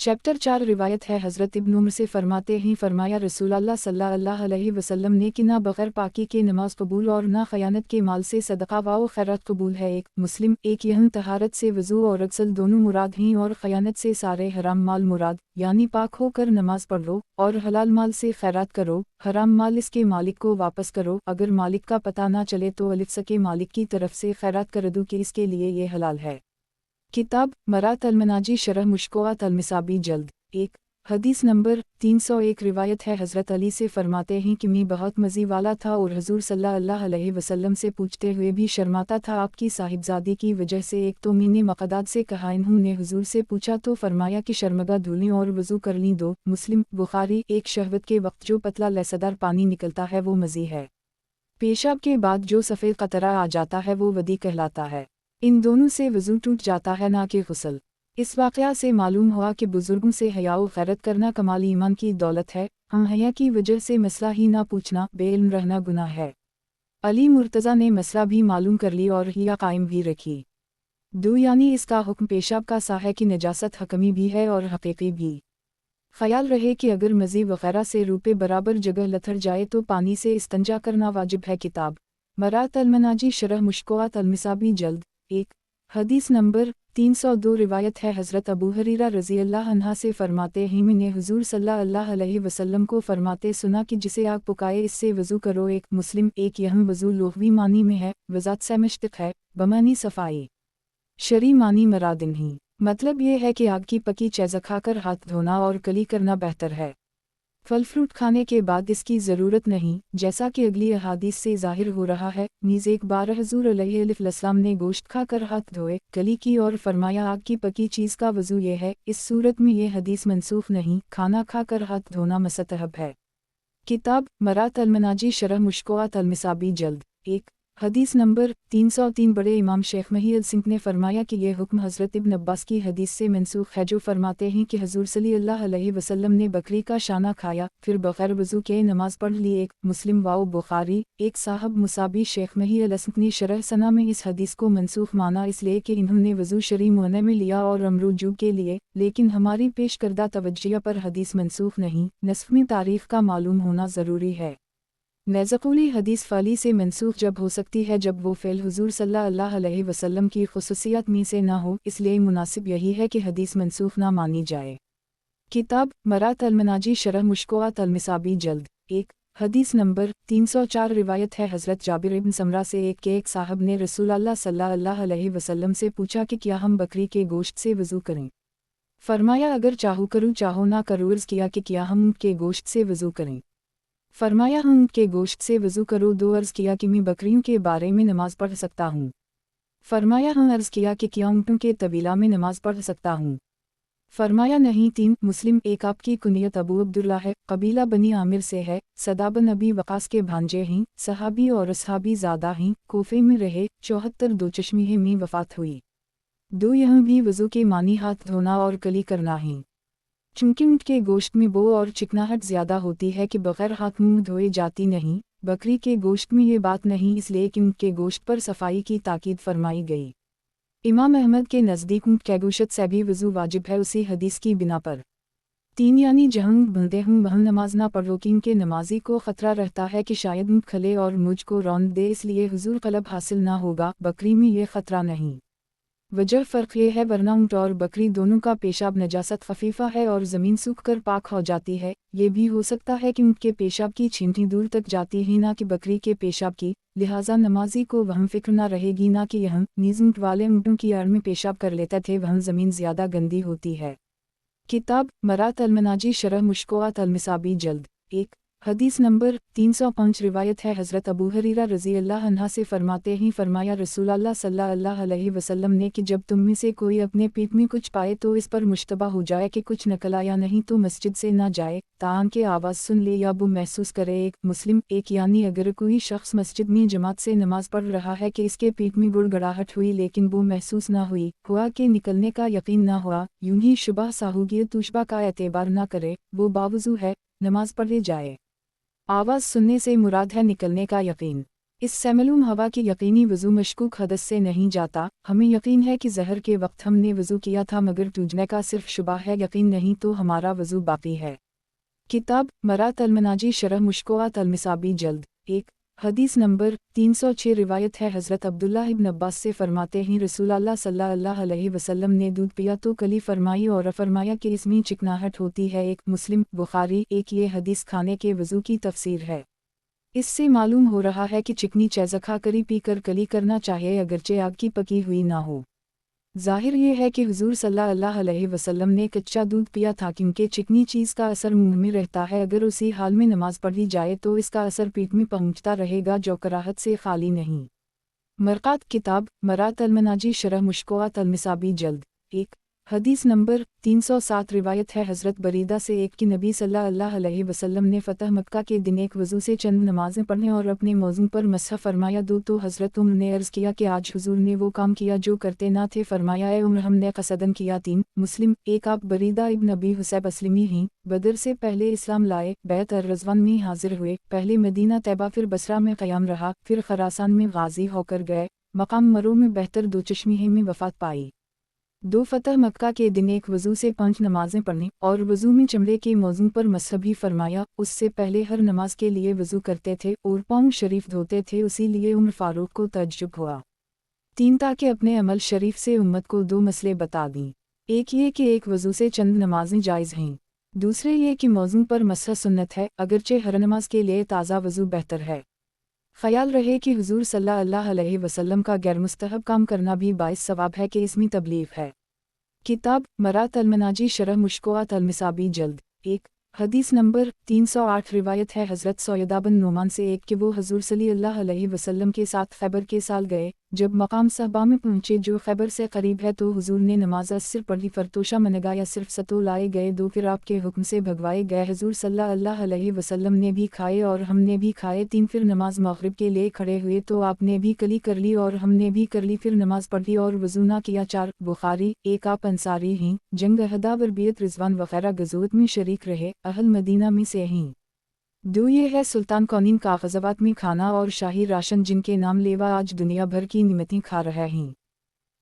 Chapter 4 रिवायत है हज़रत इब्न उमर से फरमाते हैं फरमाया रसूलुल्लाह सल्लल्लाहु अलैहि वसल्लम ने कि ना बग़ैर पाकी के नमाज कबूल और ना ख़यानत के माल से सदक़ा व खैरात कबूल है। एक मुस्लिम एक यहन तहारत से वज़ू और अक्सल दोनों मुराद हैं और ख़यानत से सारे हराम माल मुराद, यानी पाक होकर नमाज पढ़ लो और हलाल माल से खैरात करो, हराम माल इसके मालिक को वापस करो, अगर मालिक का पता ना चले तो अलिफ्स के मालिक की तरफ से खैरात कर दो कि इसके लिए ये हलाल है। किताब मरात अल-मनाजी शरह मुश्कोआत अल-मिसाबी जल्द 1 हदीस नंबर 301 रिवायत है हज़रत अली से फरमाते हैं कि मैं बहुत मज़ी वाला था और हुज़ूर सल्लल्लाहु अलैहि वसल्लम से पूछते हुए भी शर्माता था आपकी साहिबजादी की वजह से। एक तो मैंने मक़दाद से कहा इन्होंने हुज़ूर से पूछा तो फरमाया कि शर्मगा धुलें और वज़ू कर लीं। 2 मुस्लिम बुखारी एक शहवत के वक्त जो पतला लहसदार पानी निकलता है वो मज़ी है। पेशाब के बाद जो सफ़ेद कतरा आ जाता है वो वदी कहलाता है। इन दोनों से वज़ू टूट जाता है ना कि गुस्ल। इस वाक़या से मालूम हुआ कि बुज़ुर्गों से हया व गैरत करना कमाल ईमान की दौलत है। हया की वजह से मसला ही ना पूछना बेइल्म रहना गुनाह है। अली मुर्तज़ा ने मसला भी मालूम कर ली और हिया कायम भी रखी। 2 यानी इसका हुक्म पेशाब का सा है कि नजासत हकमी भी है और हकीकी भी। ख्याल रहे कि अगर मज़ी वग़ैरह से रूपे बराबर जगह लथड़ जाए तो पानी से इस्तंजा करना वाजिब है। किताब मरात अल-मनाजी शरह मुश्कोआत अल-मिसाबी जल्द 1 हदीस नंबर 302 रिवायत है हज़रत अबू हुरैरा रज़ी अल्लाह अन्हा से फरमाते हैं मैंने हुज़ूर सल्लल्लाहु अलैहि वसल्लम को फरमाते सुना कि जिसे आग पुकाए इससे वज़ू करो। एक मुस्लिम एक यहम वज़ू लुग़वी मानी में है, वज़ात से मुश्तक़ है, बमानी सफ़ाई, शरी मानी मरादिन ही। मतलब ये है कि आग की पकी चीज़ खाकर हाथ धोना और कली करना बेहतर है। फल फ्रूट खाने के बाद इसकी ज़रूरत नहीं, जैसा कि अगली अहादीस से ज़ाहिर हो रहा है। नीज़ एक बार हुज़ूर अलैहिस्सलाम ने गोश्त खाकर हाथ धोए, कली की और फरमाया आग की पकी चीज़ का वज़ू ये है। इस सूरत में ये हदीस मनसूख नहीं, खाना खाकर हाथ धोना मुस्तहब है। किताब मरात अल-मनाजी शरह मुश्कोआत अल-मिसाबी जल्द 1 हदीस नंबर 303 बड़े इमाम शेख मही अल-सिंह ने फरमाया कि यह हुक्म हज़रत इब्न अब्बास की हदीस से मनसूख है जो फरमाते हैं कि हुज़ूर सल्लल्लाहु अलैहि वसल्लम ने बकरी का शाना खाया फिर बग़ैर वज़ू के नमाज पढ़ ली। 1 मुस्लिम वाओ बुखारी एक साहब मुसाबी शेख मही अल-सिंह ने शरह सना में इस हदीस को मनसूख माना इसलिए कि इन्होंने वज़ू शरी मुअन्ना में लिया और अमरुजू के लिए, लेकिन हमारी पेश करदा तवज्जिया पर हदीस मनसूख नहीं, नस्ख़ में तारीख़ का मालूम होना ज़रूरी है। नज़क़ूली हदीस फ़ाली से मनसूख जब हो सकती है जब वो फ़ेल हुज़ूर सल्लल्लाहु अलैहि वसल्लम की ख़ुसूसियत में से ना हो, इसलिए मुनासिब यही है कि हदीस मनसूख ना मानी जाए। किताब मरात अल-मनाजी शरह मुश्कोआत अल-मिसाबी जल्द 1 हदीस नंबर 304 रिवायत है हज़रत जाबिर इब्न समरा से एक साहब ने रसूलुल्लाह सल्लल्लाहु अलैहि वसल्लम से पूछा कि क्या हम बकरी के गोश्त से वज़ू करें। फरमाया अगर चाहो करूँ चाहो ना करूँ। अर्ज़ किया कि क्या हम ऊँट के गोश्त से वज़ू करें। फरमाया हम ऊँट के गोश्त से वज़ू करो। 2 अर्ज़ किया कि मैं बकरियों के बारे में नमाज पढ़ सकता हूँ। फरमाया हाँ। अर्ज़ किया कि क्या ऊँटों के तबीला में नमाज पढ़ सकता हूँ। फरमाया नहीं। 3 मुस्लिम एक आपकी कुनियत अबू अब्दुल्ला है, कबीला बनी आमिर से है, सदाबन नबी वक़ास के भांजे हैं, सहाबी और असहाबी ज़्यादा हैं, कोफे में रहे, 74 दो चश्मी में वफ़ात हुई। 2 यहाँ भी वज़ू के मानी हाथ धोना और कली करना है। चूँकि ऊँट के गोश्त में बो और चिकनाहट ज़्यादा होती है कि बग़ैर हाथ मुँह धोए जाती नहीं, बकरी के गोश्त में ये बात नहीं, इसलिए कि ऊँट के गोश्त पर सफाई की ताकीद फरमाई गई। इमाम अहमद के नज़दीक ऊँट के गोश्त से भी वज़ू वाजिब है उसी हदीस की बिना पर। 3 यानी जहाँ बंदे हूँ वहाँ नमाज ना पढ़ो कि उनके नमाजी को ख़तरा रहता है कि शायद ऊँट खले और मुझ को रौंद दे, इसलिए हुज़ूर क़लब हासिल ना होगा। बकरी में ये ख़तरा नहीं। वजह फ़र्क ये है वरना ऊँट और बकरी दोनों का पेशाब नजासत खफीफ़ा है और ज़मीन सूख कर पाक हो जाती है। ये भी हो सकता है कि ऊँट के पेशाब की छींटी दूर तक जाती है ना कि बकरी के पेशाब की, लिहाजा नमाजी को वहम फ़िक्र ना रहेगी ना कि यह नीज़ ऊँट वाले ऊँटों की आड़ में पेशाब कर लेते थे, वहाँ ज़मीन ज़्यादा गंदी होती है। किताब मरात अल-मनाजी शरह मुश्कोआत अल-मिसाबी जल्द 1 हदीस नंबर 305 रिवायत है हज़रत अबू हुरैरा रज़ी अल्लाह अन्हा से फरमाते हैं फरमाया रसूलुल्लाह सल्लल्लाहु अलैहि वसल्लम ने कि जब तुम में से कोई अपने पेट में कुछ पाए तो इस पर मुश्तबा हो जाए कि कुछ निकला या नहीं तो मस्जिद से ना जाए ताकि आवाज़ सुन ले या वो महसूस करे। 1 मुस्लिम एक यानी अगर कोई शख्स मस्जिद में जमात से नमाज पढ़ रहा है कि इसके पेट में गुड़गड़ाहट हुई लेकिन वो महसूस ना हुई, हुआ कि निकलने का यकीन ना हुआ, यूं ही शुबह साहूगी तुशबा का एतबार ना करे, वो बावज़ू है, नमाज पढ़े जाए। आवाज़ सुनने से मुराद है निकलने का यकीन। اس سے معلوم ہوا کہ یقینی وضو مشکوک حدث سے نہیں جاتا۔ ہمیں یقین ہے کہ ظہر کے وقت ہم نے وضو کیا تھا مگر ٹوٹنے کا صرف شبہ ہے، یقین نہیں تو ہمارا وضو باقی ہے۔ کتاب مرات المناجی شرح مشکوات المصابی جلد 1 حدیث نمبر 306 روایت ہے حضرت عبداللہ ابن عباس سے فرماتے ہیں رسول اللہ صلی اللہ علیہ وسلم نے دودھ پیا تو کلی فرمائی اور فرمایا کہ اس میں چکناہٹ ہوتی ہے۔ ایک مسلم بخاری 1 یہ حدیث کھانے کے وضو کی تفسیر ہے۔ اس سے معلوم ہو رہا ہے کہ چکنی چیز کھا کری پی کر کلی کرنا چاہیے اگرچہ آگ کی پکی ہوئی نہ ہو۔ ظاہر یہ ہے کہ حضور صلی اللہ علیہ وسلم نے کچا دودھ پیا تھا کیونکہ چکنی چیز کا اثر منہ میں رہتا ہے، اگر اسی حال میں نماز پڑھی جائے تو اس کا اثر پیٹ میں پہنچتا رہے گا جو کراہت سے خالی نہیں۔ مرقات کتاب مرات المناجی شرح مشکوات المصابی جلد 1 حدیث نمبر 307 روایت ہے حضرت بریدہ سے ایک کہ نبی صلی اللہ علیہ وسلم نے فتح مکہ کے دن ایک وضو سے چند نمازیں پڑھنے اور اپنے موضوع پر مسح فرمایا تو حضرت عمر نے عرض کیا کہ آج حضور نے وہ کام کیا جو کرتے نہ تھے، فرمایا اے عمر ہم نے قصدن کیا۔ 3 مسلم 1 آپ بریدہ ابن ابی حسیب اسلمی ہیں، بدر سے پہلے اسلام لائے، بیعت الرضوان میں حاضر ہوئے، پہلے مدینہ طیبہ پھر بصرہ میں قیام رہا، پھر خراسان میں غازی ہو کر گئے، مقام مرو میں بہتر دو چشمی میں وفات پائی۔ 2 فتح مکہ کے دن ایک وضو سے 5 نمازیں پڑھنے اور وضو میں چمڑے کے موضوع پر مسح بھی فرمایا۔ اس سے پہلے ہر نماز کے لیے وضو کرتے تھے اور پاؤں شریف دھوتے تھے، اسی لیے عمر فاروق کو تعجب ہوا۔ 3 تاکہ اپنے عمل شریف سے امت کو 2 مسئلے بتا دیں، ایک یہ کہ ایک وضو سے چند نمازیں جائز ہیں، دوسرے یہ کہ موضوع پر مسح سنت ہے اگرچہ ہر نماز کے لیے تازہ وضو بہتر ہے۔ خیال رہے کہ حضور صلی اللہ علیہ وسلم کا غیر مستحب کام کرنا بھی باعث ثواب ہے کہ اس میں تبلیغ ہے۔ کتاب مرات المناجی شرح مشکوات المصابی جلد 1 حدیث نمبر 308 روایت ہے حضرت سیدہ بن نعمان سے ایک کہ وہ حضور صلی اللہ علیہ وسلم کے ساتھ خیبر کے سال گئے، جب مقام صحبہ میں پہنچے جو خیبر سے قریب ہے تو حضور نے نماز عصر پڑھی، فرتوشہ منگا یا صرف ستو لائے گئے، پھر آپ کے حکم سے بھگوائے گئے، حضور صلی اللہ علیہ وسلم نے بھی کھائے اور ہم نے بھی کھائے۔ 3 پھر نماز مغرب کے لیے کھڑے ہوئے تو آپ نے بھی کلی کر لی اور ہم نے بھی کر لی، پھر نماز پڑھی اور وضو نہ کیا۔ 4 بخاری 1 آپ انصاری ہیں، جنگ احداب اور بیعت رضوان وغیرہ غزوات میں شریک رہے، اہل مدینہ میں سے ہیں۔ 2 یہ ہے سلطان کونین کا غزوات میں کھانا اور شاہی راشن جن کے نام لیوا آج دنیا بھر کی نعمتیں کھا رہے ہیں۔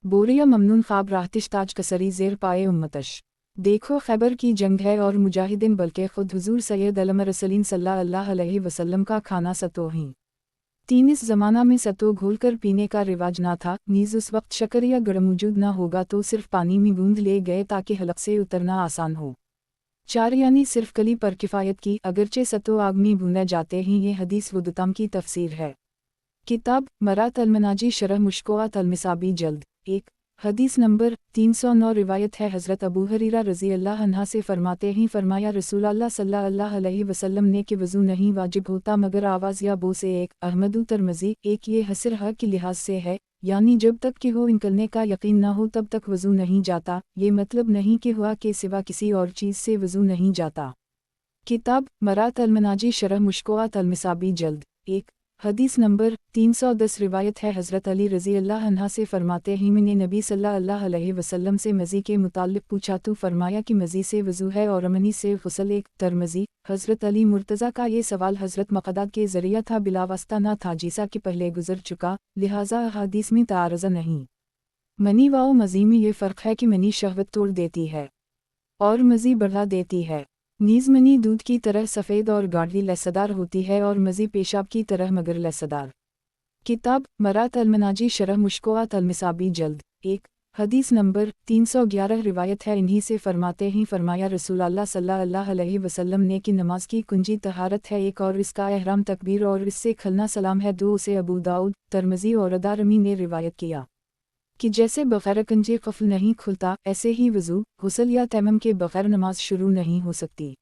بوریا ممنون خواب راہتش تاج کسری زیر پائے امتش، دیکھو خیبر کی جنگ ہے اور مجاہدین بلکہ خود حضور سید علم رسولین صلی اللہ علیہ وسلم کا کھانا ستو ہیں۔ 3 اس زمانہ میں ستو گھول کر پینے کا رواج نہ تھا، نیز اس وقت شکر یا گڑ موجود نہ ہوگا تو صرف پانی میں گوندھ لے گئے تاکہ حلق سے اترنا آسان ہو۔ 4 یعنی صرف کلی پر کفایت کی، اگرچہ ستو آگ میں بھونے جاتے ہیں۔ یہ حدیث ودتام کی تفسیر ہے۔ کتاب مرات المناجی شرح مشکوات المصابی جلد 1 حدیث نمبر 309 روایت ہے حضرت ابو ہریرہ رضی اللہ عنہ سے فرماتے ہیں فرمایا رسول اللہ صلی اللہ علیہ وسلم نے کہ وضو نہیں واجب ہوتا مگر آواز یا بو سے۔ 1 احمد و ترمذی 1 یہ حسر حق کے لحاظ سے ہے، یعنی جب تک کہ ہو نکلنے کا یقین نہ ہو تب تک وضو نہیں جاتا، یہ مطلب نہیں کہ ہوا کے سوا کسی اور چیز سے وضو نہیں جاتا۔ کتاب مرات المناجی شرح مشکوات المصابی جلد 1 حدیث نمبر 310 روایت ہے حضرت علی رضی اللہ عنہ سے فرماتے ہیں میں نے نبی صلی اللہ علیہ وسلم سے مزی کے متعلق پوچھا تو فرمایا کہ مزی سے وضو ہے اور منی سے غسل۔ 1 ترمذی حضرت علی مرتضیٰ کا یہ سوال حضرت مقداد کے ذریعہ تھا، بلا واسطہ نہ تھا، جیسا کہ پہلے گزر چکا، لہٰذا احادیث میں تعارض نہیں۔ منی و مزی میں یہ فرق ہے کہ منی شہوت توڑ دیتی ہے اور مزی بڑھا دیتی ہے۔ نیز منی دودھ کی طرح سفید اور گاڑھی لسدار ہوتی ہے اور مزی پیشاب کی طرح مگر لسدار۔ کتاب مرات المناجی شرح مشکوات المصابی جلد 1 حدیث نمبر 311 روایت ہے انہی سے فرماتے ہیں فرمایا رسول اللہ صلی اللہ علیہ وسلم نے کہ نماز کی کنجی طہارت ہے، 1 اور اس کا احرام تکبیر اور اس سے کھلنا سلام ہے۔ 2 اسے ابو داؤد، ترمذی اور دارمی نے روایت کیا کہ جیسے بغیر کنجی قفل نہیں کھلتا، ایسے ہی وضو، غسل یا تیمم کے بغیر نماز شروع نہیں ہو سکتی۔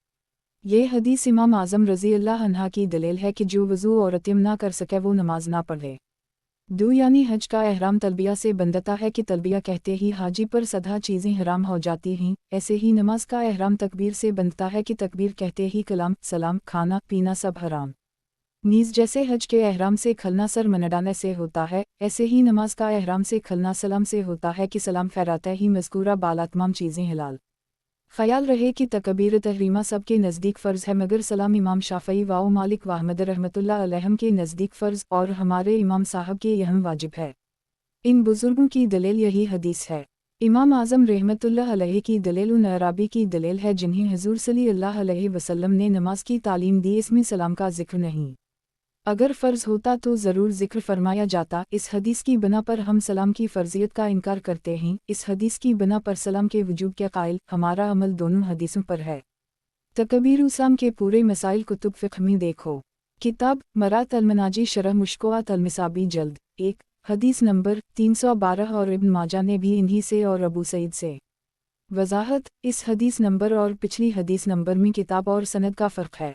یہ حدیث امام اعظم رضی اللہ عنہ کی دلیل ہے کہ جو وضو اور تیمم نہ کر سکے وہ نماز نہ پڑھے۔ 2 یعنی حج کا احرام تلبیہ سے بندتا ہے کہ تلبیہ کہتے ہی حاجی پر سدھا چیزیں حرام ہو جاتی ہیں، ایسے ہی نماز کا احرام تکبیر سے بندتا ہے کہ تکبیر کہتے ہی کلام، سلام، کھانا پینا سب حرام۔ نیز جیسے حج کے احرام سے کھلنا سر منڈانے سے ہوتا ہے، ایسے ہی نماز کا احرام سے کھلنا سلام سے ہوتا ہے کہ سلام پھیراتے ہی مذکورہ بالا تمام چیزیں حلال۔ ख्याल रहे कि तकबीर तहरीमा सब के नज़दीक फ़र्ज़ है मगर सलाम इमाम शाफ़ई व मालिक व अहमद रहमतुल्लाह अलैहिम के नज़दीक फ़र्ज़ और हमारे इमाम साहब के यहम वाजिब है। इन बुज़ुर्गों की दलील यही हदीस है। इमाम आज़म रहमतुल्लाह अलैहि की दलील उन अराबी की दलील है जिन्हें हुज़ूर सल्लल्लाहु अलैहि वसल्लम ने नमाज की तालीम दी, इसमें सलाम का जिक्र नहीं। अगर फ़र्ज़ होता तो ज़रूर ज़िक्र फरमाया जाता। इस हदीस की बिना पर हम सलाम की फ़र्ज़ियत का इनकार करते हैं। इस हदीस की बिना पर सलाम के वजूब के कायल हमारा अमल दोनों हदीसों पर है। तकबीर उसाम के पूरे मसाइल कुतुब फ़िक़्ह में देखो। किताब मरात अल-मनाजी शरह मुश्किलात अल-मिसाबी जल्द 1 हदीस नंबर 312 और इब्न माजा ने भी इन्हीं से और अबू सईद से। वज़ाहत, इस हदीस नंबर और पिछली हदीस नंबर में किताब और सनद का फ़र्क है।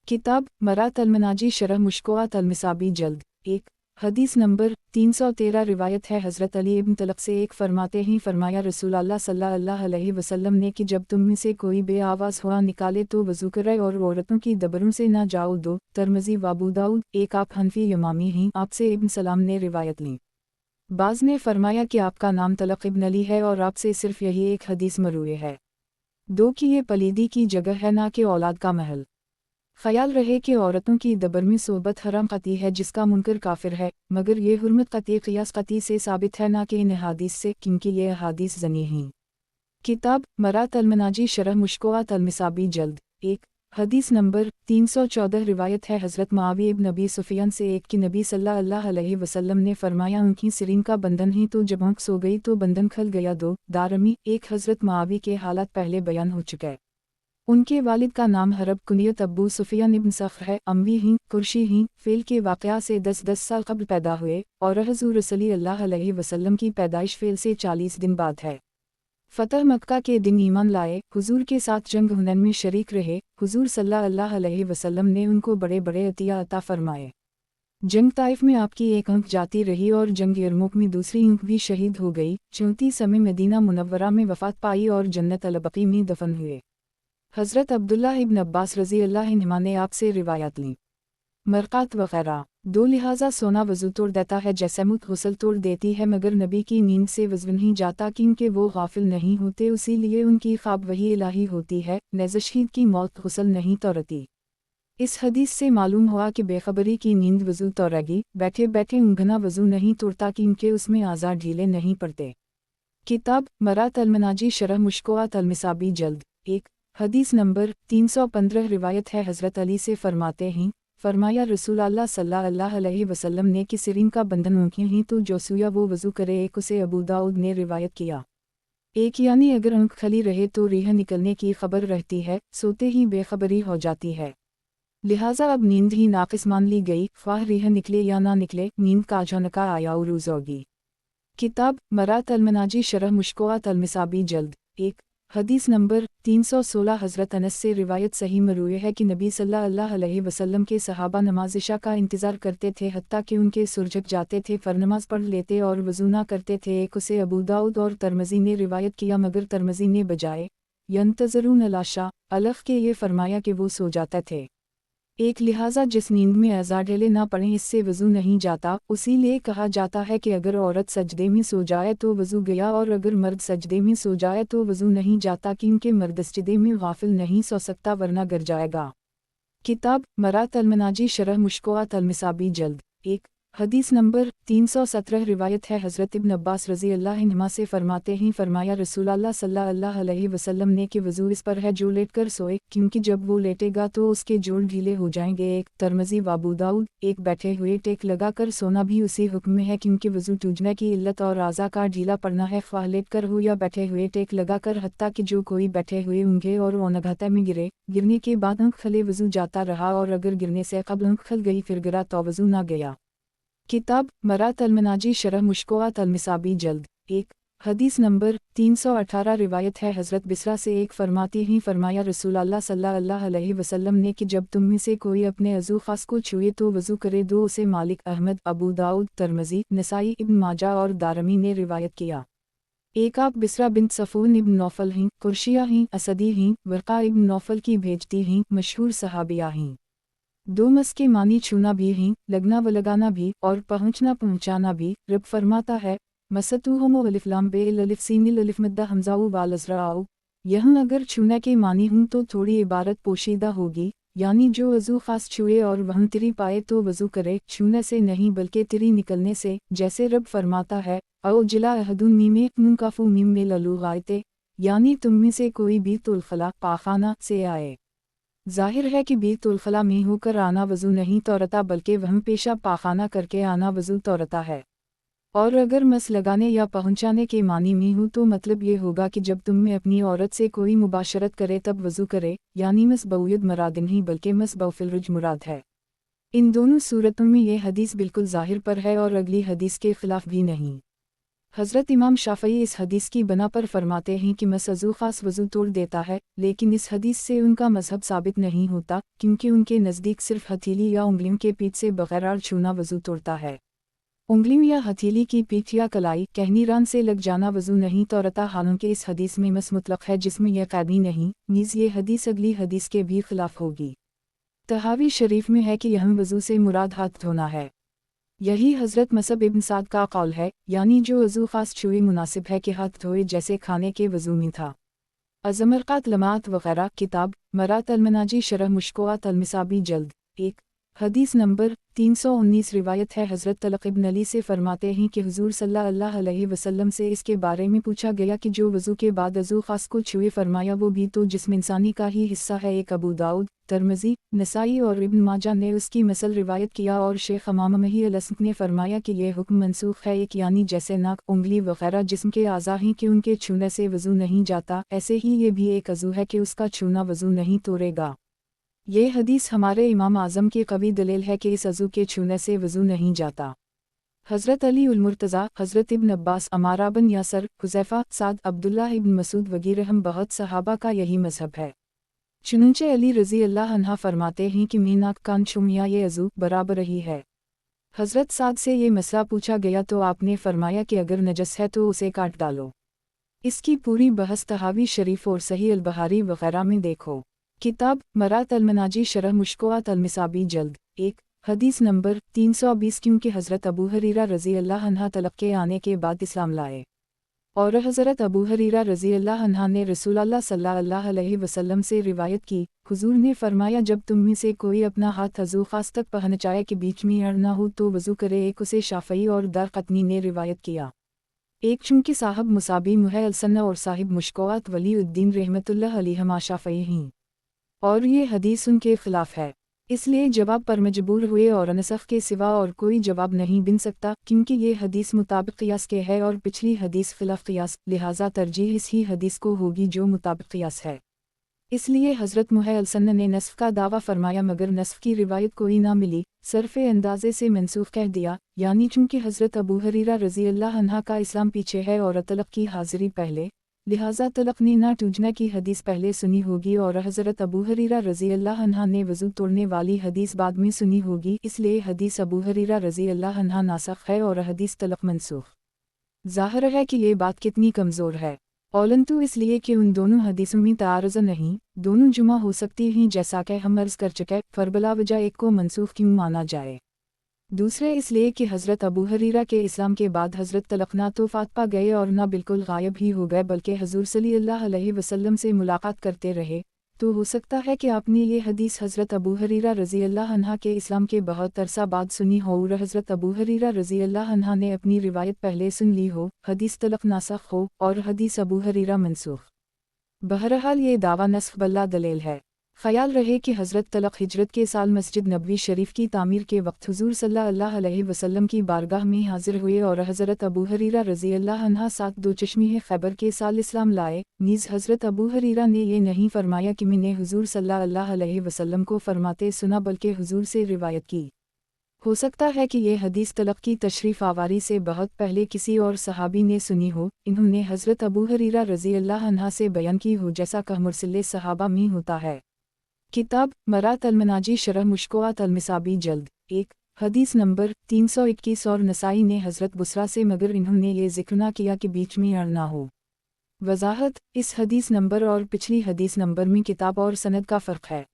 किताब मरात अल-मनाजी शरह मुश्किलात अल-मिसाबी जल्द 1 हदीस नंबर 313 रिवायत है हज़रत अली इब्न तलक़ से एक फरमाते ही फरमाया रसूलुल्लाह सल्लल्लाहु अलैहि वसल्लम ने कि जब तुम में से कोई बे आवाज़ हुआ निकाले तो वज़ू करे और औरतों की दबरों से ना जाओ। 2 तिरमिज़ी व अबू दाऊद। एक आप हनफी यमामी हैं, आपसे इब्न सलाम ने रिवायत ली। बाज़ ने फरमाया कि आपका नाम तलक़ इब्न अली है और आपसे सिर्फ़ यही एक हदीस मरूए है। 2 कि ये पलीदी की जगह है ना कि औलाद का महल। ख्याल रहे कि औरतों की दबर में सोबत हराम क़ती है जिसका मुनकर काफिर है, मगर ये हुर्मत क़ती क़ियास क़ती से साबित है ना कि इन अहादीस से, क्योंकि ये अहादीस ज़नी हैं। किताब मरात अल-मनाजी शरह मुश्किलात अल-मिसाबी जल्द 1 हदीस नंबर 314 रिवायत है हज़रत मुआविया इब्न अबी सुफ़ियान से एक कि नबी सल्लल्लाहु अलैहि वसल्लम ने फरमाया उनकी सिरीन का बंधन ही तो जब आँख सो गई तो बंधन खल गया। 2 दारमी। एक हज़रत मुआविया के हालात पहले बयान हो चुके। उनके वालिद का नाम हरब कुनियत अब्बू सुफियान इब्न सख्र है। अम्मी ही कुर्शी ही फ़ेल के वाक़या से 10 साल कबल पैदा हुए और हुज़ूर सल्लल्लाहु अलैहि वसल्लम की पैदाइश फ़ेल से 40 दिन बाद है। फ़तह मक्का के दिन ईमान लाए, हुज़ूर के साथ जंग हुनैन में शरीक रहे। हुज़ूर सल्लल्लाहु अलैहि वसल्लम ने उनको बड़े बड़े अतिया अता फरमाए। जंग ताइफ में आपकी एक आँख जाती रही और जंग यरमुक में दूसरी आँख भी शहीद हो गई। 34 समय मदीना मुनव्वरा में वफ़ात पाई और जन्नत अल-बक़ी में दफन हुए। हज़रत अब्दुल्लाह इब्न अब्बास रज़ी अल्लाह अन्हुमा ने आपसे रिवायत ली। मरक़ात वग़ैरह 2 लिहाजा सोना वज़ू तोड़ देता है जैसे मुत गुस्ल तोड़ देती है, मगर नबी की नींद से वज़ू नहीं जाता क्योंकि वो गाफिल नहीं होते, उसीलिए उनकी ख्वाब वही इलाही होती है। नज़शहीद की मौत गुस्ल नहीं तोड़ती। इस हदीस से मालूम हुआ कि बेखबरी की नींद वज़ू तोड़ेगी। बैठे बैठे ऊँघना वज़ू नहीं तोड़ता क्योंकि उसमें आज़ा ढीले नहीं पड़ते। किताब मरात अल-मनाजी शरह मुश्किलात अल-मिसाबी जल्द 1 हदीस नंबर 315 रिवायत है हज़रत अली से फरमाते हैं फरमाया रसूलुल्लाह सल्लल्लाहु अलैहि वसल्लम ने कि सिरीन का बंधन आँखें ही तो जो सोया वो वज़ू करे। एक उसे अबू दाऊद ने रिवायत किया। एक यानी अगर आँख खली रहे तो रीह निकलने की खबर रहती है, सोते ही बेखबरी हो जाती है, लिहाजा अब नींद ही नाक़िस मान ली गई। ख्वाह रीह निकले या ना निकले, नींद का झोंका आया उरूज़ होगी। किताब मरात अल-मनाजी शरह मुश्किलात अल-मिसाबी जल्द 1 हदीस नंबर 316 हज़रत अनस से रिवायत सही मरूए है कि नबी सल्लल्लाहु अलैहि वसल्लम के सहाबा नमाज इशा का इंतज़ार करते थे हत्ता कि उनके सुरझक जाते थे, फरनमाज पढ़ लेते और वज़ू ना करते थे। एक उसे अबू दाऊद और तिरमिज़ी ने रिवायत किया, मगर तिरमिज़ी ने बजाय यंतज़रून अल-अशा अलफ़ के ये फरमाया कि वो सो जाते थे। एक लिहाजा जिस नींद में अज़ा ढेले ना पड़ें इससे वज़ू नहीं जाता। उसी लिए कहा जाता है कि अगर औरत सजदे में सो जाए तो वज़ू गया और अगर मर्द सजदे में सो जाए तो वज़ू नहीं जाता, क्योंकि मर्द सजदे में गाफिल नहीं सो सकता वरना गिर जाएगा। किताब मरात अल-मनाजी शरह मुश्किलात अल-मिसाबी जल्द 1 हदीस नंबर 317 रिवायत है हज़रत इब्न अब्बास रज़ी अल्लाह अन्हुमा से फरमाते हैं फरमाया रसूलुल्लाह सल्लल्लाहु अलैहि वसल्लम ने कि वज़ू इस पर है जो लेटकर सोए, क्योंकि जब वो लेटेगा तो उसके जोड़ ढीले हो जाएंगे। एक तिरमिज़ी व अबू दाऊद। एक बैठे हुए टेक लगाकर सोना भी उसी हुक्म में है, क्योंकि वज़ू टूटने की इल्लत और आज़ा का ढीला पड़ना है, ख्वाह लेटकर हो या बैठे हुए टेक लगाकर, हत्ता कि जो कोई बैठे हुए ऊँघे और ओनघाते में गिरे, गिरने के बाद आँख खले वज़ू जाता रहा और अगर गिरने से क़ब्ल आँख खल गई फिर गिरा तो वज़ू ना गया। किताब मरात अल-मनाजी शरह मुश्किलात अल-मिसाबी जल्द 1 हदीस नंबर 318 रिवायत है हज़रत बिसरा से एक फरमाती ही फरमाया रसूलुल्लाह सल्लल्लाहु अलैहि वसल्लम ने कि जब तुम में से कोई अपने अज़ू ख़ास को छुए तो वज़ू करे। 2 उसे मालिक अहमद, अबू दाऊद, तिरमिज़ी, नसाई, इब्न माजा और दारमी ने रिवायत किया। एक आप बिसरा बिन्त सफ़ून इब्न नौफल हैं, कुरशिया हैं, असदी हैं, वर्क़ा इब्न नौफल की भेजती हैं, मशहूर सहाबिया हैं। 2 मस के मानी छूना भी हैं, लगना व लगाना भी और पहुँचना पहुँचाना भी। रब फरमाता है मसतूहुम अलिफ लाम बे अलिफ सीन अलिफ मद्दा हमज़ाउ वाल अज़राउ यहाँ अगर छूने के मानी हूँ तो थोड़ी इबारत पोशीदा होगी, यानी जो वज़ू ख़ास छुए और वहम तिरी पाए तो वज़ू करे, छूने से नहीं बल्कि तिरी निकलने से, जैसे रब फरमाता है औ जिला अहदुन मीमे नून काफू मीम में ललू गायते, यानी तुम में से कोई बीतुल खला पाखाना से आए। जाहिर है कि बीतुल खला में होकर आना वज़ू नहीं तौरता बल्कि वहम पेशा पाखाना करके आना वज़ू तौरता है। और अगर मस लगाने या पहुंचाने के मानी में हूँ तो मतलब ये होगा कि जब तुम में अपनी औरत से कोई मुबाशरत करे तब वज़ू करे, यानी मस बउयद मुराद नहीं बल्कि मस बउफिलरुज मुराद है। इन दोनों सूरतों में ये हदीस बिल्कुल ज़ाहिर पर है और अगली हदीस के खिलाफ भी नहीं। हज़रत इमाम शाफ़ई इस हदीस की बना पर फरमाते हैं कि मस अज़ू ख़ास वज़ू तोड़ देता है, लेकिन इस हदीस से उनका मज़हब साबित नहीं होता, क्योंकि उनके नज़दीक सिर्फ हथेली या उंगलियों के पीठ से बग़ैर आड़ छूना वज़ू तोड़ता है। उंगलियों या हथेली की पीठ या कलाई कहनीरान से लग जाना वज़ू नहीं तौरता, हालांकि इस हदीस में मस मुतलक है जिसमें यह कैदी नहीं, नीज़ ये हदीस अगली हदीस के भी खिलाफ होगी। तहावी शरीफ में है कि यह वज़ू से मुराद हाथ धोना है। यही हज़रत मसअब इब्न साद का कौल है, यानी जो वज़ू ख़ास छुए मुनासिब है कि हाथ धोए जैसे खाने के वज़ू में था। अज़मरक़ात लमात वग़ैरह किताब मरात अलमनाजी शरह मुश्कोआत अलमिसाबी जल्द 1 हदीस नंबर 319 रिवायत है हज़रत तलक़ इब्न अली से फरमाते हैं कि हुज़ूर सल्लल्लाहु अलैहि वसल्लम से इसके बारे में पूछा गया कि जो वज़ू के बाद अज़ू ख़ास को छुए, फरमाया वो भी तो जिस्म इंसानी का ही हिस्सा है। एक अबू दाऊद, तिरमिज़ी, नसाई और इब्न माजा ने उसकी मसल रिवायत किया और शेख इमाम मही अल-असक़ ने फरमाया कि यह हुक्म मनसूख़ है। एक यानी जैसे नाक, उंगली वग़ैरह जिस्म के आज़ा हैं कि उनके छूने से वज़ू नहीं जाता, ऐसे ही ये भी एक अज़ू है कि उसका छूना वज़ू नहीं तोड़ेगा। ये हदीस हमारे इमाम आज़म की कवी दलील है कि इस अज़ू के छूने से वज़ू नहीं जाता। हज़रत अली उल मुर्तज़ा, हज़रत इब्न अब्बास, अमारा बिन यासर, हुज़ैफ़ा, साद, अब्दुल्लाह इब्न मसूद वगैरह हम बहुत सहाबा का यही मज़हब है। चुनंचे अली रज़ी अल्लाह अन्हा फरमाते हैं कि मैं नाक कान छूमिया ये अज़ू बराबर ही है। हज़रत साद से ये मसला पूछा गया तो आपने फरमाया कि अगर नजस है तो उसे काट डालो। इसकी पूरी बहस तहावी शरीफ और सही अल बहारी वग़ैरह में देखो। किताब मरात अलमनाजी शरह मुश्कोआत अलमिसाबी जल्द 1 हदीस नंबर 320 क्योंकि हज़रत अबू हरीरा रज़ी अल्लाह अन्हा तलब के आने के बाद इस्लाम लाए और हज़रत अबू हरीरा रज़ी अल्लाह अन्हा ने रसूलुल्लाह सल्लल्लाहु अलैहि वसल्लम से रिवायत की, हुज़ूर ने फरमाया जब तुम में से कोई अपना हाथ अज़ू ख़ास तक पहुँचाए कि बीच में अड़ ना हो तो वज़ू करे। एक उसे शाफ़ई और दारक़ुतनी ने रिवायत किया। एक चूँकि साहब मुसाबी मुहे अलसन्ना और साहिब मुश्कोआत वलीउद्दीन रहमतुल्लाह अलैहिमा शाफ़ई हैं और ये हदीस उनके खिलाफ है, इसलिए जवाब पर मजबूर हुए और नसख़ के सिवा और कोई जवाब नहीं बन सकता, क्योंकि ये हदीस मुताबिक क़ियास के है और पिछली हदीस खिलाफ क़ियास, लिहाजा तरजीह इस ही हदीस को होगी जो मुताबिक क़ियास है। इसलिए हज़रत मुहे अलसन्ना ने नस्फ़ का दावा फरमाया मगर नस्फ़ की रिवायत कोई ना मिली, सरफ़े अंदाज़े से मनसूख़ कह दिया, यानी चूँकि हज़रत अबू हरीरा रज़ी अल्लाह अन्हा का इस्लाम पीछे है और तलक़ की हाज़िरी पहले, लिहाजा तलक़ ने ना टूटने की हदीस पहले सुनी होगी और हज़रत अबू हरीरा रज़ी अल्लाह अन्हा ने वज़ू तोड़ने वाली हदीस बाद में सुनी होगी, इसलिए हदीस अबू हरीरा रज़ी अल्लाह अन्हा नासख़ है और हदीस तलक़ मनसूख़। ज़ाहिर है कि ये बात कितनी कमज़ोर है, औलंतु इसलिए कि उन दोनों हदीसों में तारुज़ नहीं, दोनों जुमा हो सकती हैं जैसा कि हम अर्ज़ कर चुके, फरबला वजह एक को मनसूख़ क्यों माना जाए। दूसरे इसलिए कि हज़रत अबू हरीरा के इस्लाम के बाद हज़रत तलक़ ना तो फ़ात पा गए और ना बिल्कुल गायब ही हो गए बल्कि हुज़ूर सल्लल्लाहु अलैहि वसल्लम से मुलाकात करते रहे, तो हो सकता है कि आपने ये हदीस हज़रत अबू हरीरा रज़ी अल्लाह अन्हा के इस्लाम के बहुत अरसा बाद सुनी हो और हज़रत अबू हरीरा रज़ी अल्लाह अन्हा ने अपनी रिवायत पहले सुन ली हो, हदीस तलक़ नासख़ हो और हदीस अबू हरीरा मनसूख़। बहरहाल ये दावा नस्ख़ बल्ला दलील है। ख़याल रहे कि हज़रत तलक़ हिजरत के साल मस्जिद नबवी शरीफ की तामीर के वक्त हुज़ूर सल्लल्लाहु अलैहि वसल्लम की बारगाह में हाज़िर हुए और हज़रत अबू हरीरा रज़ी अल्लाह अन्हा साथ दो चश्मी खैबर के साल इस्लाम लाए। नीज़ हज़रत अबू हरीरा ने ये नहीं फरमाया कि मैंने हुज़ूर सल्लल्लाहु अलैहि वसल्लम को फरमाते सुना बल्कि हुज़ूर से रिवायत की। हो सकता है कि ये हदीस तलक़ की तशरीफ़ आवारी से बहुत पहले किसी और सहाबी ने सुनी हो, इन्होंने हज़रत अबू हरीरा रज़ी अल्लाह अन्हा से बयान की हो जैसा कि मुरसिले सहाबा में होता है। किताब मरात अलमनाजी शरह मुश्कोआत अलमिसाबी जल्द 1 हदीस नंबर 321 और नसाई ने हज़रत बुसरा से मगर इन्होंने ये ज़िक्र ना किया कि बीच में अड़ ना हो। वज़ाहत इस हदीस नंबर और पिछली हदीस नंबर में किताब और सनद का फ़र्क है।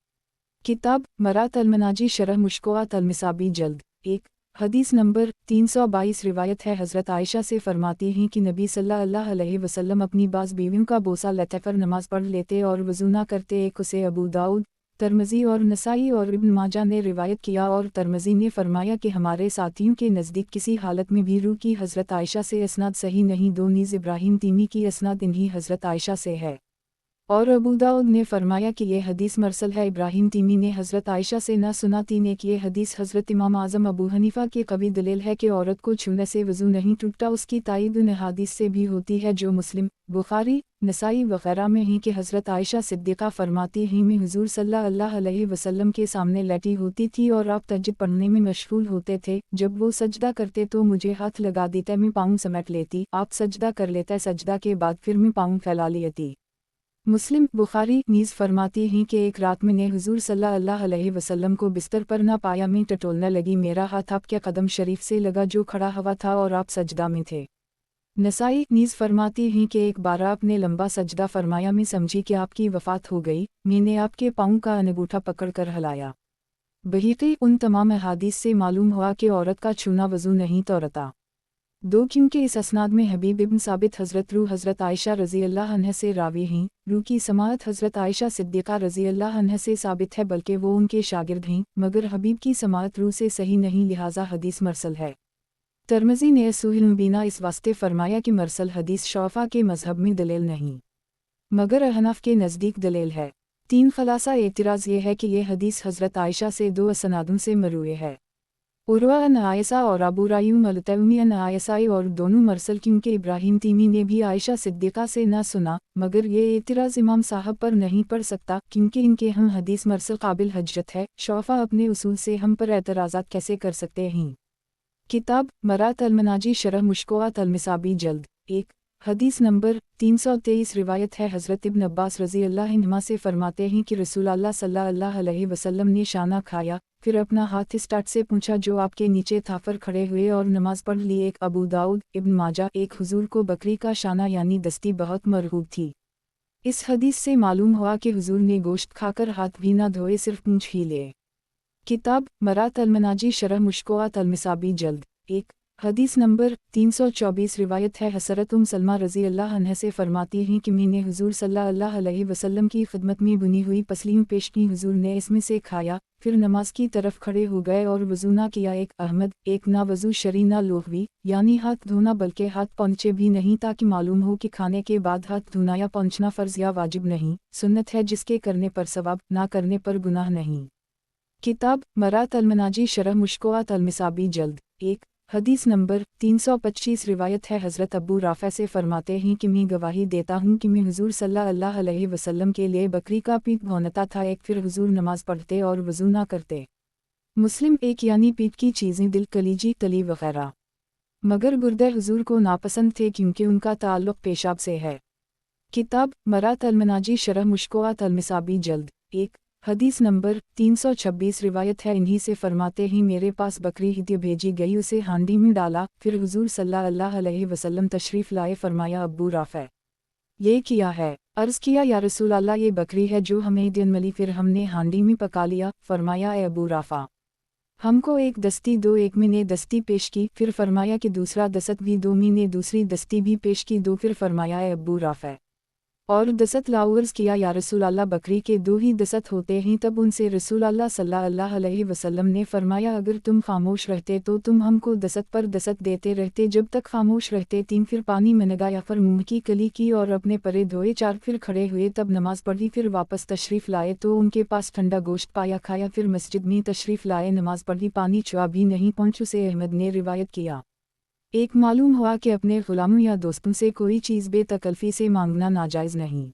किताब मरात अलमनाजी शरह मुश्कोआत अलमिसाबी जल्द 1 حدیث نمبر 322 روایت ہے حضرت عائشہ سے فرماتی ہیں کہ نبی صلی اللہ علیہ وسلم اپنی بعض بیویوں کا بوسہ لیتے پر نماز پڑھ لیتے اور وضو نہ کرتے۔ ایک اسے ابو داؤد، ترمذی اور نسائی اور ابن ماجہ نے روایت کیا اور ترمذی نے فرمایا کہ ہمارے ساتھیوں کے نزدیک کسی حالت میں بھی روح کی حضرت عائشہ سے اسناد صحیح نہیں۔ دو نیز ابراہیم تیمی کی اسناد انہی حضرت عائشہ سے ہے اور ابو داؤد نے فرمایا کہ یہ حدیث مرسل ہے۔ ابراہیم تیمی نے حضرت عائشہ سے نہ سنا۔ تین ایک یہ حدیث حضرت امام اعظم ابو حنیفہ کی قوی دلیل ہے کہ عورت کو چھونے سے وضو نہیں ٹوٹتا۔ اس کی تائید ان احادیث سے بھی ہوتی ہے جو مسلم، بخاری، نسائی وغیرہ میں ہیں کہ حضرت عائشہ صدیقہ فرماتی ہیں میں حضور صلی اللہ علیہ وسلم کے سامنے لیٹی ہوتی تھی اور آپ تہجد پڑھنے میں مشغول ہوتے تھے۔ جب وہ سجدہ کرتے تو مجھے ہاتھ لگا دیتے، میں پاؤں سمیٹ لیتی، آپ سجدہ کر لیتے، سجدہ کے بعد پھر میں پاؤں پھیلا لیتی۔ مسلم، بخاری نیز فرماتی ہیں کہ ایک رات میں نے حضور صلی اللہ علیہ وسلم کو بستر پر نہ پایا، میں ٹٹولنے لگی، میرا ہاتھ آپ کے قدم شریف سے لگا جو کھڑا ہوا تھا اور آپ سجدہ میں تھے۔ نسائی نیز فرماتی ہیں کہ ایک بار آپ نے لمبا سجدہ فرمایا، میں سمجھی کہ آپ کی وفات ہو گئی، میں نے آپ کے پاؤں کا انگوٹھا پکڑ کر ہلایا۔ بہیقی ان تمام احادیث سے معلوم ہوا کہ عورت کا چھونا وضو نہیں توڑتا۔ دو کیونکہ اس اسناد میں حبیب ابن ثابت حضرت روح حضرت عائشہ رضی اللہ عنہ سے راوی ہیں۔ روح کی سماعت حضرت عائشہ صدیقہ رضی اللہ عنہ سے ثابت ہے بلکہ وہ ان کے شاگرد ہیں، مگر حبیب کی سماعت روح سے صحیح نہیں، لہٰذا حدیث مرسل ہے۔ ترمذی نے سہیل مبینہ اس واسطے فرمایا کہ مرسل حدیث شعفاء کے مذہب میں دلیل نہیں، مگر احناف کے نزدیک دلیل ہے۔ تین خلاصہ اعتراض یہ ہے کہ یہ حدیث حضرت عائشہ سے دو اسنادوں سے مروی ہے، عروہ ان عائشہ اور ابو رایوم التیمی ان عائشہ، اور دونوں مرسل کیونکہ ابراہیم تیمی نے بھی عائشہ صدیقہ سے نہ سنا، مگر یہ اعتراض امام صاحب پر نہیں پڑ سکتا کیونکہ ان کے ہم حدیث مرسل قابل حجت ہے۔ شعفاء اپنے اصول سے ہم پر اعتراضات کیسے کر سکتے ہیں؟ کتاب مرات المناجی شرح مشکوات المصابی جلد 1 حدیث نمبر 323 روایت ہے حضرت ابن عباس رضی اللہ عنہما سے فرماتے ہیں کہ رسول اللہ صلی اللہ علیہ وسلم نے شانہ کھایا، پھر اپنا ہاتھ اس ٹاٹ سے پونچھا جو آپ کے نیچے تھا، پر کھڑے ہوئے اور نماز پڑھ لی۔ ایک ابو داؤد، ابن ماجہ۔ ایک حضور کو بکری کا شانہ یعنی دستی بہت مرغوب تھی۔ اس حدیث سے معلوم ہوا کہ حضور نے گوشت کھا کر ہاتھ بھی نہ دھوئے، صرف پونچھ ہی لیے۔ کتاب مرات المناجی شرح مشکوات المصابی جلد 1 حدیث نمبر 324 روایت ہے حضرت سلمہ رضی اللہ عنہ سے فرماتی ہیں کہ میں نے حضور صلی اللہ علیہ وسلم کی خدمت میں بنی ہوئی پسلیوں پیش کی، حضور نے اس میں سے کھایا، پھر نماز کی طرف کھڑے ہو گئے اور وضو نہ کیا۔ ایک احمد، ایک نہ وضو شرعی نہ لغوی، یعنی ہاتھ دھونا بلکہ ہاتھ پونچھے بھی نہیں، تاکہ معلوم ہو کہ کھانے کے بعد ہاتھ دھونا یا پونچھنا فرض یا واجب نہیں، سنت ہے جس کے کرنے پر ثواب، نہ کرنے پر گناہ نہیں۔ کتاب مرات المناجی شرح مشکوات المصابی جلد 1 حدیث نمبر 325 روایت ہے حضرت ابو رافع سے فرماتے ہیں کہ میں گواہی دیتا ہوں کہ میں حضور صلی اللہ علیہ وسلم کے لیے بکری کا پیٹ بھونتا تھا، ایک پھر حضور نماز پڑھتے اور وضو نہ کرتے۔ مسلم ایک یعنی پیٹ کی چیزیں دل، کلیجی، تلی وغیرہ، مگر گردے حضور کو ناپسند تھے کیونکہ ان کا تعلق پیشاب سے ہے۔ کتاب مرات المناجی شرح مشکوات المصابی جلد 1 حدیث نمبر 326 روایت ہے انہی سے فرماتے ہیں میرے پاس بکری ہدیہ بھیجی گئی، اسے ہانڈی میں ڈالا، پھر حضور صلی اللہ علیہ وسلم تشریف لائے، فرمایا ابو رافع یہ کیا ہے؟ عرض کیا یا رسول اللہ یہ بکری ہے جو ہمیں دن ملی، پھر ہم نے ہانڈی میں پکا لیا۔ فرمایا اے ابو رافع ہم کو ایک دستی دو، ایک میں نے دستی پیش کی، پھر فرمایا کہ دوسرا دست بھی دو، میں نے دوسری دستی بھی پیش کی دو، پھر فرمایا اے ابو رافع اور دست لاؤ۔ عرض کیا یا رسول اللہ بکری کے دو ہی دست ہوتے ہیں؟ تب ان سے رسول اللہ صلی اللہ علیہ وسلم نے فرمایا اگر تم خاموش رہتے تو تم ہم کو دست پر دست دیتے رہتے، جب تک خاموش رہتے۔ 3 پھر پانی میں نگایا، پھر منہ کی کلی کی اور اپنے پرے دھوئے۔ 4 پھر کھڑے ہوئے، تب نماز پڑھی، پھر واپس تشریف لائے تو ان کے پاس ٹھنڈا گوشت پایا، کھایا، پھر مسجد میں تشریف لائے، نماز پڑھی، پانی چوا بھی نہیں پہنچ۔ اسے احمد نے روایت کیا۔ ایک معلوم ہوا کہ اپنے غلاموں یا دوستوں سے کوئی چیز بے تکلفی سے مانگنا ناجائز نہیں۔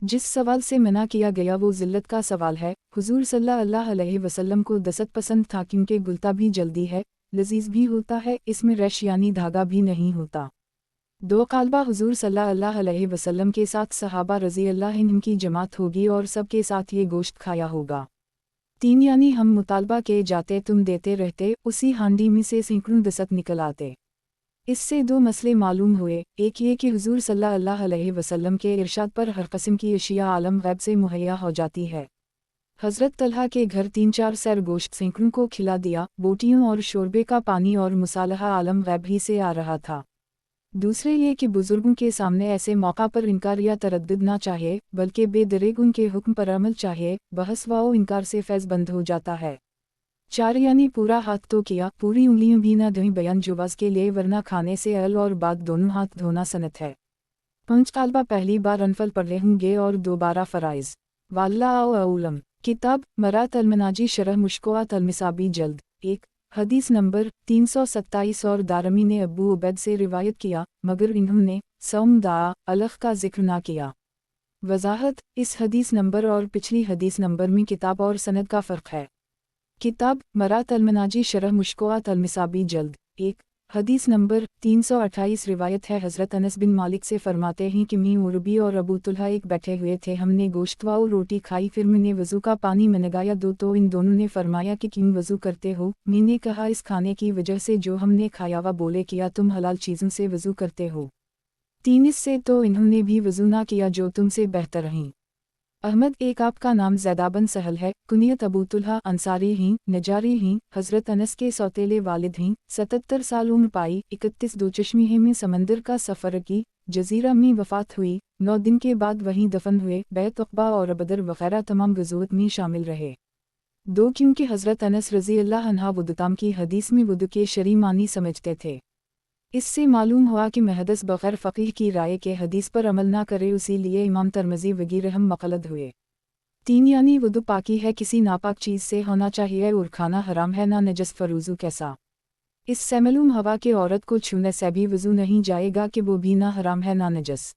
جس سوال سے منع کیا گیا وہ ذلت کا سوال ہے۔ حضور صلی اللہ علیہ وسلم کو دست پسند تھا کیونکہ گلتا بھی جلدی ہے، لذیذ بھی ہوتا ہے، اس میں ریش یعنی دھاگا بھی نہیں ہوتا۔ 2 قالبہ حضور صلی اللہ علیہ وسلم کے ساتھ صحابہ رضی اللہ عنہم کی جماعت ہوگی اور سب کے ساتھ یہ گوشت کھایا ہوگا۔ 3 یعنی ہم مطالبہ کے جاتے، تم دیتے رہتے، اسی ہانڈی میں سے سینکڑوں دست نکل آتے۔ اس سے 2 مسئلے معلوم ہوئے، ایک یہ کہ حضور صلی اللہ علیہ وسلم کے ارشاد پر ہر قسم کی اشیاء عالم غیب سے مہیا ہو جاتی ہے، हज़रत तलहा के घर 3-4 सैर गोश्त सैकड़ों को खिला दिया, बोटियों और शोरबे का पानी और मुसालहा आलम गैब ही से आ रहा था। दूसरे ये कि बुजुर्गों के सामने ऐसे मौका पर इनकार या तरद्दुद ना चाहिए, बल्कि बेदरेग उनके हुक्म पर अमल चाहिए, बहस व इनकार से फैज़ बंद हो जाता है। 4 यानी पूरा हाथ तो किया, पूरी उंगलियों भी ना धोई, बयान जुवाज़ के लिए, वरना खाने से अल और बाद दोनों हाथ धोना सनत है। 5 तालबा पहली बार अनफल पढ़े होंगे और दोबारा फ़राइज़। वाल्लाहु अऊलम। किताब मरात अलमनाजी शरह मुश्कोआत अलमिसाबी जल्द 1 हदीस नंबर 327 और दारमी ने अबू उबैद से रिवायत किया, मगर इन्होंने सौम दाआ अलख का जिक्र ना किया। वजाहत, इस हदीस नंबर और पिछली हदीस नंबर में किताब और सनद का फ़र्क है। किताब मरात अलमनाजी शरह मुश्कोआत अलमिसाबी जल्द 1 हदीस नंबर 328 रिवायत है, हज़रत अनस बिन मालिक से फरमाते हैं कि मी उर्बी और अबू तुल्हा एक बैठे हुए थे, हमने गोश्त व रोटी खाई, फिर मैंने वज़ू का पानी मंगाया दो, तो इन दोनों ने फरमाया कि क्यों वज़ू करते हो? मैंने कहा इस खाने की वजह से जो हमने खाया। व बोले किया तुम हलाल चीज़ों से वज़ू करते हो? 3 इससे तो इन्होंने भी वज़ू ना किया जो तुमसे बेहतर रहीं। अहमद एक आपका नाम ज़ैदाबन सहल है, कुनियत अबू तुल्हा, अंसारी हैं, नजारी हैं, हज़रत अनस के सौतेले वालिद हैं, 77 साल उम्र पाई, 31 दो चश्मी में समंदर का सफ़र की, जजीरा में वफ़ात हुई, 9 दिन के बाद वहीं दफन हुए, बैत उक़बा और बदर वग़ैरह तमाम गज़ोत में शामिल रहे। 2 क्योंकि हज़रत अनस रज़ी अल्लाह अन्हा वुदुताम की हदीस में वुदु के शरई मानी समझते थे। इससे मालूम हुआ कि महदस बग़ैर फ़क़ीह की राय के हदीस पर अमल ना करे, उसी लिए इमाम तिरमिज़ी वग़ैरह मक़लद हुए। 3 यानी वुदु पाकी है, किसी नापाक चीज़ से होना चाहिए, और खाना हराम है, ना नजस फ़रूज़ू कैसा। इससे मालूम हुआ कि औरत को छूने से भी वज़ू नहीं जाएगा कि वो भी ना हराम है ना नजस।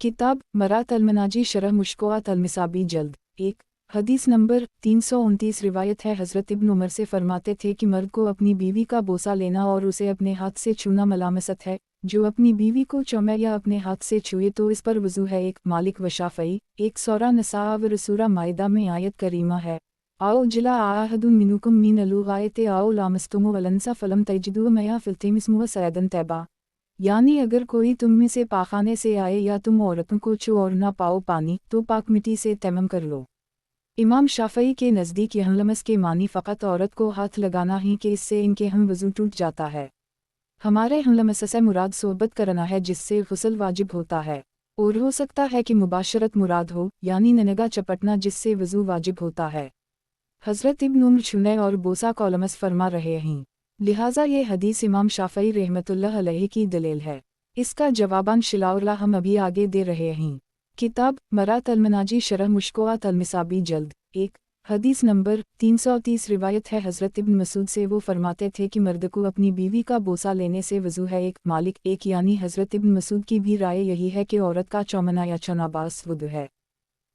किताब मरात अलमनाजी शरह मुश्कोआत अलमिसाबी जल्द 1 हदीस नंबर 329 रिवायत है, हज़रत इब्न उमर से फरमाते थे कि मर्द को अपनी बीवी का बोसा लेना और उसे अपने हाथ से छूना मलामसत है, जो अपनी बीवी को चूमे या अपने हाथ से छुए तो इस पर वज़ू है। 1 मालिक व शाफ़ई, 1 सूरा नसा व सूरा माइदा में आयत करीमा है, आओ जिला आहदुन मिनुकुम मीन अलुगायते आओ लामस्तुमु वलंसा फलम तजिदु मया फिल्तिमिस्मु सैदन तैबा, यानी अगर कोई तुम में से पाखाने से आए या तुम औरतों को छू और ना पाओ पानी, तो पाक मिट्टी से तैमम कर लो। इमाम शाफ़ई के नज़दीक यह लमस के मानी फ़कत औरत को हाथ लगाना ही कि इससे इनके हम वज़ू टूट जाता है। हमारे हमलमस से मुराद सोहबत करना है, जिससे गुस्ल वाजिब होता है, और हो सकता है कि मुबाशरत मुराद हो, यानी ननगा चपटना, जिससे वज़ू वाजिब होता है। हज़रत इब्न उमर छूने और बोसा को लमस फरमा रहे हैं, लिहाजा ये हदीस इमाम शाफ़ई रहमतुल्लाह अलैहि की दलील है। इसका जवाबान शिलाउल्ला हम अभी आगे दे रहे हैं। किताब मरात अलमनाजी शरह मुश्कोआत अलमिसाबी जल्द 1 हदीस नंबर 330 रिवायत है, हज़रत इब्न मसूद से वो फरमाते थे कि मर्द को अपनी बीवी का बोसा लेने से वज़ू है। 1 मालिक 1 यानी हज़रत इब्न मसूद की भी राय यही है कि औरत का चौमना या चनाबास वुदु है।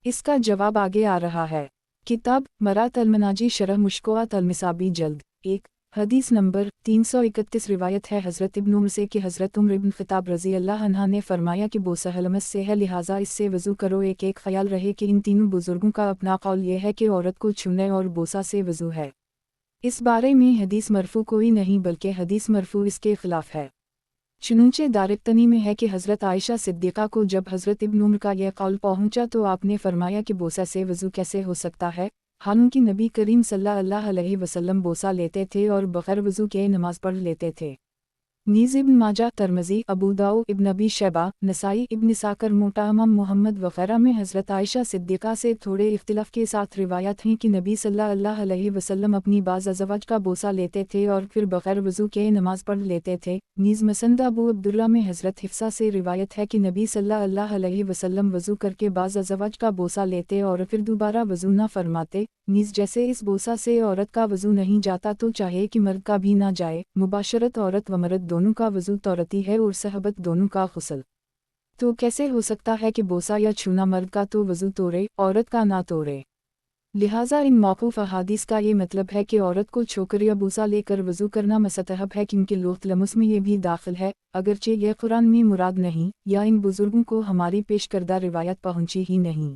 इसका जवाब आगे आ रहा है। किताब मरात अलमनाजी शरह मुश्कोआत अलमिसाबी जल्द 1 हदीस नंबर 331 रिवायत है, हज़रत इब्न उमर से कि हज़रत उमर इब्न ख़त्ताब रज़ी अल्लाह अन्हा ने फरमाया कि बोसा हलमस से है, लिहाजा इससे वज़ू करो। एक ख्याल रहे कि इन तीनों बुज़ुर्गों का अपना कौल यह है कि औरत को छूने और बोसा से वज़ू है। इस बारे में हदीस मरफू कोई नहीं, बल्कि हदीस मरफू इसके ख़िलाफ़ है। चुनूंचे दारिक़तनी में है कि हज़रत आयशा सिद्दीक़ा को जब हज़रत इब्न उमर का यह कौल पहुंचा तो आपने फरमाया कि बोसा से वज़ू कैसे हो सकता है, हालांकि नबी करीम सल्लल्लाहु अलैहि वसल्लम बोसा लेते थे और बग़ैर वज़ू के नमाज पढ़ लेते थे। नीज़ इब्न माजा, तिरमिज़ी, अबू दाऊद, इब्न अबी शैबा, नसाई, इब्न साकर, मोटाहमम मोहम्मद वग़ैरह में हज़रत आयशा सिद्दीक़ा से थोड़े इख्तिलाफ़ के साथ रिवायत हैं कि नबी सल्लल्लाहु अलैहि वसल्लम अपनी बाज़ अज़वाज का बोसा लेते थे और फिर बग़ैर वज़ू के नमाज पढ़ लेते थे। नीज़ मसंद अबू अब्दुल्ला में हज़रत हिफ्सा से रिवायत है कि नबी सल्लल्लाहु अलैहि वसल्लम वज़ू करके बाज़ अज़वाज का बोसा लेते और फिर दोबारा वज़ू न फरमाते। नीज़ जैसे इस बोसा से औरत का वज़ू नहीं जाता तो चाहे कि मर्द का भी ना जाए। मुबाशरत औरत व मर्द दोनों का वज़ू तौरती है और सहबत दोनों का गुस्ल। तो कैसे हो सकता है कि बोसा या छूना मर्द का तो वज़ू तोड़े, औरत का ना तोड़े? लिहाजा इन मौक़ूफ़ अहादीस का ये मतलब है कि औरत को छोकर या बोसा लेकर वज़ू करना मुस्तहब है, क्योंकि लुग़त लमस में ये भी दाखिल है, अगरचे यह कुरान में मुराद नहीं या इन बुज़ुर्गों को हमारी पेश करदा रिवायत पहुँची ही नहीं।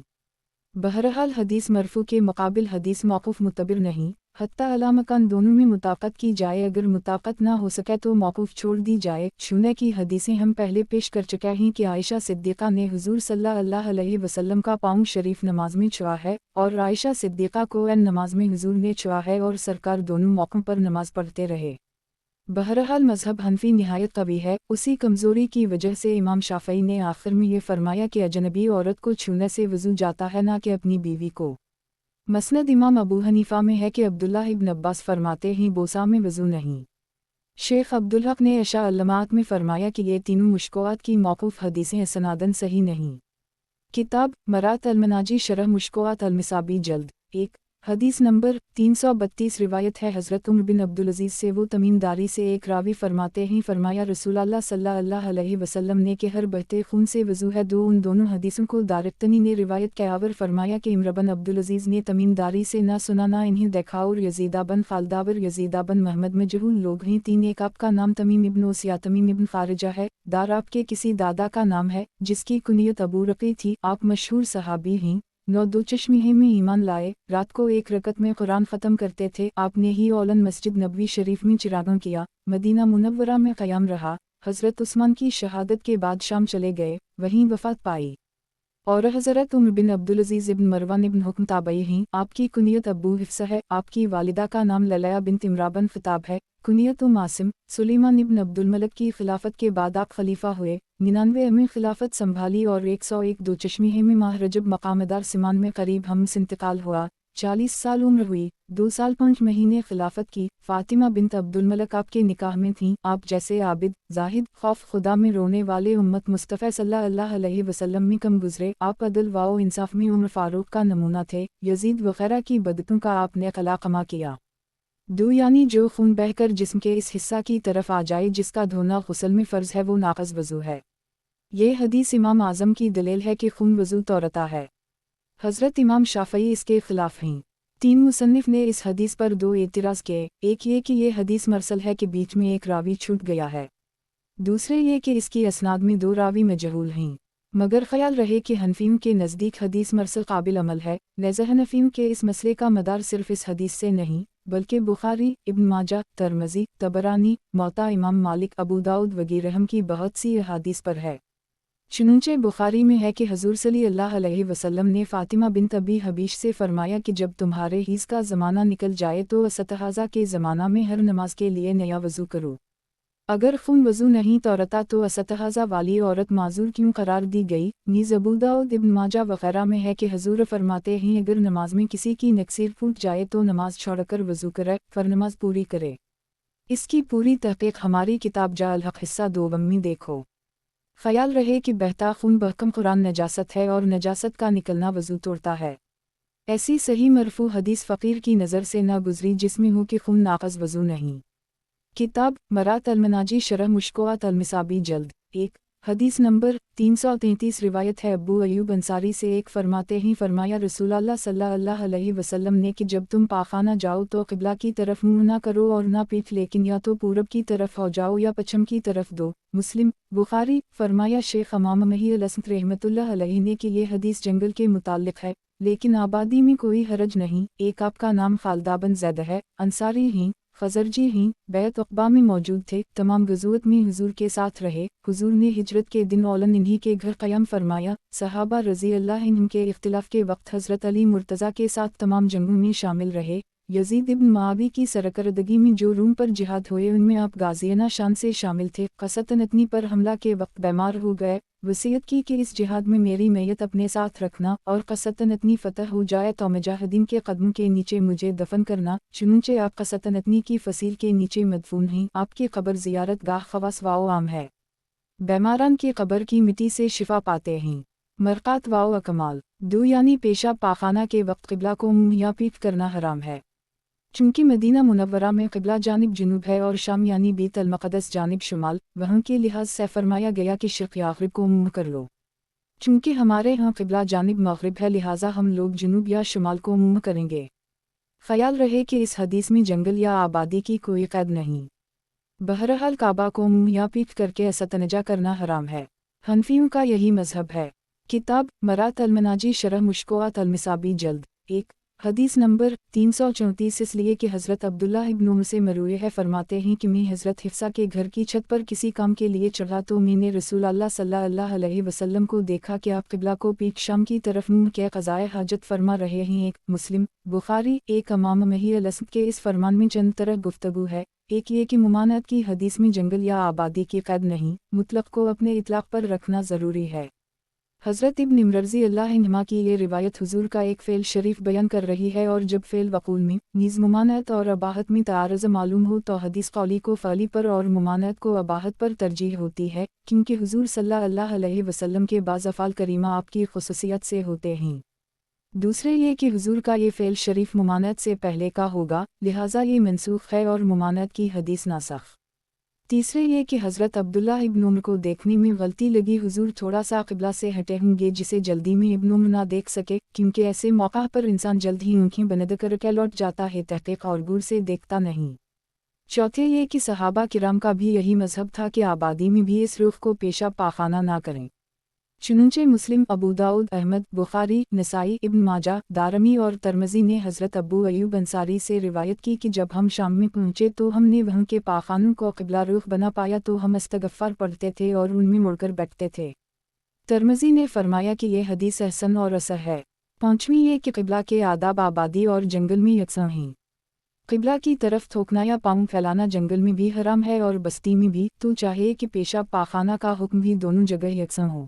बहरहाल हदीस मरफू के मुकाबिल हदीस मौक़ूफ़ मुतबर नहीं, हत्ता अला मकान दोनों में मुताक़त की जाए, अगर मुताक़त ना हो सके तो मौक़ूफ़ छोड़ दी जाए। छूने की हदीसें हम पहले पेश कर चुके हैं कि आयशा सिद्दीक़ा ने हुज़ूर सल्लल्लाहु अलैहि वसल्लम का पाँव शरीफ नमाज में छुआ है और आयशा सिद्दीक़ा को नमाज में हुज़ूर ने छुआ है और सरकार दोनों मौक़ों पर नमाज पढ़ते रहे। बहरहाल मज़हब हनफी निहायत कवी है, उसी कमज़ोरी की वजह से इमाम शाफ़ई ने आखिर में ये फरमाया कि अजनबी औरत को छूने से वज़ू जाता है, ना कि अपनी बीवी को। मसनद इमाम अबू हनीफ़ा में है कि अब्दुल्लाह इब्न अब्बास फरमाते हैं बोसा में वज़ू नहीं। शेख अब्दुल हक ने अशा अल्लमात में फरमाया कि ये तीनों मुश्कोआत की मौक़ूफ़ हदीसें सनादन सही नहीं। किताब मरात अलमनाजी शरह मुश्कोआत अलमिसाबी जल्द 1 हदीस नंबर 332 रिवायत है हज़रत उमर बिन अब्दुल अज़ीज़ से वो तमीमदारी से एक रावी फरमाते हैं फरमाया रसूलुल्लाह सल्लल्लाहु अलैहि वसल्लम ने कि हर बहते खून से वज़ू है। उन दोनों हदीसों को दारिक़्तनी ने रिवायत कियावर फरमाया कि इमर बिन अब्दुल अज़ीज़ ने तमीमदारी से ना सुना ना इन्हें देखा और यज़ीदा बन खालदावर यज़ीदा बन महमद मजहूल लोग हैं। 3 एक आपका नाम तमीम इब्न उस या तमीम इब्न ख़ारिजा है, दार आपके किसी दादा का नाम है जिसकी कुनियत अबू रक़ी थी, आप मशहूर सहाबी हैं। 9 दो चश्मे में ईमान लाए, रात को एक रकत में कुरान ख़त्म करते थे, आपने ही औलन मस्जिद नबवी शरीफ में चिरागों किया, मदीना मुनव्वरा में क़याम रहा, हज़रत उस्मान की शहादत के बाद शाम चले गए, वहीं वफ़ात पाई। और हज़रत उमर बिन अब्दुल अज़ीज़ इब्न मरवान इब्न हुक्म ताबई हैं, आपकी कुनियत अबू हिफ्सा है, आपकी वालिदा का नाम ललया बिन इमराबन ख़िताब है, कुनियत मासिम। सुलेमान इब्न अब्दुल मलिक की खिलाफत के बाद आप खलीफा हुए, 99 में खिलाफत संभाली और 101 दो चश्मे में माह रजब मकामदार सिमान में करीब हमस इंतकाल हुआ, 40 साल उम्र हुई, 2 साल 5 महीने खिलाफत की। फ़ातिमा बिन्त अब्दुल मलिक आपके निकाह में थीं, आप जैसे आबिद, जाहिद, खौफ खुदा में रोने वाले उम्मत मुस्तफ़ा सल्लल्लाहु अलैहि वसल्लम में कम गुजरे, आप अदल व इंसाफ में उमर फ़ारूक का नमूना थे, यजीद वग़ैरह की बदतों का आपने कला कमा किया। 2 यानी जो खून बहकर जिस्म के इस हिस्सा की तरफ आ जाए जिसका धोना गुस्ल में फ़र्ज़ है वो नाक़िज़ वज़ू है। ये हदीस इमाम आज़म की दलील है कि खून वज़ू तौरता है। हज़रत इमाम शाफ़ई इसके ख़िलाफ़ हैं। 3 मुसन्निफ़ ने इस हदीस पर 2 एतराज़ किए, एक ये कि ये हदीस मरसल है कि बीच में एक रावी छूट गया है, दूसरे ये कि इसकी असनाद में 2 रावी मजहूल हैं। मगर ख़याल रहे कि हनफियों के नज़दीक हदीस मरसल काबिल अमल है, लिहाज़ा हनफियों के इस मसले का मदार सिर्फ़ इस हदीस से नहीं बल्कि बुखारी, इब्न माजा, तिरमिज़ी, तबरानी, मौता इमाम मालिक, अबू दाऊद वग़ैरह की बहुत सी अहादीस पर है। चुनांचे बुखारी में है कि हज़ूर सल्लल्लाहु अलैहि वसल्लम ने फ़ातिमा बिन्त अबी हबीश से फरमाया कि जब तुम्हारे हीज़ का ज़माना निकल जाए तो असतहाज़ा के ज़माना में हर नमाज के लिए नया वज़ू करो। अगर खून वज़ू नहीं तौरता तो असतहाज़ा वाली औरत माजूर क्यों करार दी गई। नीज़ अबू दाऊद, इब्न माजा वग़ैरह में है कि हज़ूर फरमाते हैं अगर नमाज में किसी की नक्सीर फूट जाए तो नमाज छोड़कर वज़ू करे, फिर नमाज पूरी करे। इसकी पूरी तहक़ीक़ हमारी किताब जा अल हक़ हिस्सा 2 में देखो। ख़याल रहे कि बहता खून बहकम कुरान नजासत है और नजासत का निकलना वज़ू तोड़ता है। ऐसी सही मरफू हदीस फ़कीर की नज़र से न गुज़री जिसमें हो कि खून नाक़िज़ वज़ू नहीं। किताब मरात अलमनाजी शरह मुश्कोआत अलमिसाबी जल्द 1 हदीस नंबर 333 रिवायत है अब्बू अयूब अंसारी से एक फरमाते हैं फरमाया रसूलुल्लाह सल्लल्लाहु अलैहि वसल्लम ने कि जब तुम पाखाना जाओ तो क़िबला की तरफ मुँह ना करो और ना पीठ, लेकिन या तो पूरब की तरफ हो जाओ या पश्चिम की तरफ दो। मुस्लिम। बुखारी। फरमाया शेख इमाम मही अल-असक़ रहमतुल्लाह अलैहि ने कि ये हदीस जंगल के मुताल्लिक़ है, लेकिन आबादी में कोई हरज नहीं। एक आपका नाम खालदा बिन ज़ैद है, अंसारी हैं, खज़रजी हैं, बैत उक़बा में मौजूद थे, तमाम ग़ज़वात में हुज़ूर के साथ रहे। हुज़ूर ने हिजरत के दिन औलन इन्हीं के घर क़याम फरमाया। सहाबा रज़ी अल्लाह अन्हुम के इख्तिलाफ़ के वक्त हज़रत अली मुर्तज़ा के साथ तमाम जंगों में शामिल रहे। यज़ीद इब्न मुआवी की सरकर्दगी में जो रूम पर जिहाद हुए उनमें आप गाज़ियाना शान से शामिल थे। क़सतनतनी पर हमला के वक्त बीमार हो गए, वसीयत की कि इस जिहाद में मेरी मैयत अपने साथ रखना और क़सतनतनी फ़तह हो जाए तो मुजाहिदीन के कदमों के नीचे मुझे दफन करना। चुनंचे आप क़सतनतनी की फसील के नीचे मदफून हैं। आपकी क़ब्र ज़ियारत गाह ख़वास वाओ आम है, बीमारान की क़ब्र की मिट्टी से शिफा पाते हैं। मरक़ात वाओ अकमाल 2 यानी पेशाब पाखाना के वक्त क़िबला को मुँह या पीठ करना हराम है। चूँकि मदीना मुनव्वरा में क़िबला जानिब जुनूब है और शाम यानी बैत अल मक़दस जानिब शुमाल, वहाँ के लिहाज से फरमाया गया कि शर्क़ या मग़रिब को मुँह कर लो। चूँकि हमारे यहाँ क़िबला जानिब मग़रिब है लिहाजा हम लोग जुनूब या शुमाल को मुँह करेंगे। ख़याल रहे कि इस हदीस में जंगल या आबादी की कोई क़ैद नहीं। बहरहाल काबा को मुँह या पीठ करके असतनजा करना हराम है। हनफियों का यही मज़हब है। किताब मरात अलमनाजी शरह मुश्कोआत अलमिसाबी जल्द 1 हदीस नंबर 334 इसलिए कि हज़रत अब्दुल्लाह इब्न उमर से मरूए है फरमाते हैं कि मैं हज़रत हिफ्सा के घर की छत पर किसी काम के लिए चढ़ा तो मैंने रसूल अल्लाह सल्लल्लाहु अलैहि वसल्लम को देखा कि आप क़िबला को पीठ शाम की तरफ मुँह के क़ज़ाए हाजत फरमा रहे हैं। एक मुस्लिम बुखारी एक इमाम मही अल-असद के इस फरमान में चंद तरह गुफ्तगू है। एक ये कि मुमानत की हदीस में जंगल या आबादी की क़ैद नहीं, मुतलक़ को अपने इतलाक़ पर रखना ज़रूरी है। हज़रत इब्न उमर रज़ी अल्लाह अन्हुमा की ये रिवायत हुज़ूर का एक फ़ेल शरीफ बयान कर रही है, और जब फ़ेल वक़ूल में नीज़ मुमानत और अबाहत में तारुज़ मालूम हो तो हदीस कौली को फ़अली पर और मुमानत को अबाहत पर तरजीह होती है, क्योंकि हुज़ूर सल्लल्लाहु अलैहि वसल्लम के बाज़ अफ़आल करीमा आपकी ख़ुसूसियत से होते हैं। दूसरे ये कि हुज़ूर का ये फ़ेल शरीफ मुमानत से पहले का होगा, लिहाजा ये मनसूख़ है और मुमानत की हदीस नासख़। तीसरे ये कि हज़रत अब्दुल्ला इब्न उमर को देखने में गलती लगी, हुज़ूर थोड़ा सा क़िबला से हटे होंगे जिसे जल्दी में इब्न उमर ना देख सके, क्योंकि ऐसे मौका पर इंसान जल्द ही आँखें बंद करके लौट जाता है, तहक़ीक़ और गौर से देखता नहीं। चौथे ये कि सहाबा किराम का भी यही मज़हब था कि आबादी में भी इस रुख़ को पेशा पाखाना ना करें। चुनंचे मुस्लिम, अबू दाऊद, अहमद, बुखारी, नसाई, इब्न माजा, दारमी और तरमज़ी ने हज़रत अबू अयूब अंसारी से रिवायत की कि जब हम शाम में पहुँचे तो हमने वहाँ के पाखानों को क़िबला रुख़ बना पाया तो हम इस्तग़फ़ार पढ़ते थे और उनमें मुड़कर बैठते थे। तरमज़ी ने फरमाया कि यह हदीस हसन और असह है। पाँचवीं ये कि क़िबला के आदाब आबादी और जंगल में यकसां हैं। क़िबला की तरफ थूकना या पाँव फैलाना जंगल में भी हराम है और बस्ती में भी, तो चाहिए कि पेशाब पाखाना का हुक्म भी दोनों जगह यकसां हो।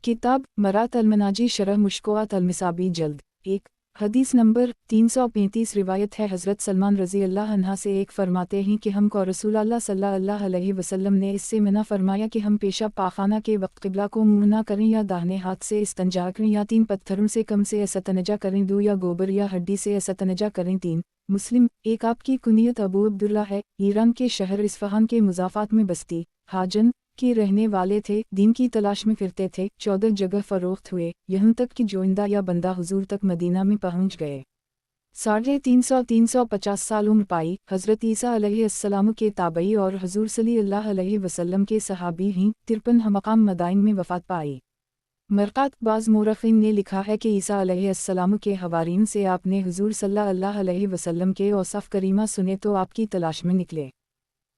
किताब मरात अल-मनाजी शरह मुश्कोआत अल-मिसाबी जल्द 1 हदीस नंबर 335 रिवायत है हज़रत सलमान रज़ी अल्लाह अन्हा से एक फरमाते हैं कि हमको रसूल अल्लाह सल्लल्लाहु अलैहि वसल्लम ने इससे मना फरमाया कि हम पेशाब पाखाना के वक्त क़िबला को मुँह ना करें या दाहिने हाथ से इस्तंजा करें या 3 पत्थरों से कम से इस्तंजा करें, 2 या गोबर या हड्डी से इस्तंजा करें। 3 मुस्लिम एक आपकी कुनियत अबू अब्दुल्ला है, ईरान के शहर इस्फ़हान के मुज़ाफ़ात में बस्ती हाजन के रहने वाले थे, दीन की तलाश में फिरते थे। 14 जगह फ़रोख्त हुए, यहाँ तक कि जोइंदा या बंदा हुजूर तक मदीना में पहुँच गए। 350 साल उम्र पाई। हज़रत ईसा अलैहिस्सलाम के ताबई और हुजूर सल्लल्लाहु अलैहि वसल्लम के सहाबी हैं। 53 मकाम मदाइन में वफ़ात पाई। मरक़ात बाज़ मोरख़ीन ने लिखा है कि ईसा अलैहिस्सलाम के हवारीन से आपने हुजूर सल्लल्लाहु अलैहि वसल्लम के औसाफ़ करीमा सुने तो आपकी तलाश में निकले।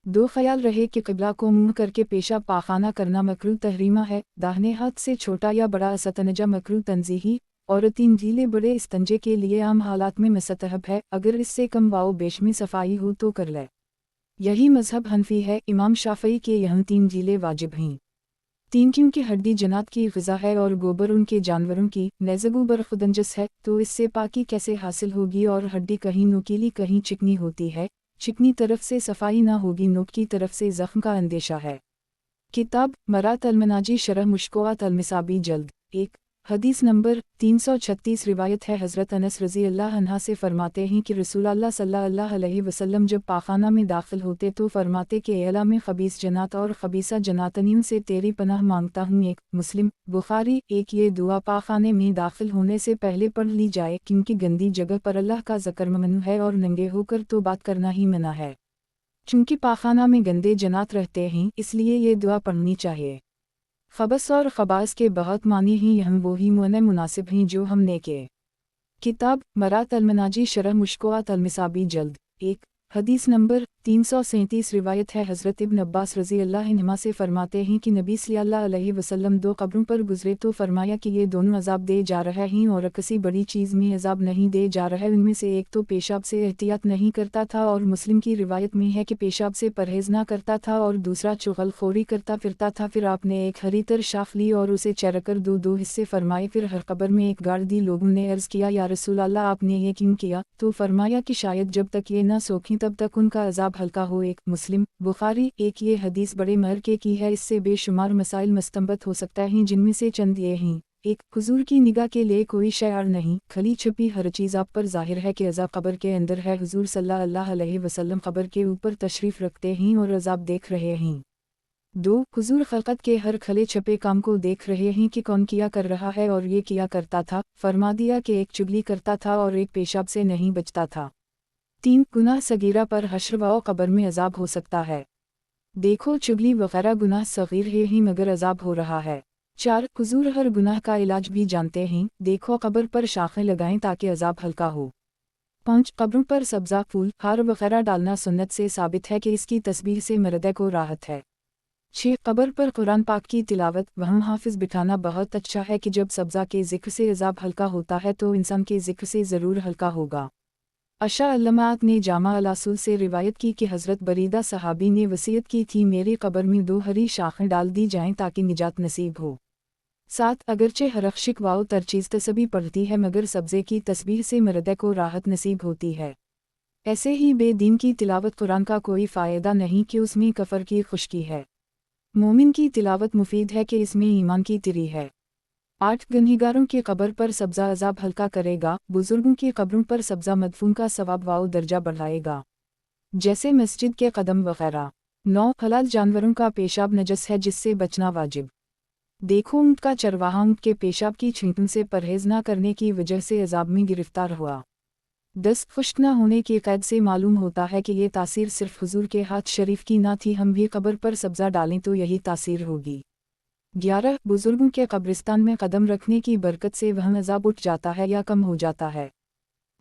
2 ख्याल रहे कि क़िबला को मुँह करके पेशाब पाखाना करना मकरूह तहरीमा है, दाहिने हाथ से छोटा या बड़ा इस्तंजा मकरूह तंज़ीही, और 3 ढीले बड़े इस्तंजे के लिए आम हालात में मुस्तहब है, अगर इससे कम वाओ बेश में सफाई हो तो कर ले। यही मज़हब हनफी है। इमाम शाफ़ई के यहाँ 3 ढीले वाजिब हैं। 3 क्योंकि हड्डी जन्नत की ग़िज़ा है और गोबर उनके जानवरों की नेज़गू बरखुदंजस है, तो इससे पाकी कैसे हासिल होगी, और हड्डी कहीं नुकीली कहीं चिकनी होती है, चिकनी तरफ से सफाई ना होगी, नोक की तरफ से ज़ख्म का अंदेशा है। किताब मरात अल-मनाजी शरह मुश्कोआत अल-मिसाबी जल्द 1 हदीस नंबर 336 रिवायत है हज़रत अनस रज़ी अल्लाह अन्हा से फरमाते हैं कि रसूल अल्लाह सल्लल्लाहु अलैहि वसल्लम जब पाखाना में दाखिल होते तो फरमाते कि अला में खबीस जनात और खबीसा जनातनियों से तेरी पनाह मांगता हूँ। 1 मुस्लिम बुखारी एक ये दुआ पाखाने में दाखिल होने से पहले पढ़ ली जाए, क्योंकि गंदी जगह पर अल्लाह का ज़िक्र ममनू है और नंगे होकर तो बात करना ही मना है। चूँकि पाखाना में गंदे जनात रहते हैं, इसलिए ये दुआ पढ़नी चाहिए। खबस और खबास के बहुत मानी हैं, यह वही मुने मुनासिब हैं जो हमने के। किताब मरात अल-मनाजी शरह मुश्कोआत अल-मिसाबी जल्द 1 हदीस नंबर 337 रिवायत है हज़रत इब्न अब्बास रज़ी अल्लाह अन्हुमा से फरमाते हैं कि नबी सल्लल्लाहु अलैहि वसल्लम 2 कब्रों पर गुजरे तो फरमाया कि ये दोनों अज़ाब दे जा रहे हैं और किसी बड़ी चीज़ में अज़ाब नहीं दे जा रहा है। उनमें से एक तो पेशाब से एहतियात नहीं करता था और मुस्लिम की रिवायत में है कि पेशाब से परहेज़ ना करता था, और दूसरा चुगलखोरी करता फिरता था। फिर आपने एक हरीतर शाख ली और उसे चरकर 2 हिस्से फरमाए, फिर हर कब्र में एक गाड़ दी। लोगों ने अर्ज़ किया, या रसूल अल्लाह आपने ये क्यों किया? तो फरमाया कि शायद जब तक ये ना सोखें तब तक उनका अज़ाब हल्का हो। 1 मुस्लिम बुखारी एक ये हदीस बड़े महर की है, इससे बेशुमार मसाइल मुस्तंबत हो सकता है, जिनमें से चंद ये हैं। 1 हुजूर की निगाह के लिए कोई शैआर नहीं, खली छुपी हर चीज़ आप पर ज़ाहिर है कि अज़ाब कब्र के अंदर है। हुजूर सल्लल्लाहु अलैहि वसल्लम कब्र के ऊपर तशरीफ़ रखते हैं और अज़ाब देख रहे हैं। 2 हुजूर खलकत के हर खले छपे काम को देख रहे हैं कि कौन किया कर रहा है, और ये किया करता था। फरमा दिया कि एक चुगली करता था और एक पेशाब से नहीं बचता था। 3 गुनाह सगीरा पर हश्र व कब्र में अज़ाब हो सकता है। देखो चुगली वगैरह गुनाह सगीर है ही मगर अज़ाब हो रहा है। 4 हुजूर हर गुनाह का इलाज भी जानते हैं, देखो कब्र पर शाखें लगाएं ताकि अजाब हल्का हो। 5 कब्रों पर सब्ज़ा फूल, हार वगैरह डालना सुन्नत से साबित है कि इसकी तस्बीह से मरदे को राहत है। 6 कब्र पर कुरान पाक की तिलावत, वहाँ हाफिज़ बिठाना बहुत अच्छा है कि जब सब्ज़ा के ज़िक्र से अजाब हल्का होता है तो इंसान के ज़िक्र से ज़रूर हल्का होगा। अशा अल्लमात ने जामा अल-असूल से रिवायत की कि हज़रत बरीदा सहाबी ने वसीयत की थी मेरी कब्र में 2 हरी शाखें डाल दी जाएं ताकि निजात नसीब हो। 7 अगरचे हरख्शिक वाओ तरचीज़ तस्बीह पढ़ती है मगर सब्ज़े की तस्बीह से मरदे को राहत नसीब होती है। ऐसे ही बेदीन की तिलावत कुरान का कोई फ़ायदा नहीं कि उसमें कफ़र की खुश्की है। मोमिन की तिलावत मुफीद है कि इसमें ईमान की तिरी है। 8 गनहिगारों की कब्र पर सब्ज़ा अजाब हल्का करेगा, बुजुर्गों की कब्रों पर सब्ज़ा मदफून का सवाब वाओ दर्जा बढ़ाएगा, जैसे मस्जिद के कदम वगैरह। 9 हलाल जानवरों का पेशाब नजस है जिससे बचना वाजिब। देखो ऊँट का चरवाहा ऊँट के पेशाब की छींटन से परहेज न करने की वजह से अजाब में गिरफ्तार हुआ। 10 खुश्क न होने की कैद से मालूम होता है कि ये तासीर सिर्फ हुजूर के हाथ शरीफ की ना थी, हम भी कब्र पर सब्ज़ा डालें तो यही तासीर होगी। 11 बुजुर्गों के कब्रिस्तान में कदम रखने की बरकत से वह अजाब उठ जाता है या कम हो जाता है।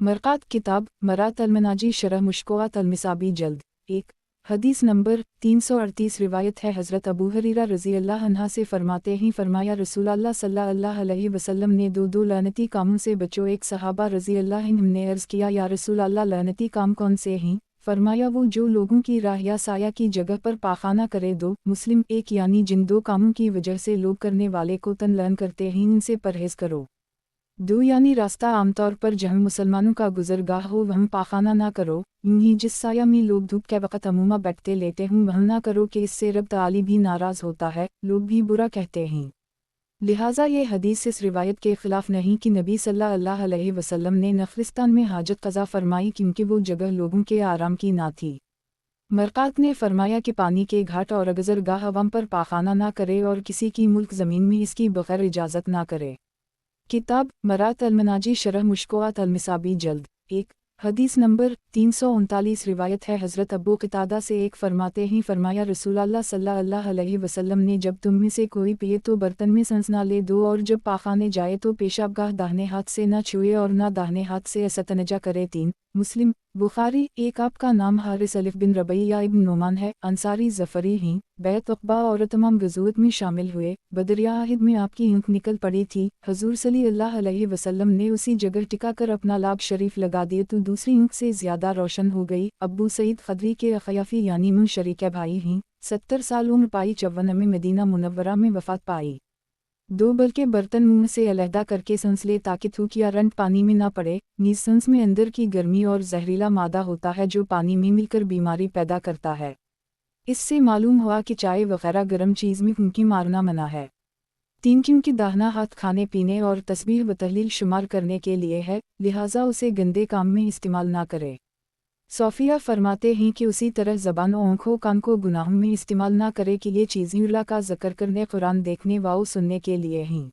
मरक़ात किताब मरात अल-मनाजी शरह मुश्कोआत अल-मिसाबी जल्द 1 हदीस नंबर 338 रिवायत है हज़रत अबू हुरैरा रज़ी अल्लाह अन्हा से फरमाते हैं फरमाया रसूल अल्लाह सल्लल्लाहु अलैहि वसल्लम ने दो लानती कामों से बचो। एक सहाबा रज़ी अल्लाह अन्हुम ने अर्ज़ किया या रसूल अल्लाह लानती काम कौन से हैं? फरमाया वो जो लोगों की राह या साया की जगह पर पाखाना करे। 2 मुस्लिम 1 यानी जिन 2 कामों की वजह से लोग करने वाले को तन लन करते हैं इनसे परहेज़ करो। 2 यानी रास्ता आमतौर पर जहाँ मुसलमानों का गुजरगाह हो वहाँ पाखाना ना करो, यूं ही जिस साया में लोग धूप के वक़्त अमूमा बैठते लेते हूँ वहाँ ना करो कि इससे रब ताली भी नाराज़ होता है, लोग भी बुरा कहते हैं। लिहाजा ये हदीस इस रिवायत के ख़िलाफ़ नहीं कि नबी सल्लल्लाहु अलैहि वसल्लम ने नखलिस्तान में हाजत क़ज़ा फरमाई क्योंकि वो जगह लोगों के आराम की ना थी। मरक़ात ने फरमाया कि पानी के घाट और गुज़रगाह अवाम पर पाखाना ना करे और किसी की मुल्क ज़मीन में इसकी बग़ैर इजाज़त ना करे। किताब मरात अल-मनाजी शरह मुश्कोआत अल-मिसाबी जल्द 1 हदीस नंबर 339 रिवायत है हज़रत अबू क़तादा से एक फरमाते हैं फरमाया रसूल अल्लाह सल्लल्लाहु अलैहि वसल्लम ने जब तुम में से कोई पिए तो बर्तन में सांस ना ले दो और जब पाखाने जाए तो पेशाबगाह दाहिने हाथ से ना छुए और ना दाहिने हाथ से इस्तंजा करे। 3 मुस्लिम बुखारी 1 आपका नाम हारिस अलिफ बिन रबैया इब्न नोमान है, अंसारी ज़फ़री हैं, बैत उक़बा और तमाम ग़ज़वात में शामिल हुए। बदरिया आहिद में आपकी ऊँख निकल पड़ी थी, हुज़ूर सल्लल्लाहु अलैहि वसल्लम ने उसी जगह टिका कर अपना लाब शरीफ लगा दिए तो दूसरी ऊँख से ज़्यादा रोशन हो गई। अब्बू सईद ख़दरी के अख़याफ़ी यानी मुन शरीक भाई हैं, 70 साल उम्र पाई, 54 में मदीना मुनव्वरा में वफ़ात पाई। 2 बल्कि बर्तन मुंह से अलहदा करके सांस ले ताकि थूक या रंट पानी में ना पड़े। नीज़ सांस में अंदर की गर्मी और जहरीला मादा होता है जो पानी में मिलकर बीमारी पैदा करता है। इससे मालूम हुआ कि चाय वगैरह गर्म चीज़ में फुंकी मारना मना है। 3 क्योंकि दाहिना हाथ खाने पीने और तस्बीह व तहलील शुमार करने के लिए है, लिहाजा उसे गंदे काम में इस्तेमाल ना करे। सोफिया फरमाते हैं कि उसी तरह ज़बान और आँखों कान को गुनाहों में इस्तेमाल ना करे कि ये चीज़ें अल्लाह का ज़िक्र करने कुरान देखने व सुनने के लिए हैं।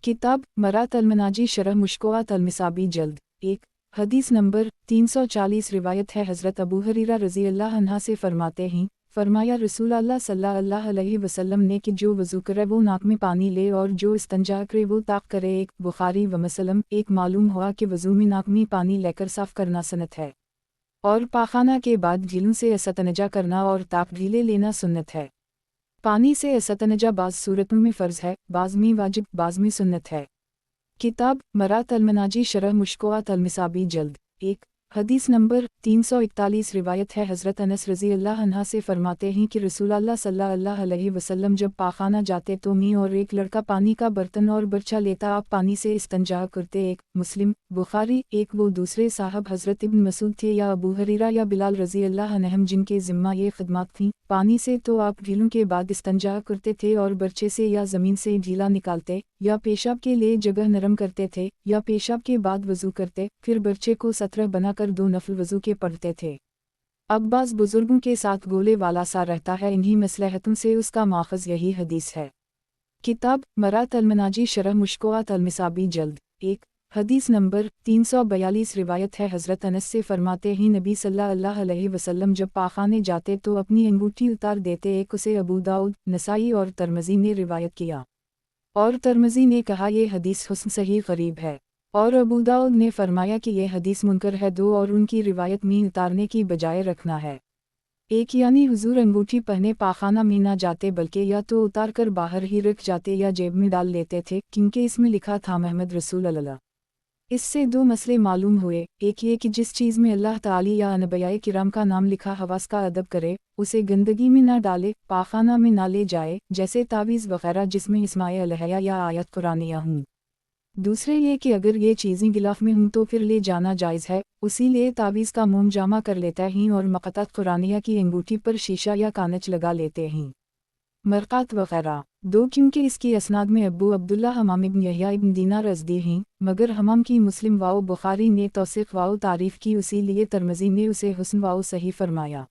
किताब मरात अल-मनाजी शरह मुश्कोआत अल-मिसाबी जल्द 1 हदीस नंबर 340 रिवायत है हज़रत अबू हुरैरा रज़ी अल्लाह अन्हा से फरमाते हैं फरमाया रसूल अल्लाह सल्लल्लाहु अलैहि वसल्लम ने कि जो वज़ू करे वो नाक में पानी ले और जो इस्तंजा करे वो ताक करे। 1 बुखारी व मुस्लिम 1 मालूम हुआ कि वज़ू में नाक में पानी लेकर साफ़ करना सुन्नत है और पाखाना के बाद ढीलों से इस्तंजा करना और ताक ढीले लेना सुन्नत है। पानी से इस्तंजा बाज़ सूरतों में फ़र्ज़ है, बाज़ में वाजिब, बाज़ में सुन्नत है। किताब मरात अल-मनाजी शरह मुश्कोआत अल-मिसाबी जल्द 1 हदीस नंबर 341 रिवायत है हज़रत अनस रज़ी अल्लाह अन्हा से फरमाते हैं कि रसूल अल्लाह सल्लल्लाहु अलैहि वसल्लम जब पाखाना जाते तो मैं और एक लड़का पानी का बर्तन और बर्छा लेता, आप पानी से इस्तंजा करते। 1 मुस्लिम बुखारी 1 वो दूसरे साहब हज़रत इब्न मसूद थे या अबू हुरैरा या बिलाल रज़ी अल्लाह अन्हुम जिनके ज़िम्मा ये खिदमत थीं। पानी से तो आप ढीलों के बाद इस्तंजा करते थे और बर्छे से या ज़मीन से ढीला निकालते, या पेशाब के लिए जगह नरम करते थे, या पेशाब के बाद वज़ू करते, फिर बर्छे को सतरह बनाकर 2 नफल वज़ू के पढ़ते थे। अब बाज़ बुजुर्गों के साथ गोले वाला सा रहता है, इन्हीं मसलहतों से उसका माखज़ यही हदीस है। किताब मरात अल-मनाजी शरह मुश्कोआत अल-मिसाबी जल्द 1 हदीस नंबर 342 रिवायत है हज़रत अनस से फरमाते हैं नबी सल्लल्लाहु अलैहि वसल्लम जब पाखाने जाते तो अपनी अंगूठी उतार देते। 1 उसे अबू दाऊद, नसाई और तिरमिज़ी ने रिवायत किया। اور ترمذی نے کہا یہ حدیث حسن صحیح غریب ہے، اور ابو داؤد نے فرمایا کہ یہ حدیث منکر ہے دو، اور ان کی روایت میں اتارنے کی بجائے رکھنا ہے ایک، یعنی حضور انگوٹھی پہنے پاخانہ میں نہ جاتے بلکہ یا تو اتار کر باہر ہی رکھ جاتے یا جیب میں ڈال لیتے تھے، کیونکہ اس میں لکھا تھا محمد رسول اللہ۔ اس سے دو مسئلے معلوم ہوئے، ایک یہ کہ جس چیز میں اللہ تعالی یا انبیاء کرام کا نام لکھا حواس کا ادب کرے، اسے گندگی میں نہ ڈالے، پاخانہ میں نہ لے جائے، جیسے تعویذ وغیرہ جس میں اسماء الہیہ یا آیت قرآنیہ ہوں۔ دوسرے یہ کہ اگر یہ چیزیں غلاف میں ہوں تو پھر لے جانا جائز ہے، اسی لیے تعویذ کا موم جامع کر لیتا ہیں اور مقطعات قرآنیہ کی انگوٹھی پر شیشہ یا کانچ لگا لیتے ہیں، مرقات وغیرہ۔ دو، کیونکہ اس کی اسناد میں ابو عبداللہ حمام ابن یحییٰ ابن دینار ازدی ہیں، مگر حمام کی مسلم واو بخاری نے توثیق واو تعریف کی، اسی لیے ترمذی نے اسے حسن واو صحیح فرمایا۔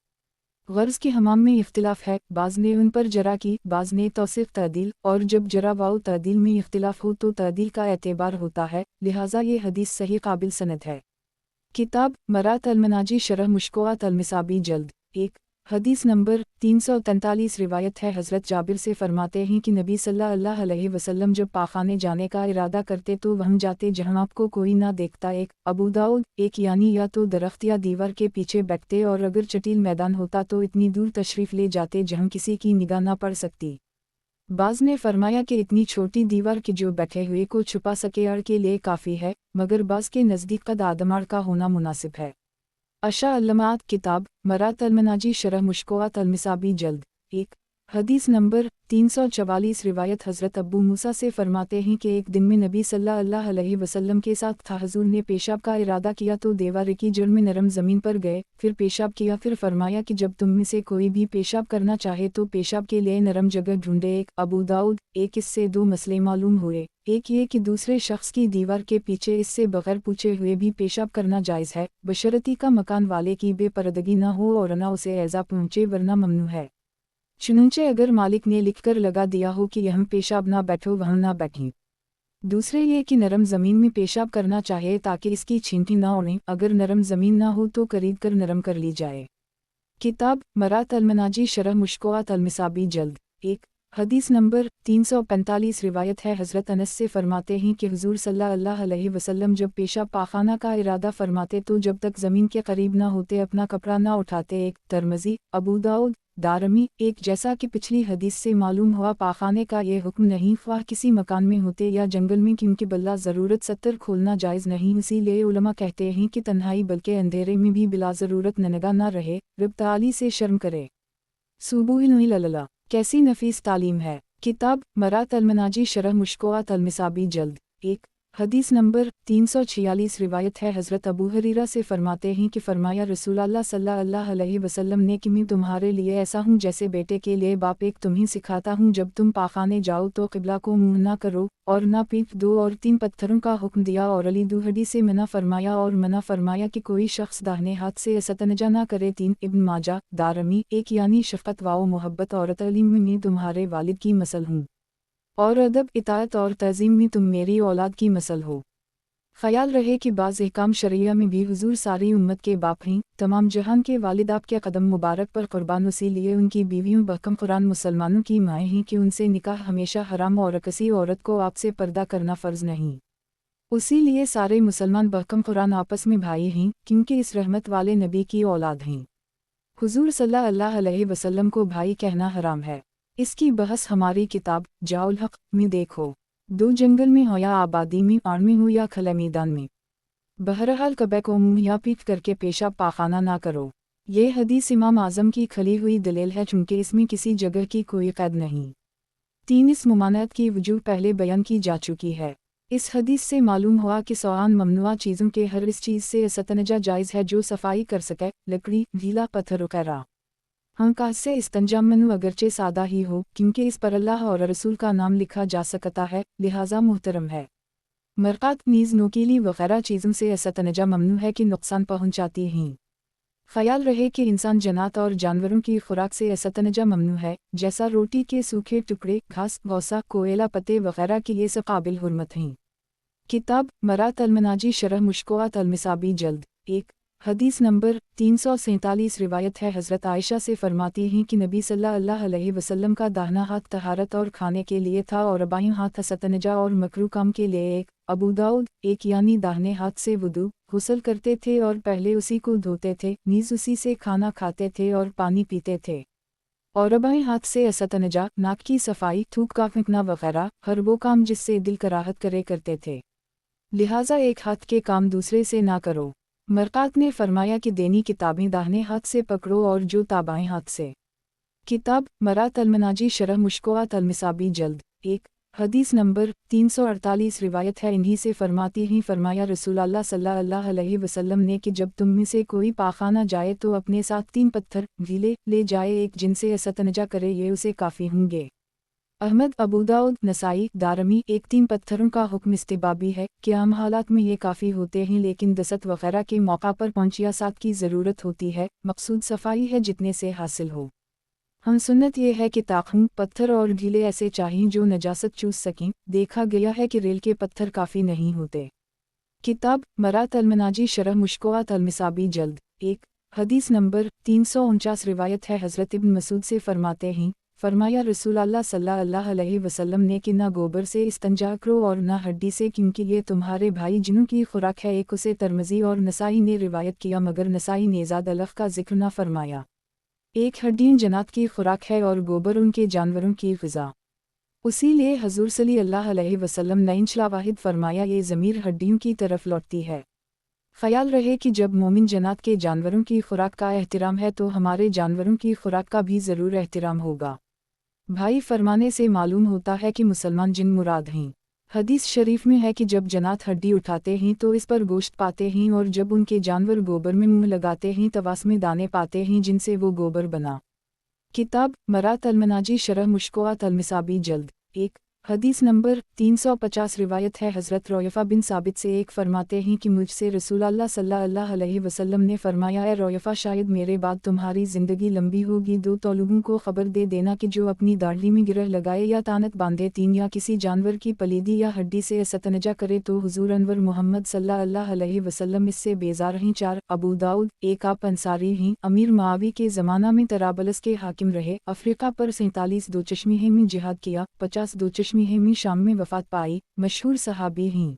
غرض کہ حمام میں اختلاف ہے، بعض نے ان پر جرح کی، بعض نے توثیق تعدیل، اور جب جرح واو تعدیل میں اختلاف ہو تو تعدیل کا اعتبار ہوتا ہے، لہٰذا یہ حدیث صحیح قابل سند ہے۔ کتاب مرات المناجی شرح مشکوات المصابی جلد 1، حدیث نمبر 343 روایت ہے حضرت جابر سے فرماتے ہیں کہ نبی صلی اللہ علیہ وسلم جب پاخانے جانے کا ارادہ کرتے تو وہاں جاتے جہاں آپ کو کوئی نہ دیکھتا، ایک، ابو داؤد، ایک، یعنی یا تو درخت یا دیوار کے پیچھے بیٹھتے، اور اگر چٹیل میدان ہوتا تو اتنی دور تشریف لے جاتے جہاں کسی کی نگاہ نہ پڑ سکتی۔ بعض نے فرمایا کہ اتنی چھوٹی دیوار کہ جو بیٹھے ہوئے کو چھپا سکے اڑ کے لیے کافی ہے، مگر بعض کے نزدیک قد آدماڑ کا ہونا مناسب ہے۔ اشا علامات کتاب مرات المناجی شرح مشکوات المصابی جلد 1، حدیث نمبر 344 روایت حضرت ابو موسیٰ سے فرماتے ہیں کہ ایک دن میں نبی صلی اللہ علیہ وسلم کے ساتھ تھا، حضور نے پیشاب کا ارادہ کیا تو دیوار کی جڑ میں نرم زمین پر گئے، پھر پیشاب کیا، پھر فرمایا کہ جب تم میں سے کوئی بھی پیشاب کرنا چاہے تو پیشاب کے لیے نرم جگہ ڈھونڈے، ایک، ابو داؤد، ایک۔ اس سے دو مسئلے معلوم ہوئے، ایک یہ کہ دوسرے شخص کی دیوار کے پیچھے اس سے بغیر پوچھے ہوئے بھی پیشاب کرنا جائز ہے، بشرطی کا مکان والے کی بے پردگی نہ ہو اور نہ اسے ایذا پہنچے، ورنہ ممنوع ہے۔ چنانچہ اگر مالک نے لکھ کر لگا دیا ہو کہ یہاں پیشاب نہ بیٹھو وہاں نہ بیٹھیں۔ دوسرے یہ کہ نرم زمین میں پیشاب کرنا چاہیے تاکہ اس کی چھینٹی نہ اڑیں، اگر نرم زمین نہ ہو تو خرید کر نرم کر لی جائے۔ کتاب مرات المناجی شرح مشکوات المصابی جلد 1، حدیث نمبر 345 روایت ہے حضرت انس سے فرماتے ہیں کہ حضور صلی اللہ علیہ وسلم جب پیشاب پاخانہ کا ارادہ فرماتے تو جب تک زمین کے قریب نہ ہوتے اپنا کپڑا نہ اٹھاتے، ایک، ترمذی، ابو داؤد، دارمی، ایک۔ جیسا کہ پچھلی حدیث سے معلوم ہوا پاخانے کا یہ حکم نہیں خواہ کسی مکان میں ہوتے یا جنگل میں، کیونکہ بلا ضرورت ستر کھولنا جائز نہیں، اسی لیے علماء کہتے ہیں کہ تنہائی بلکہ اندھیرے میں بھی بلا ضرورت ننگا نہ رہے، رب تعالی سے شرم کرے۔ سبوح اللہ، کیسی نفیس تعلیم ہے۔ کتاب مرات المناجی شرح مشکوات المصابی جلد 1، حدیث نمبر 346 روایت ہے حضرت ابو ہریرہ سے فرماتے ہیں کہ فرمایا رسول اللہ صلی اللہ علیہ وسلم نے کہ میں تمہارے لیے ایسا ہوں جیسے بیٹے کے لیے باپ، ایک تمہیں سکھاتا ہوں جب تم پاخانے جاؤ تو قبلہ کو منہ نہ کرو اور نہ پیٹھ دو، اور 3 پتھروں کا حکم دیا اور علی دوہڈی سے منع فرمایا اور منع فرمایا کہ کوئی شخص داہنے ہاتھ سے استنجا نہ کرے، 3، ابن ماجہ، دارمی، ایک، یعنی شفقت و محبت اور تعلیم میں تمہارے والد کی مثل ہوں، اور ادب، اطاعت اور تعظیم میں تم میری اولاد کی مثل ہو۔ خیال رہے کہ بعض احکام شرعیہ میں بھی حضور ساری امت کے باپ ہیں، تمام جہان کے والد آپ کے قدم مبارک پر قربان، اسی لیے ان کی بیویوں بحکم قرآن مسلمانوں کی مائیں ہیں کہ ان سے نکاح ہمیشہ حرام اور کسی عورت کو آپ سے پردہ کرنا فرض نہیں۔ اسی لیے سارے مسلمان بحکم قرآن آپس میں بھائی ہیں، کیونکہ اس رحمت والے نبی کی اولاد ہیں۔ حضور صلی اللہ علیہ وسلم کو بھائی کہنا حرام ہے۔ اس کی بحث ہماری کتاب جاء الحق میں دیکھو۔ 2، جنگل میں ہو یا آبادی میں، آڑ میں ہو یا کھلے میدان میں، بہرحال کعبے کو منہ یا پیٹ کر کے پیشاب پاخانہ نہ کرو۔ یہ حدیث امام اعظم کی کھلی ہوئی دلیل ہے، چونکہ اس میں کسی جگہ کی کوئی قید نہیں۔ 3، اس ممانعت کی وجوہ پہلے بیان کی جا چکی ہے۔ اس حدیث سے معلوم ہوا کہ سوان ممنوع چیزوں کے ہر اس چیز سے استنجا جائز ہے جو صفائی کر سکے، لکڑی، ڈھیلا پتھر وغیرہ۔ ہنکاس سے استنجا منو اگرچہ سادہ ہی ہو، کیونکہ اس پر اللہ اور رسول کا نام لکھا جا سکتا ہے، لہٰذا محترم ہے۔ مرقات نیز نوکیلی وغیرہ چیزوں سے استنجا ممنوع ہے کہ نقصان پہنچاتی ہیں۔ خیال رہے کہ انسان جنات اور جانوروں کی خوراک سے استنجا ممنوع ہے، جیسا روٹی کے سوکھے ٹکڑے، گھاس، غوصہ، کوئلہ پتے وغیرہ کی، یہ سب قابل حرمت ہیں۔ کتاب مرات المناجی شرح مشکوات المصابی جلد 1، हदीस नंबर 347 रिवायत है हज़रत आयशा से फरमाती हैं कि नबी सल्लल्लाहु अलैहि वसल्लम का दाहिना हाथ तहारत और खाने के लिए था और बायां हाथ सतनजा और मकरू काम के लिए एक। अबू दाऊद एक यानी दाहिने हाथ से वुदू गुस्ल करते थे और पहले उसी को धोते थे, नीज उसी से खाना खाते थे और पानी पीते थे। और बाएं हाथ से असतनजा नाक की सफाई, थूक का फेंकना वगैरह, हर वो काम जिससे दिल कराहत करे करते थे। लिहाजा एक हाथ के काम दूसरे से ना करो। मरकात ने फरमाया कि देनी किताबें दाहिने हाथ से पकड़ो और जो बाएं हाथ से। किताब मरात अलमनाजी शरह मुश्कोआत अलमिसाबी जल्द 1। हदीस नंबर 348 रिवायत है इन्हीं से फरमाती ही फरमाया रसूलुल्लाह सल्लल्लाहु अलैहि वसल्लम ने कि जब तुम में से कोई पाखाना जाए तो अपने साथ 3 पत्थर गीले ले जाए, एक जिनसे असतनजा करे, ये उसे काफ़ी होंगे। अहमद, अबू दाऊद, नसाई, दारमी। एक 3 पत्थरों का हुक्म इस्तिबाबी है कि आम हालात में ये काफ़ी होते हैं, लेकिन दस्त वगैरह के मौका पर पहुंचिया साथ की ज़रूरत होती है। मकसूद सफाई है जितने से हासिल हो। हम सुन्नत ये है कि ताख़ून पत्थर और गीले ऐसे चाहिए जो नजासत चूस सकें। देखा गया है कि रेल के पत्थर काफ़ी नहीं होते। किताब मरात अलमनाजी शरह मुश्कोआत अलमिसाबी जल्द 1। हदीस नंबर 349 रिवायत है हज़रत इब्न मसूद से फरमाते हैं फरमाया रसूलुल्लाह सल्लल्लाहु अलैहि वसल्लम ने कि ना गोबर से इस्तंजा करो और ना हड्डी से, क्योंकि ये तुम्हारे भाई जिन्हों की खुराक है। एक उसे तिरमिज़ी और नसाई ने रिवायत किया, मगर नसाई ने ज़्यादा लफ़ का जिक्र ना फरमाया। एक हड्डियाँ जन्नत की खुराक है और गोबर उनके जानवरों की ग़िज़ा। उसी लिए हज़ूर सल्लल्लाहु अलैहि वसल्लम ने इंशा वाहिद फरमाया, ये ज़मीर हड्डियों की तरफ लौटती है। ख़याल रहे कि जब मोमिन जन्नत के जानवरों की खुराक का एहतराम है तो हमारे जानवरों की खुराक का भी ज़रूर एहतराम होगा। भाई फरमाने से मालूम होता है कि मुसलमान जिन मुराद हैं। हदीस शरीफ में है कि जब जन्नत हड्डी उठाते हैं तो इस पर गोश्त पाते हैं, और जब उनके जानवर गोबर में मुंह लगाते हैं तवास में दाने पाते हैं जिनसे वो गोबर बना। किताब मरात अलमनाजी शरह मुश्कोआत अलमिसाबी जल्द 1। हदीस नंबर 350 रिवायत है हज़रत रोयफ़ा बिन साबित से एक फरमाते हैं कि मुझसे रसूलुल्लाह सल्लल्लाहु अलैहि वसल्लम ने फरमाया, ए रोयफ़ा, शायद मेरे बाद तुम्हारी ज़िंदगी लंबी होगी। 2 तो लोगों को ख़बर दे देना कि जो अपनी दाढ़ी में गिरह लगाए या तानत बांधे, 3 या किसी जानवर की पलीदी या हड्डी से सतनजा करे तो हुज़ूर अनवर मोहम्मद सल्लल्लाहु अलैहि वसल्लम इससे बेजार हैं। 4। अबू दाऊद एक आप अंसारी हैं, अमीर मुआवी के ज़माना में तराबलस के हाकिम रहे। अफ्रीका पर 47 दो चश्मे में जिहाद किया। 50 दो चश्मे में शाम में वफ़ात पाई। मशहूर सहाबी हैं।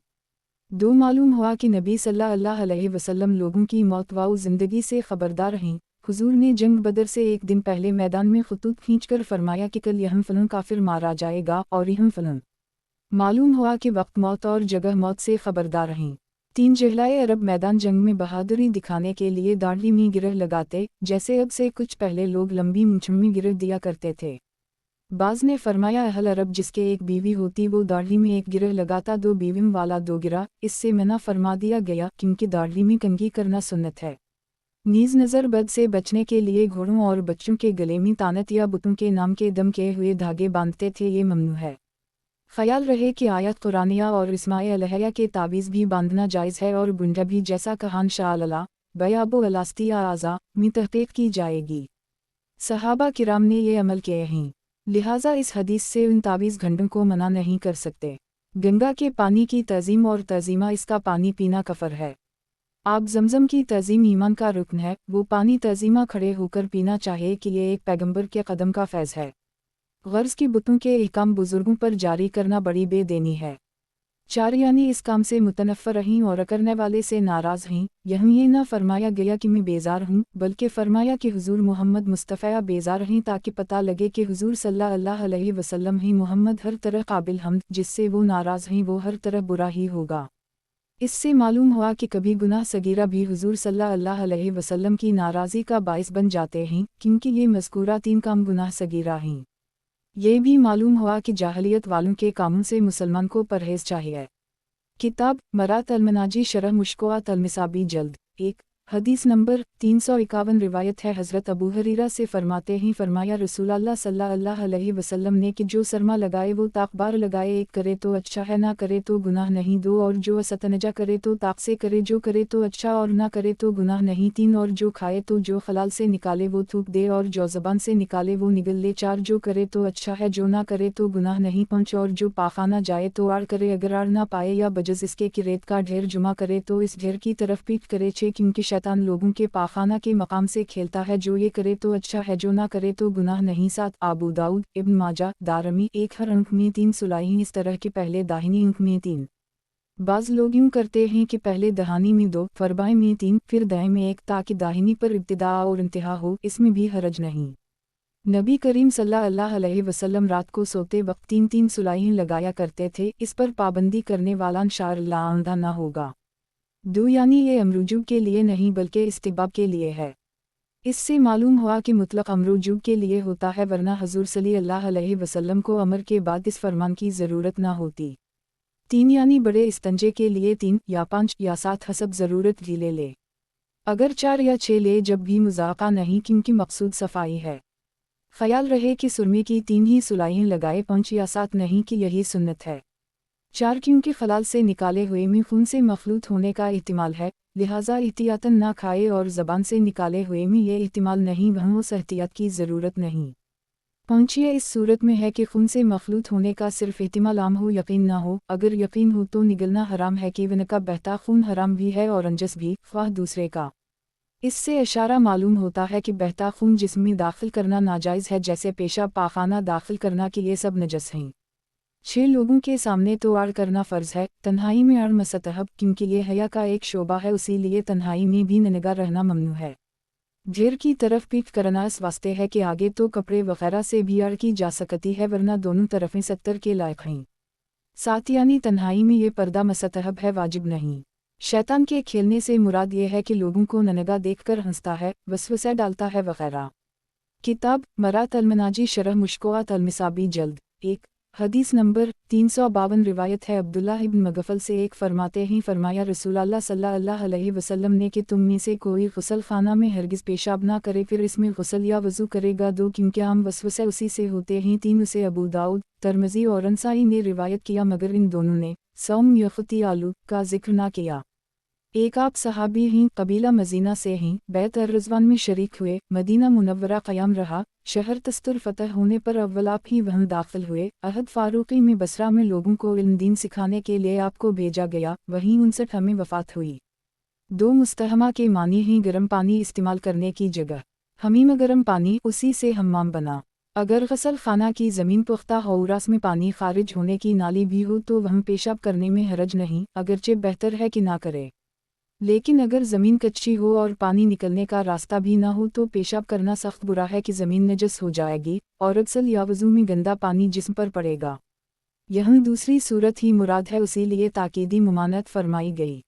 2 मालूम हुआ कि नबी सल्लल्लाहु अलैहि वसल्लम लोगों की मौत व ज़िंदगी से ख़बरदार हैं। हुज़ूर ने जंग बदर से एक दिन पहले मैदान में ख़ुतूत खींचकर फरमाया कि कल यहम फलन काफिर मारा जाएगा और यहम फलन। मालूम हुआ कि वक्त मौत और जगह मौत से ख़बरदार हैं। 3 जहलाए अरब मैदान जंग में बहादुरी दिखाने के लिए दाढ़ी में गिरह लगाते, जैसे अब से कुछ पहले लोग लंबी मूंछ में गिरह दिया करते थे। बाज़ ने फरमाया, अहल अरब जिसके एक बीवी होती वो दाढ़ी में एक गिरह लगाता, 2 बीवियों वाला 2 गिरा। इससे मना फरमा दिया गया क्योंकि दाढ़ी में कंघी करना सुन्नत है। नीज़ नज़र बद से बचने के लिए घोड़ों और बच्चों के गले में तानत या बुतों के नाम के दम किए हुए धागे बांधते थे, ये ममनू है। ख़याल रहे कि आयत कुरानिया और इस्माए अलहया के तावीज़ भी बांधना जायज़ है और गुंडा भी, जैसा कहान शाह बयाबो अलास्तिया आज़ा में तहक़ीक़ की जाएगी। सहाबा किराम ने ये अमल किए हैं, लिहाजा इस हदीस से उन तावीज़ घंटों को मना नहीं कर सकते। गंगा के पानी की तज़ीम और तज़ीमा, इसका पानी पीना कफ़र है। आब ज़मज़म की तज़ीम ईमान का रुकन है, वो पानी तज़ीमा खड़े होकर पीना चाहिए कि ये एक पैगंबर के कदम का फैज़ है। गर्ज़ की बुतों के अहकाम बुज़ुर्गों पर जारी करना बड़ी बेदेनी है। 4 यानी इस काम से मुतनफ़्फ़र रहीं और करने वाले से नाराज़ हैं। यहाँ ये ना फरमाया गया कि मैं बेजार हूँ, बल्कि फरमाया कि हुज़ूर मोहम्मद मुस्तफ़ा बेजार हैं, ताकि पता लगे कि हुज़ूर सल्लल्लाहु अलैहि वसल्लम ही मोहम्मद हर तरह काबिल हम्द, जिससे वो नाराज़ हैं वो हर तरह बुरा ही होगा। इससे मालूम हुआ कि कभी गुनाह सगीरा भी हुज़ूर सल्लल्लाहु अलैहि वसल्लम की नाराज़ी का बाइस बन जाते हैं, क्योंकि ये मज़कूरा 3 काम गुनाह सगीरा हैं। ये भी मालूम हुआ कि जाहलियत वालों के कामों से मुसलमान को परहेज़ चाहिए। किताब मरात अलमनाजी शरह मुश्कोआत अलमिसाबी जल्द 1। हदीस नंबर 351 रिवायत है हज़रत अबू हुरैरा से फरमाते हैं फरमाया रसूलुल्लाह सल्लल्लाहु अलैहि वसल्लम ने कि जो सरमा लगाए वो ताक बार लगाए, एक करे तो अच्छा है, ना करे तो गुनाह नहीं, दो और जो सतनजा करे तो ताक से करे, जो करे तो अच्छा और ना करे तो गुनाह नहीं, तीन और जो खाए तो जो हलाल से निकाले वो थूक दे और जो ज़बान से निकाले वो निगल ले, चार जो करे तो अच्छा है, जो ना करे तो गुनाह नहीं, पाँच और जो पाखाना जाए तो आड़ करे, अगर आड़ ना पाए या बजस इसके कि रेत का ढेर जुमा करे तो इस ढेर की तरफ पीठ करे, छे क्योंकि शैतान लोगों के पाखाना के मकाम से खेलता है, जो ये करे तो अच्छा है, जो ना करे तो गुनाह नहीं। सात आबू दाऊद इब्न माजा दारमी एक हर अंक में 3 सुलाही इस तरह के पहले दाहिनी अंक में 3। बाज़ लोग यूँ करते हैं कि पहले दहानी में 2 फरबाएं में 3 फिर दाएं में 1 ताकि दाहिनी पर इब्तिदा और इंतहा हो, इसमें भी हरज नहीं। नबी करीम सल्लल्लाहु अलैहि वसल्लम रात को सोते वक्त 3-3 सुलाही लगाया करते थे, इस पर पाबंदी करने वाला इंशाअल्लाह आंधा ना होगा। दो यानी ये अमरूजुब के लिए नहीं बल्कि इस्तिबाब के लिए है। इससे मालूम हुआ कि मुतलक अमरूजुब के लिए होता है, वरना हजूर सल्लल्लाहु अलैहि वसल्लम को अमर के बाद इस फरमान की ज़रूरत ना होती। 3 यानी बड़े इस्तंजे के लिए 3 या 5 या 7 हसब ज़रूरत ढीले ले, अगर 4 या 6 ले जब भी मुज़ाक़ा नहीं, क्योंकि मकसूद सफाई है। ख्याल रहे कि सुरमे की 3 ही सुलाइयाँ लगाए, 5 या 7 नहीं, कि यही सुन्नत है। 4 क्योंकि खलाल से निकाले हुए में खून से मखलूत होने का एहतिमाल है, लिहाजा एहतियातन ना खाए, और ज़बान से निकाले हुए में ये एहतिमाल नहीं, वहाँ उस एहतियात की ज़रूरत नहीं। 5 ये इस सूरत में है कि खून से मखलूत होने का सिर्फ एहतिमाल आम हो, यकीन ना हो। अगर यकीन हो तो निगलना हराम है कि वन का बहता खून हराम भी है और अंजस भी, ख्वाह दूसरे का। इससे इशारा मालूम होता है कि बहता खून जिस्म में दाखिल करना नाजायज़ है, जैसे पेशाब पाखाना दाखिल करना, कि ये सब नजस हैं। 6 लोगों के सामने तो आड़ करना फ़र्ज़ है, तन्हाई में आड़ मस्तहब, क्योंकि ये हया का एक शोबा है, इसीलिए तन्हाई में भी ननिगाह रहना ममनू है। ढेर की तरफ पीठ करना इस वास्ते है कि आगे तो कपड़े वगैरह से भी आड़ की जा सकती है, वरना दोनों तरफ़ें 70 के लायक हैं। 7 यानी तन्हाई में ये पर्दा मस्तहब है, वाजिब नहीं। शैतान के खेलने से मुराद ये है कि लोगों को ननगा देखकर हंसता है, वसवसा डालता है वगैरह। किताब मरात अल-मनाजी शरह मुश्कोआत अल-मिसाबी जल्द 1 हदीस नंबर 352 रिवायत है अब्दुल्लाह इब्न मगफल से एक फरमाते हैं फरमाया रसूलुल्लाह सल्लल्लाहु अलैहि वसल्लम ने कि तुम में से कोई गुस्ल खाना में हरगिज़ पेशाब ना करे, फिर इसमें गुस्ल या वज़ू करेगा। 2 क्योंकि आम वसवसे उसी से होते हैं। 3 उसे अबू दाऊद तिरमिज़ी और नसाई ने रिवायत किया, मगर इन दोनों ने सौम यखती आलू का जिक्र ना किया। एक आप सहाबी हैं, कबीला मदीना से हैं, बैत अर-रिज़वान में शरीक हुए, मदीना मुनव्वरा क़याम रहा, शहर तस्तुर फ़तह होने पर अव्वल आप ही वहाँ दाखिल हुए। अहद फ़ारूक़ी में बसरा में लोगों को इल्म दीन सिखाने के लिए आपको भेजा गया, वहीं 59 हमें वफ़ात हुई। 2 मुस्तहमा के मानी हैं गर्म पानी इस्तेमाल करने की जगह, हमीम गर्म पानी, उसी से हम्माम बना। अगर गसल खाना की ज़मीन पुख्ता हो, रास में पानी खारिज होने की नाली भी हो, तो वहाँ पेशाब करने में हरज नहीं, अगरचे बेहतर है कि ना करे। लेकिन अगर ज़मीन कच्ची हो और पानी निकलने का रास्ता भी ना हो तो पेशाब करना सख्त बुरा है कि ज़मीन नजस हो जाएगी और अक्सर या वज़ू में गंदा पानी जिस्म पर पड़ेगा। यह दूसरी सूरत ही मुराद है, इसीलिए ताकीदी मुमानत फरमाई गई।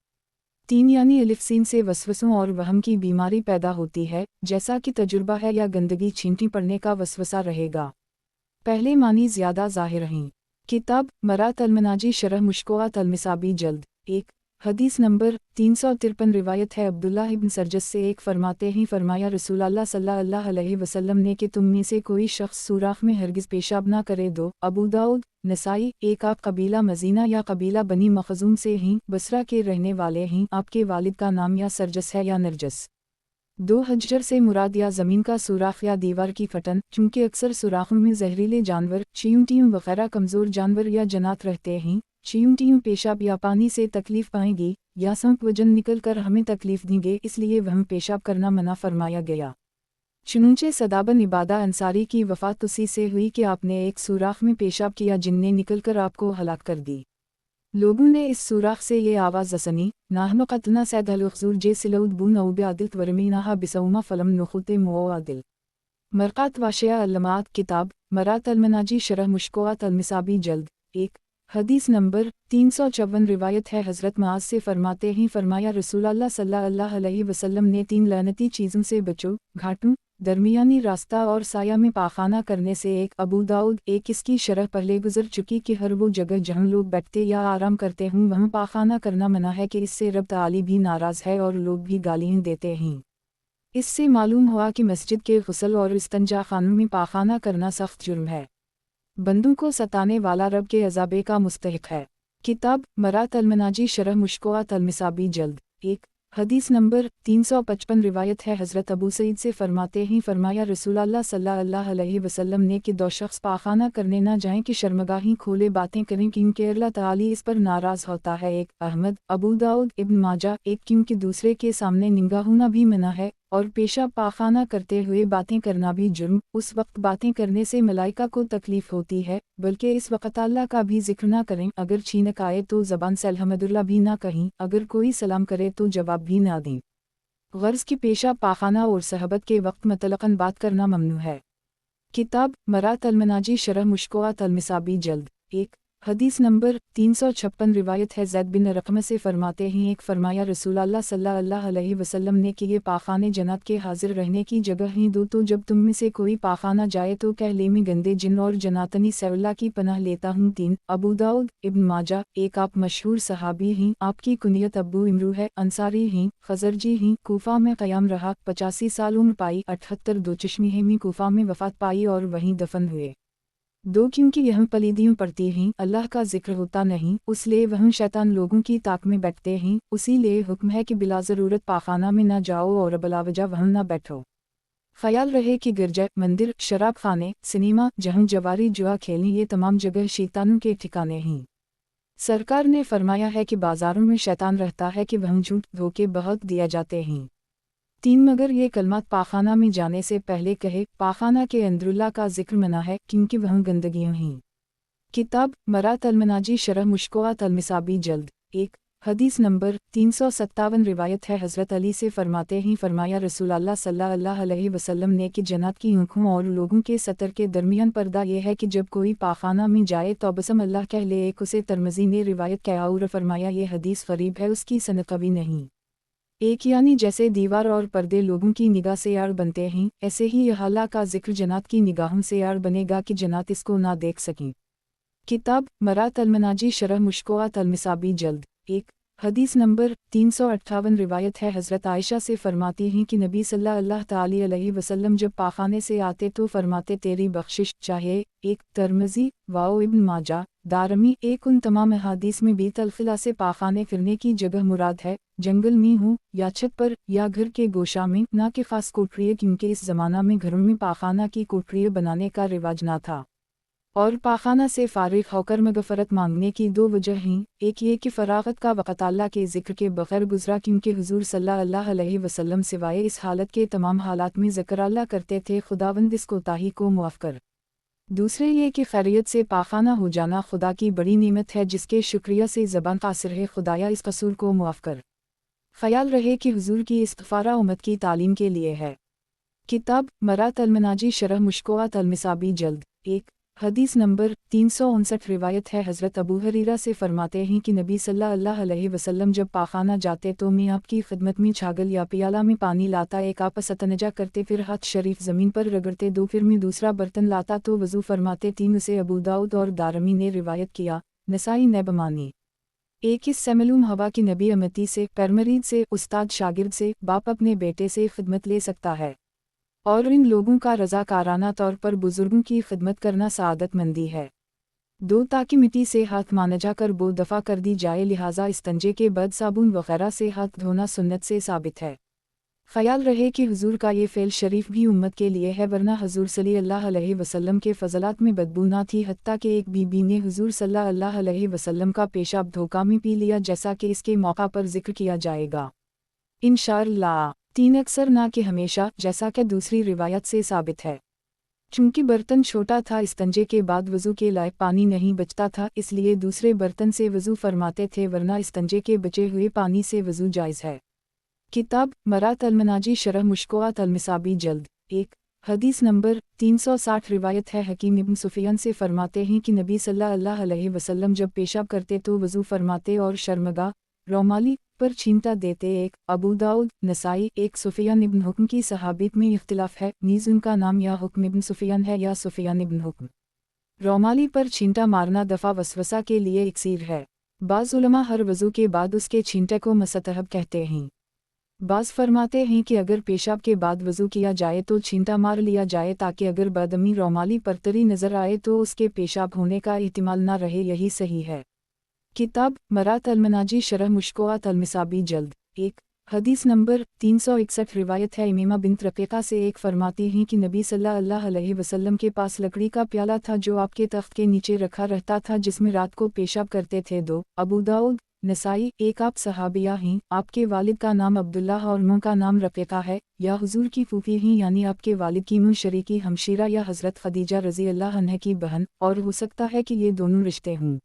3 यानी अलिफ़-सीन से वसवसों और वहम की बीमारी पैदा होती है, जैसा कि तजुर्बा है या गंदगी छींटी पड़ने का वसवसा रहेगा। पहले मानी ज़्यादा ज़ाहिर हैं। किताब मरात अल-मनाजी शरह मुश्कोआत अल-मिसाबी जल्द 1 हदीस नंबर 353 रिवायत है अब्दुल्लाह इब्न सरजस से एक फरमाते हैं फरमाया रसूलुल्लाह सल्लल्लाहु अलैहि वसल्लम ने कि तुम में से कोई शख्स सुराख में हरगिज़ पेशाब ना करे। 2 अबू दाऊद नसाई एक आप कबीला मदीना या कबीला बनी मखज़ूम से हैं, बसरा के रहने वाले हैं, आपके वालिद का नाम या सरजस है या नरजस। 2 हजर से मुराद या ज़मीन का सुराख या दीवार की फटन, चूँकि अक्सर सुराखों में जहरीले जानवर चींटियों वगैरह कमज़ोर जानवर या जनात रहते हैं। चींटियों पेशाब या पानी से तकलीफ़ पाएंगी या सांप वजन निकल कर हमें तकलीफ़ देंगे, इसलिए वह पेशाब करना मना फरमाया गया। चुनूंचे सदाबन इबादा अंसारी की वफ़ात उसी से हुई कि आपने एक सुराख में पेशाब किया जिनने निकल कर आपको हलाक कर दी। लोगों ने इस सुराख से ये आवाज़ असनी नाहनु क़त्लना सैद अल-ख़ज़ूर जे सिलौद बून औ बिआदिल वरमीनाहा बिसौमा फ़लम नुख़ुते मुआदिल। मरक़ात वाशिया अल-लमात किताब मरात अल-मनाजी शरह मुश्कोआत अल-मिसाबी जल्द 1 हदीस नंबर 354 रिवायत है हज़रत मुआज़ से फरमाते हैं फरमाया रसूलुल्लाह सल्लल्लाहु अलैहि वसल्लम ने 3 लानती चीज़ों से बचो, घाटों, दरमियानी रास्ता और साया में पाखाना करने से। 1 अबू दाऊद एक इसकी शरह पहले गुजर चुकी कि हर वो जगह जहाँ लोग बैठते या आराम करते हों वहाँ पाखाना करना मना है, कि इससे रब ताली भी नाराज़ है और लोग भी गालियाँ देते हैं। इससे मालूम हुआ कि मस्जिद के गुस्ल और इस्तंजा खानों में पाखाना करना सख्त जुर्म है। बंदों को सताने वाला रब के अज़ाबे का मुस्तहिक है। किताब मरात अल-मनाजी शरह मुश्कोआत अल-मिसाबी जल्द 1 हदीस नंबर 355 रिवायत है हज़रत अबू सईद से फरमाते ही फरमाया रसूलुल्लाह सल्लल्लाहु अलैहि वसल्लम ने कि दो शख्स पाखाना करने ना जाएं कि शर्मगाही खोले बातें करें क्योंकि अल्लाह ताली इस पर नाराज़ होता है। एक अहमद अबू दाऊद इब्न माजा एक क्योंकि दूसरे के सामने निंगा होना भी मना है और पेशा पाखाना करते हुए बातें करना भी जुर्म। उस वक्त बातें करने से मलाइका को तकलीफ होती है, बल्कि इस वक्त अल्लाह का भी जिक्र ना करें। अगर छीनक आए तो ज़बान से अल्हम्दुलिल्लाह भी ना कहीं, अगर कोई सलाम करे तो जवाब भी ना दें। गर्ज़ की पेशा पाखाना और सहबत के वक्त मतलकन बात करना ममनू है। किताब मरात अल-मनाजी शरह मुश्कोआत अल-मिसाबी जल्द 1 हदीस नंबर 356 रिवायत है ज़ैद बिन रक़म से फरमाते हैं एक फरमाया रसूलुल्लाह सल्लल्लाहु अलैहि वसल्लम ने कि ये पाखाने जन्नत के हाजिर रहने की जगह ही दो, तो जब तुम में से कोई पाखाना जाए तो कह ले मैं गंदे जिन और जनातनी से अल्लाह की पनाह लेता हूँ। 3 अबू दाऊद इब्न माजा एक आप मशहूर सहाबी हैं, आपकी कुनियत अबू इमरू है, अंसारी हैं, खजरजी हैं, कूफा में क़याम रहा, 85 साल उम्र पाई, 78 दो चश्मी है में कूफा में वफ़ात पाई और वहीं दफन हुए। 2 क्योंकि यह पलीदियों पड़ती हैं, अल्लाह का जिक्र होता नहीं, उसलिए वह शैतान लोगों की ताक में बैठते हैं, उसी लिए हुक्म है कि बिला ज़रूरत पाखाना में न जाओ और बिलावजह वहाँ न बैठो। ख्याल रहे कि गिरजा, मंदिर, शराब खाने, सिनेमा, जहाँ जवारी जुआ खेलने ये तमाम जगह शैतानों के ठिकाने हैं। सरकार ने फरमाया है कि बाजारों में शैतान रहता है कि वहाँ झूठ धोखे बहुत दिया जाते हैं। 3 मगर ये कलमात पाखाना में जाने से पहले कहे, पाखाना के अंदरुल्लाह का जिक्र मना है क्योंकि वहाँ गंदगियाँ हैं। किताब मरात अल-मनाजी शरह मुश्कोआत अल-मिसाबी जल्द 1 हदीस नंबर 357 रिवायत है हज़रत अली से फरमाते ही फरमाया रसूलुल्लाह सल्लल्लाहु अलैहि वसल्लम ने कि जन्नत की आँखों और लोगों के सतर के दरमियान पर्दा ये है कि जब कोई पाखाना में जाए तो बसम अल्लाह कह ले। एक उसे तिरमिज़ी ने रिवायत किया और फरमाया ये हदीस गरीब है, उसकी सनद कवी नहीं। एक यानी जैसे दीवार और पर्दे लोगों की निगाह से यार बनते हैं, ऐसे ही यह अल्लाह का जिक्र जन्नत की निगाहों से यार बनेगा कि जन्नत इसको ना देख सकें। किताब मरात अल-मनाजी शरह मुश्कोआत अल-मिसाबी जल्द 1 हदीस नंबर 358 रिवायत है हज़रत आयशा से फरमाती हैं कि नबी सल्लल्लाहु ताली अलैहि वसल्लम जब पाखाने से आते तो फरमाते तेरी बख्शिश चाहे। 1 तिरमिज़ी वाओ इब्न माजा दारमी एक उन तमाम अहादीस में भी तलखिला से पाखाने फिरने की जगह मुराद है, जंगल में हो या छत पर या घर के गोशा में, ना कि खास कोठरिए, क्योंकि इस ज़माना में घरों में पाखाना की कोठरिए बनाने का रिवाज ना था। और पाखाना से फारिग होकर मगफरत मांगने की 2 वजह हैं। एक ये कि फरागत का वक़्त अल्लाह के ज़िक्र के बग़ैर गुज़रा क्योंकि हुज़ूर सल्लल्लाहु अलैहि वसल्लम सिवाय इस हालत के तमाम हालात में ज़िक्र अल्लाह करते थे, खुदावंद इस कोताही को मुआफ़ कर। दूसरे ये कि खैरियत से पाखाना हो जाना खुदा की बड़ी नेमत है जिसके शुक्रिया से ज़बान कासिर है, खुदाया इस कसूर को मुआफ़ कर। ख्याल रहे कि हुज़ूर की इस्तिग़फ़ार उम्मत की तालीम के लिए है। किताब मरात अल-मनाजी शरह मुश्कोआत अल-मिसाबी जल्द 1 हदीस नंबर 359 रिवायत है हज़रत अबू हरीरा से फरमाते हैं कि नबी सल्लल्लाहु अलैहि वसल्लम जब पाखाना जाते तो मैं आपकी खिदमत में छागल या पियाला में पानी लाता, एक आप सतनजा करते, फिर हाथ शरीफ ज़मीन पर रगड़ते, 2 फिर मैं दूसरा बर्तन लाता तो वज़ू फरमाते। 3 उसे अबू दाऊद और दारमी ने रिवायत किया, नसाई ने बमानी। एक इससे मालूम हवा कि नबी अमती से, पैरमरीद से, उस्ताद शागिर्द से, बाप अपने बेटे से खिदमत ले सकता है और इन लोगों का रज़ाकाराना तौर पर बुज़ुर्गों की खिदमत करना सआदत मंदी है। 2 ताकि मिट्टी से हाथ मानजा कर बो दफ़ा कर दी जाए, लिहाजा इस्तंजे के बाद साबुन वगैरह से हाथ धोना सुन्नत से साबित है। ख्याल रहे कि हुजूर का ये फ़ेल शरीफ भी उम्मत के लिए है, वरना हुजूर सल्लल्लाहु अलैहि वसल्लम के फ़ज़लात में बदबू ना थी। हत्ता कि एक बीबी ने हुजूर सल्लल्लाहु अलैहि वसल्लम का पेशाब धोखा में पी लिया, जैसा कि इसके मौका पर जिक्र किया जाएगा इंशाअल्लाह। 3 अक्सर ना कि हमेशा, जैसा कि दूसरी रिवायत से साबित है। चूंकि बर्तन छोटा था, इस्तंजे के बाद वज़ू के लायक पानी नहीं बचता था, इसलिए दूसरे बर्तन से वज़ू फरमाते थे, वरना इस्तंजे के बचे हुए पानी से वज़ू जायज़ है। किताब मरात अल-मनाजी शरह मुश्कोआत अल-मिसाबी जल्द 1 हदीस नंबर 360 रिवायत है हकीम इब्न सुफियान से फरमाते हैं कि नबी सल्लल्लाहु अलैहि वसल्लम जब पेशाब करते तो वज़ू फरमाते और शर्मगा रोमाली पर छींटा देते। 1 अबू दाऊद नसाई। 1 सुफियान इब्न हुक्म की सहाबीत में इख्तिलाफ है, नीज़ उनका नाम या हुक्म इब्न सुफियान है या सुफियान इब्न हुक्म। रोमाली पर छींटा मारना दफ़ा वसवसा के लिए इक्सीर है। बाज़ उलमा हर वज़ू के बाद उसके छींटे को मस्तहब कहते हैं। बाज़ फरमाते हैं कि अगर पेशाब के बाद वज़ू किया जाए तो छींटा मार लिया जाए ताकि अगर बदमी रोमाली परतरी नज़र आए तो उसके पेशाब होने का एहतिमाल ना रहे, यही सही है। किताब मरात अलमनाजी शरह मुश्कोआत अलमिसाबी जल्द 1 हदीस नंबर 361 रिवायत है इमामा बिन्त रफ़ीक़ा से एक फरमाती हैं कि नबी सल्लल्लाहु अलैहि वसल्लम के पास लकड़ी का प्याला था जो आपके तख्त के नीचे रखा रहता था जिसमें रात को पेशाब करते थे। 2 अबू दाऊद नसाई एक आप सहाबिया हैं, आपके वालिद का नाम अब्दुल्लाह और उम्म का नाम रफ़ीक़ा है, या हुजूर की फूफी हैं यानी आपके वालिद की मुँह शरीकी हमशीरा या हज़रत खदीजा रज़ी अल्लाह अन्हा की बहन, और हो सकता है कि ये दोनों रिश्ते हों।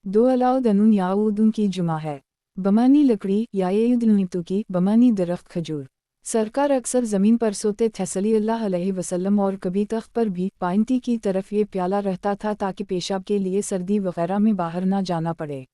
2 अलाउद्दीन याऊदुन की जुमा है। बमानी लकड़ी या युद्दनुतु की बमानी दरख्त खजूर। सरकार अक्सर ज़मीन पर सोते थे सल्लल्लाहु अलैहि वसल्लम और कभी तख्त पर भी पाइंती की तरफ ये प्याला रहता था ताकि पेशाब के लिए सर्दी वगैरह में बाहर ना जाना पड़े।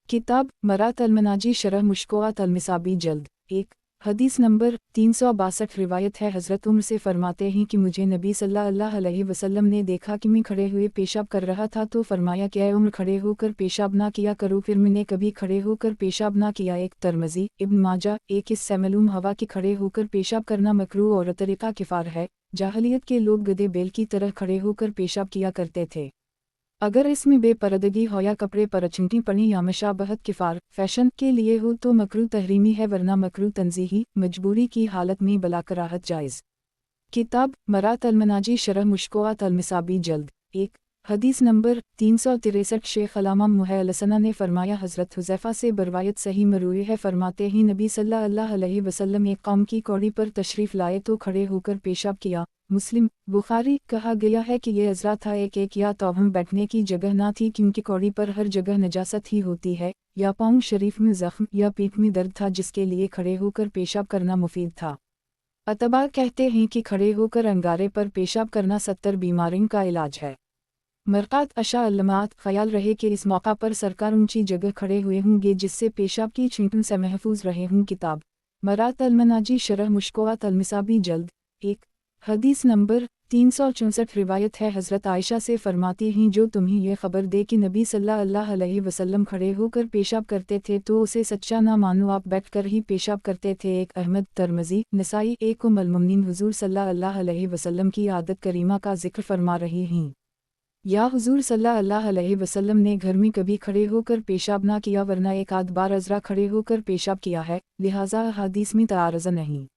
किताब मरात अलमनाजी शरह मुश्कोआत अलमिसाबी जल्द 1 हदीस नंबर 362 रिवायत है हज़रत उम्र से फरमाते हैं कि मुझे नबी सल्लल्लाहु अलैहि वसल्लम ने देखा कि मैं खड़े हुए पेशाब कर रहा था तो फरमाया कि ऐ उम्र खड़े होकर पेशाब ना किया करो, फिर मैंने कभी खड़े होकर पेशाब ना किया। एक तिरमिज़ी इब्न माजा एक इससे मालूम हवा कि खड़े होकर पेशाब करना मकरूह और तरीक़ा किफ़ार है। जाहलियत के लोग गधे बैल की तरह खड़े होकर पेशाब किया करते थे। अगर इसमें बेपरदगी हो या कपड़े पर अचंटी पड़ी या मशाबहत किफ़ार फैशन के लिए हो तो मकरूह तहरीमी है, वरना मकरूह तंज़ीही मजबूरी की हालत में बला कराहत जायज़। किताब मरात अलमनाजी शरह मुश्कोआत अलमिसाबी जल्द 1 हदीस नंबर 363 शेख अलामा मुहैलसना ने फरमाया हज़रत हुज़ैफ़ा से बरवायत सही मरूई है, फरमाते ही नबी सल्लल्लाहु अलैहि वसल्लम एक कौम की कौड़ी पर तशरीफ़ लाए तो खड़े होकर पेशाब किया। मुस्लिम बुखारी कहा गया है कि ये अज़रा था एक या तोहम बैठने की जगह ना थी क्योंकि कौड़ी पर हर जगह नजासत ही होती है, या पाँव शरीफ में ज़ख्म या पीठ में दर्द था जिसके लिए खड़े होकर पेशाब करना मुफीद था। अतबार कहते हैं कि खड़े होकर अंगारे पर पेशाब करना 70 बीमारियों का इलाज है। मरक़ात अशा अल्लमात ख्याल रहे कि इस मौका पर सरकार ऊंची जगह खड़े हुए होंगे जिससे पेशाब की छींटों से महफूज रहे हों। किताब मरात अलमनाजी शरह मुश्कोआत अलमिसाबी जल्द 1 हदीस नंबर 364 रिवायत है हज़रत आयशा से फरमाती हैं जो तुम्हें यह खबर दे कि नबी सल्लल्लाहु अलैहि वसल्लम खड़े होकर पेशाब करते थे तो उसे सच्चा ना मानो, आप बैठकर ही पेशाब करते थे। एक अहमद तिरमिज़ी नसाई एक उम्मुल मोमिनीन हुज़ूर सल्लल्लाहु अलैहि वसल्लम की आदत करीमा का जिक्र फरमा रही हैं, या हुज़ूर सल्लल्लाहु अलैहि वसल्लम ने घर में कभी खड़े होकर पेशाब ना किया वरना एक आध बार अज़रा खड़े होकर पेशाब किया है, लिहाजा हदीस में तारज़ नहीं।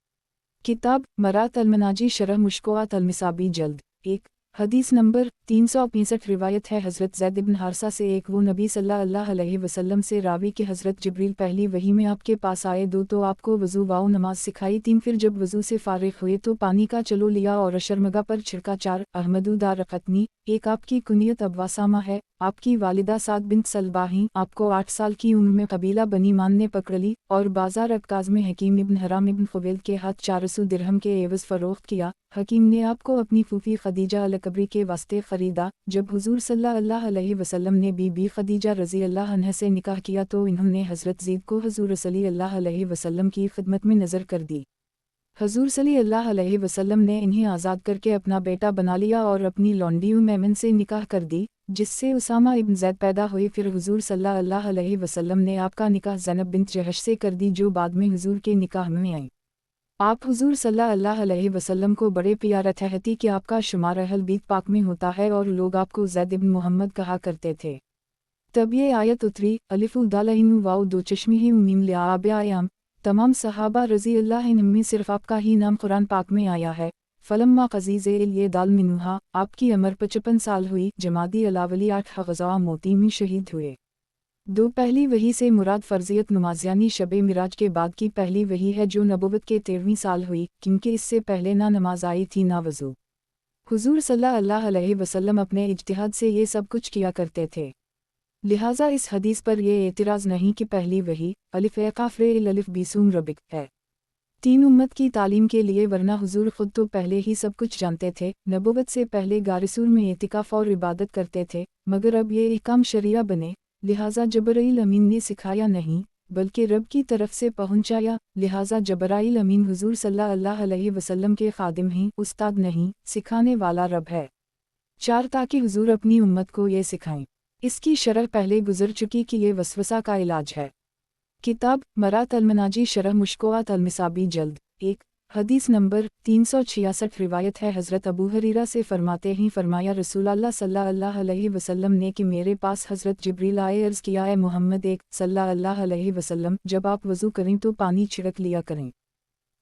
किताब मरात अलमनाजी शरह मुश्कोआत अलमिसाबी जल्द 1 हदीस नंबर 365 रिवायत है हज़रत ज़ैद इब्न हारसा से एक वो नबी सल्लल्लाहु अलैहि वसल्लम से रावी कि हज़रत जिब्रील पहली वही में आपके पास आए, 2 तो आपको वज़ू वाओ नमाज सिखाई, 3 फिर जब वज़ू से फारिग हुए तो पानी का चलो लिया और अशरमगा पर छिड़का। 4 अहमदु दारक़तनी एक आपकी कुनियत अब्वासामा है, आपकी वालिदा साद बिन्त सलबा हैं, आपको 8 साल की उम्र में कबीला बनी मान ने पकड़ ली और बाजार अक्काज़ में हकीम इब्न हराम इब्न खुवैलिद के हाथ 400 दिरहम के एवज़ फ़रोख्त किया। हकीम ने आपको अपनी फूफी खदीजा अलकबरी के वास्ते ख़रीदा। जब हुज़ूर सल्लल्लाहु अलैहि वसल्लम ने बीबी खदीजा रज़ी अल्लाह अन्हा से निकाह किया तो इन्होंने हज़रत ज़ीद को हुज़ूर सल्लल्लाहु अलैहि वसल्लम की खिदमत में नज़र कर दी। हुज़ूर सल्लल्लाहु अलैहि वसल्लम ने इन्हें आज़ाद करके अपना बेटा बना लिया और अपनी लौंडी मेमन से निकाह कर दी जिससे उसामा इब्न ज़ैद पैदा हुए। फिर हुज़ूर सल्लल्लाहु अलैहि वसल्लम ने आपका निकाह ज़ैनब बिन्त जहश से कर दी जो बाद में हुज़ूर के निकाह में आई। आप हुज़ूर सल्लल्लाहु अलैहि वसल्लम को बड़े प्यारे थे कि आपका शुमार अहल बीत पाक में होता है और लोग आपको ज़ैद इब्न मोहम्मद कहा करते थे। तब ये आयत उतरी अलिफ़ु दालहीनु वाओ दो चश्मिही मीम लियाब्यायाम, तमाम सहाबा रज़ी अल्लाह अन्हुम में सिर्फ आपका ही नाम कुरान पाक में आया है। फलम्मा क़ज़ीज़े ये दाल मिनुहा, आपकी उम्र 55 साल हुई, जमादी अलावली 8 ग़ज़वा मोती में शहीद हुए। 2 पहली वही से मुराद फ़र्ज़ियत नमाज़ यानी शब मिराज के बाद की पहली वही है जो नबुव्वत के 13वीं साल हुई क्योंकि इससे पहले ना नमाज आई थी ना वज़ू। हुज़ूर सल्लल्लाहु अलैहि वसल्लम अपने इज्तिहाद से ये सब कुछ किया करते थे, लिहाजा इस हदीस पर यह एतराज़ नहीं कि पहली वही अलिफ़ काफ़रे अलिफ़ बीसूम रबिक है 3 उम्मत की तालीम के लिए, वरना हुज़ूर ख़ुद तो पहले ही सब कुछ जानते थे। नबुव्वत से पहले गारिसूर में एतिकाफ़ और इबादत करते थे, मगर अब ये अहकाम शरिया बने, लिहाजा जबराइल अमीन ने सिखाया नहीं बल्कि रब की तरफ से पहुँचाया। लिहाजा जबराइल अमीन हुज़ूर सल्लल्लाहु अलैहि वसल्लम के खादिम हैं, उस्ताद नहीं, सिखाने वाला रब है। 4 ताकि हुज़ूर अपनी उम्मत को ये सिखाएं। इसकी शरह पहले गुजर चुकी कि ये वसवसा का इलाज है। किताब मरात अलमनाजी शरह मुश्कोआत अलमिसाबी जल्द 1 हदीस नंबर 366 रिवायत है हज़रत अबू हरीरा से फरमाते ही फरमाया रसूलुल्लाह सल्लल्लाहु अलैहि वसल्लम ने कि मेरे पास हज़रत जिब्रील आए अर्ज़ किया है मोहम्मद सल्लल्लाहु अलैहि वसल्लम जब आप वज़ू करें तो पानी छिड़क लिया करें।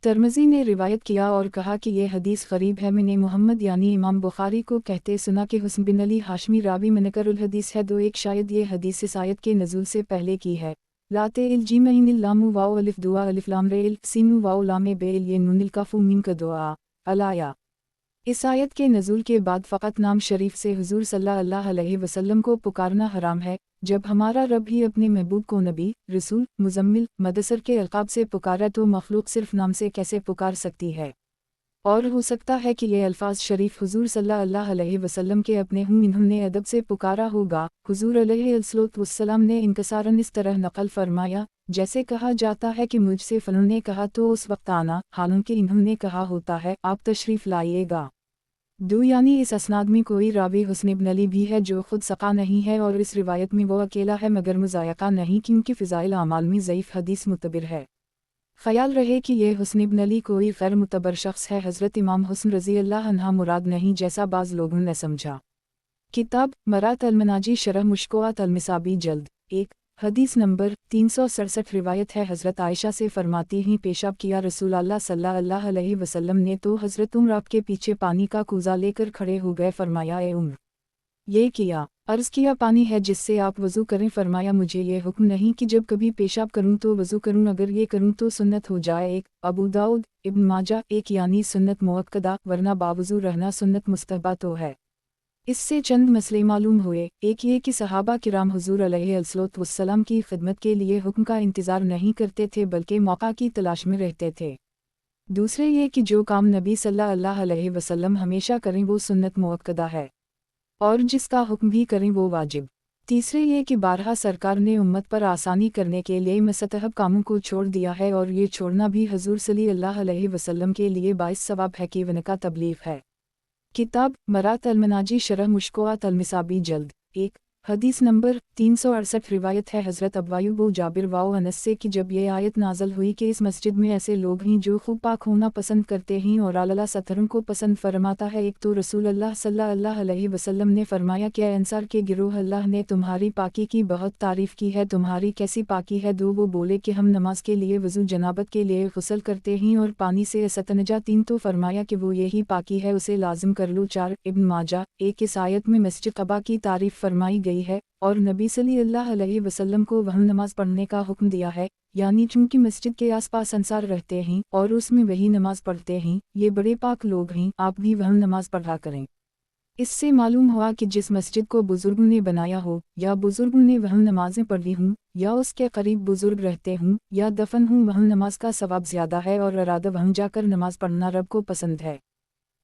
तिर्मिज़ी ने रिवायत किया और कहा कि यह हदीस ग़रीब है। मैंने मोहम्मद यानी इमाम बुखारी को कहते सुना कि हुस्न बिन अली हाशमी रावी मुनकरुल हदीस है। 2 शायद ये हदीस इस आयत के नज़ूल से पहले की है। लाते इल जीमइन लामु वाओ अलिफ दुआ अलिफ लाम रे इल सीनु वाओ लामे बे इल ये नूनिल काफू मीम का दुआ अलाया। इस आयत के नज़ूल के बाद फ़कत नाम शरीफ से हुज़ूर सल्लल्लाहु अलैहि वसल्लम को पुकारना हराम है। जब हमारा रब ही अपने महबूब को नबी, रसूल, मुज़म्मिल, मदसर के अलक़ाब से पुकारा तो मखलूक सिर्फ नाम से कैसे पुकार सकती है। और हो सकता है कि ये अल्फाज शरीफ हुज़ूर सल्लल्लाहु अलैहि वसल्लम के अपने हूँ इन्होंने अदब से पुकारा होगा। हुज़ूर अलैहिस्सलाम ने इनकसारन इस तरह नक़ल फरमाया जैसे कहा जाता है कि मुझसे फ़लाँ ने कहा तो उस वक्त आना, हालांकि इन्होंने कहा होता है आप तशरीफ़ लाइएगा। 2 यानी इस असनाद में कोई रावी हुस्न बिन अली भी है जो खुद सक़ा नहीं है और इस रिवायत में वो अकेला है मगर मुज़ायक़ा नहीं क्योंकि फ़िज़ाइल आमाल में ज़ईफ़ हदीस मुतबर है। ख़याल रहे कि ये हुस्न बिन अली कोई गैर मुतबर शख्स है। हज़रत इमाम हुस्न रज़ी अल्लाह अन्हा मुराद नहीं जैसा बाज़ लोगों ने समझा। किताब मरात अलमनाजी शरह मुश्कोआत अलमिसाबी जल्द 1 हदीस नंबर 367 रिवायत है हज़रत आयशा से फरमाती ही पेशाब किया रसूलुल्लाह सल्लल्लाहु अलैहि वसल्लम ने तो हज़रत उम्र आपके पीछे पानी का कूज़ा लेकर खड़े हो गए। फरमाया ए उम्र ये किया। अर्ज़ किया पानी है जिससे आप वज़ू करें। फरमाया मुझे ये हुक्म नहीं कि जब कभी पेशाब करूं तो वज़ू करूं, अगर ये करूं तो सुन्नत हो जाए। 1 अबू दाऊद इब्न माजा 1 यानी सुन्नत मुअक्कदा वरना बावज़ू रहना सुन्नत मुस्तहबा तो है। इससे चंद मसले मालूम हुए। एक ये कि सहाबा किराम हुज़ूर अलैहिस्सलाम की खिदमत के लिए हुक्म का इंतज़ार नहीं करते थे बल्कि मौका की तलाश में रहते थे। दूसरे ये कि जो काम नबी सल्लल्लाहु अलैहि वसल्लम हमेशा करें वो सुन्नत मुअक्कदा है और जिसका हुक्म भी करें वो वाजिब। तीसरे ये कि बारहा सरकार ने उम्मत पर आसानी करने के लिए मुस्तहब कामों को छोड़ दिया है और ये छोड़ना भी हुज़ूर सल्लल्लाहु अलैहि वसल्लम के लिए बाइस सवाब है कि वनका तबलीग है। किताब मरात अलमनाजी शरह मुश्कोआत अलमिसाबी जल्द 1 हदीस नंबर 368 रिवायत है हज़रत अब्वायूब जाबिर वाओ अनस से कि जब ये आयत नाज़ल हुई कि इस मस्जिद में ऐसे लोग हैं जो खूब पाक होना पसंद करते हैं और अल्लाह सतरों को पसंद फरमाता है। एक तो रसूलुल्लाह सल्लल्लाहु अलैहि वसल्लम ने फरमाया कि अंसार के गिरोह अल्लाह ने तुम्हारी पाकी की बहुत तारीफ़ की है, तुम्हारी कैसी पाकी है। 2 वो बोले कि हम नमाज के लिए वज़ू जनाबत के लिए गुस्ल करते हैं और पानी से इस्तंजा। 3 तो फरमाया कि वो यही पाकी है उसे लाजिम कर लो। 4 इब्न माजा 1 इस आयत में मस्जिद क़बा की तारीफ़ फरमाई गई है और नबी सल्लल्लाहु अलैहि वसल्लम को वहाँ नमाज पढ़ने का हुक्म दिया है, यानी चूंकि मस्जिद के आसपास अंसार रहते हैं और उसमें वही नमाज पढ़ते हैं, ये बड़े पाक लोग हैं, आप भी वहाँ नमाज पढ़ा करें। इससे मालूम हुआ कि जिस मस्जिद को बुजुर्गों ने बनाया हो या बुजुर्गों ने वहाँ नमाजें पढ़ी हों या उसके करीब बुजुर्ग रहते हों या दफन हों, वहाँ नमाज का सवाब ज़्यादा है और इरादा वहाँ जाकर नमाज पढ़ना रब को पसंद है।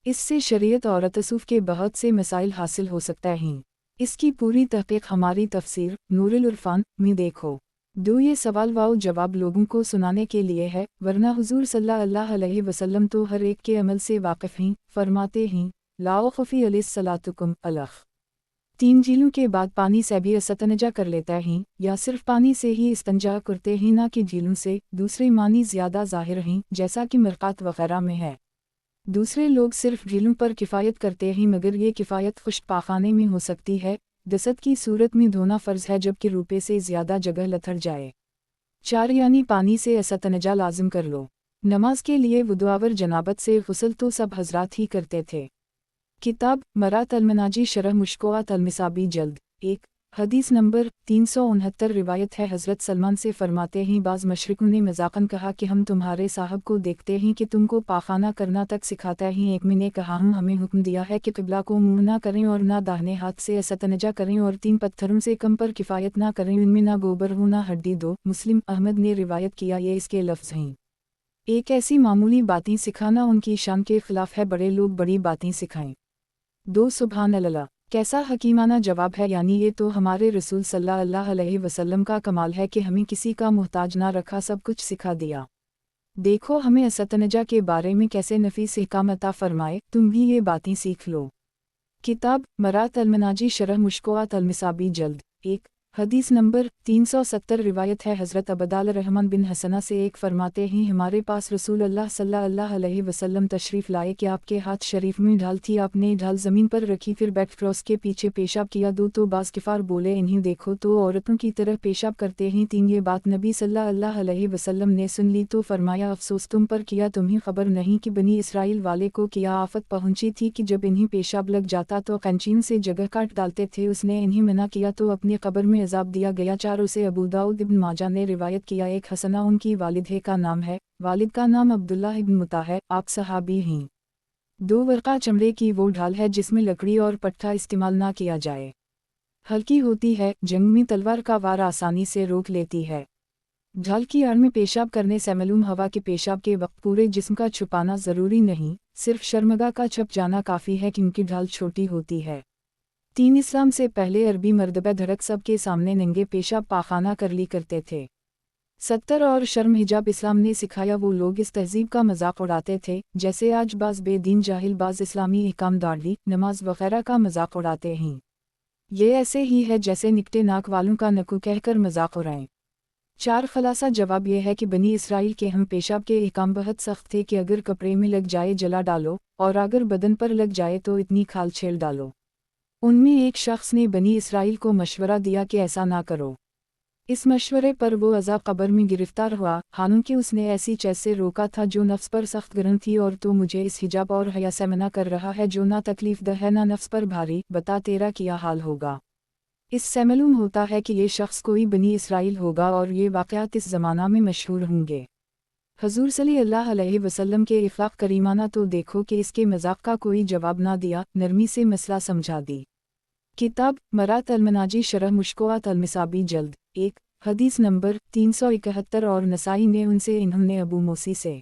इससे शरीयत और तसूफ़ के बहुत से मसाइल हासिल हो सकते हैं। इसकी पूरी तहक़ीक़ हमारी तफ़सीर नूरुल इरफ़ान में देखो। 2 ये सवाल वाओ जवाब लोगों को सुनाने के लिए है, वरना हुज़ूर सल्लल्लाहु अलैहि वसल्लम तो हर एक के अमल से वाक़िफ़ हैं। फरमाते हैं लाओ खफ़ी अलैहिस्सलातुकुम अलख 3 झीलों के बाद पानी से भी इस्तंजा कर लेता हैं या सिर्फ पानी से ही इस्तंजा करते हैं ना कि झीलों से। दूसरे मानी ज़्यादा ज़ाहिर हैं जैसा कि मिरक़ात वग़ैरह में है। दूसरे लोग सिर्फ झीलों पर किफ़ायत करते हैं मगर ये किफ़ायत खुश्क पाखाने में हो सकती है। दस्त की सूरत में धोना फ़र्ज़ है जबकि रुपये से ज़्यादा जगह लथड़ जाए। 4 यानी पानी से इस्तंजा लाजिम कर लो। नमाज के लिए वुदुआवर जनाबत से गुस्ल तो सब हज़रात ही करते थे। किताब मरात अलमनाजी शरह मुश्कोआत अलमिसाबी जल्द 1 हदीस नंबर 369 रिवायत है हज़रत सलमान से फरमाते हैं बाज़ मशरिकों ने मज़ाक़न कहा कि हम तुम्हारे साहब को देखते हैं कि तुमको पाखाना करना तक सिखाता हैं। एक ने कहा हमें हुक्म दिया है कि क़िबला को मुँह ना करें और ना दाहिने हाथ से इस्तंजा करें और 3 पत्थरों से कम पर किफ़ायत ना करें, इनमें ना गोबर हो ना हड्डी। 2 मुस्लिम अहमद ने रिवायत किया ये इसके लफ्ज़ हैं। एक ऐसी मामूली बातें सिखाना उनकी शान के ख़िलाफ़ है, बड़े लोग बड़ी बातें सिखाएं। 2 सुभान अल्लाह कैसा हकीमाना जवाब है, यानी ये तो हमारे रसूल सल्लल्लाहु अलैहि वसल्लम का कमाल है कि हमें किसी का मोहताज ना रखा, सब कुछ सिखा दिया। देखो हमें इस्तंजा के बारे में कैसे नफीस अहकाम अता फरमाए, तुम भी ये बातें सीख लो। किताब मरात अलमनाजी शरह मुश्कोआत अलमिसाबी जल्द 1 حدیث نمبر 370 روایت ہے حضرت عبداللہ رحمن بن حسنہ سے ایک فرماتے ہیں ہمارے پاس رسول اللہ صلی اللہ علیہ وسلم تشریف لائے کہ آپ کے ہاتھ شریف میں ڈھال تھی، آپ نے ڈھال زمین پر رکھی، پھر بیٹھ کر اس کے پیچھے پیشاب کیا، دو تو بعض کفار بولے انہیں دیکھو تو عورتوں کی طرح پیشاب کرتے ہیں، تین یہ بات نبی صلی اللہ علیہ وسلم نے سن لی تو فرمایا افسوس تم پر، کیا تمہیں خبر نہیں کہ بنی اسرائیل والے کو کیا آفت پہنچی تھی کہ جب انہیں پیشاب لگ جاتا تو قینچین سے جگہ کاٹ ڈالتے تھے، اس نے انہیں منع کیا تو اپنی قبر میں عذاب دیا گیا۔ 4 اسے ابو داؤد ابن ماجہ نے روایت کیا، ایک حسنہ ان کی والدہ کا نام ہے، والد کا نام عبداللہ ابن مطا ہے، آپ صحابی ہیں۔ 2 ورقہ چمڑے کی وہ ڈھال ہے جس میں لکڑی اور پٹھا استعمال نہ کیا جائے، ہلکی ہوتی ہے، جنگ میں تلوار کا وار آسانی سے روک لیتی ہے۔ ڈھال کی آڑ میں پیشاب کرنے سے معلوم ہوا کہ پیشاب کے وقت پورے جسم کا چھپانا ضروری نہیں، صرف شرمگاہ کا چھپ جانا کافی ہے کیونکہ ڈھال چھوٹی ہوتی ہے۔ 3 اسلام سے پہلے عربی مردبہ دھڑک سب کے سامنے ننگے پیشاب پاخانہ کر لی کرتے تھے۔ 70 اور شرم حجاب اسلام نے سکھایا، وہ لوگ اس تہذیب کا مذاق اڑاتے تھے جیسے آج بعض بے دین جاہل بعض اسلامی احکام داڑھی، نماز وغیرہ کا مذاق اڑاتے ہیں۔ یہ ایسے ہی ہے جیسے نکٹے ناک والوں کا نکو کہہ کر مذاق اڑائیں۔ 4 خلاصہ جواب یہ ہے کہ بنی اسرائیل کے ہم پیشاب کے احکام بہت سخت تھے کہ اگر کپڑے میں لگ جائے جلا ڈالو، اور اگر بدن پر لگ جائے تو اتنی کھال چھیل ڈالو۔ ان میں ایک شخص نے بنی اسرائیل کو مشورہ دیا کہ ایسا نہ کرو۔ اس مشورے پر وہ عذاب قبر میں گرفتار ہوا، حالانکہ اس نے ایسی چیز سے روکا تھا جو نفس پر سخت گرم تھی، اور تو مجھے اس حجاب اور حیا سے منع کر رہا ہے جو نہ تکلیف دہ ہے نہ نفس پر بھاری، بتا تیرا کیا حال ہوگا۔ اس سے معلوم ہوتا ہے کہ یہ شخص کوئی بنی اسرائیل ہوگا اور یہ واقعات اس زمانہ میں مشہور ہوں گے۔ حضور صلی اللہ علیہ وسلم کے اخلاق کریمانہ تو دیکھو کہ اس کے مذاق کا کوئی جواب نہ دیا، نرمی سے مسئلہ سمجھا دی۔ کتاب مرات المناجی شرح مشکوات المصابی جلد 1 حدیث نمبر 371 اور نسائی نے ان سے انہوں نے ابو موسی سے۔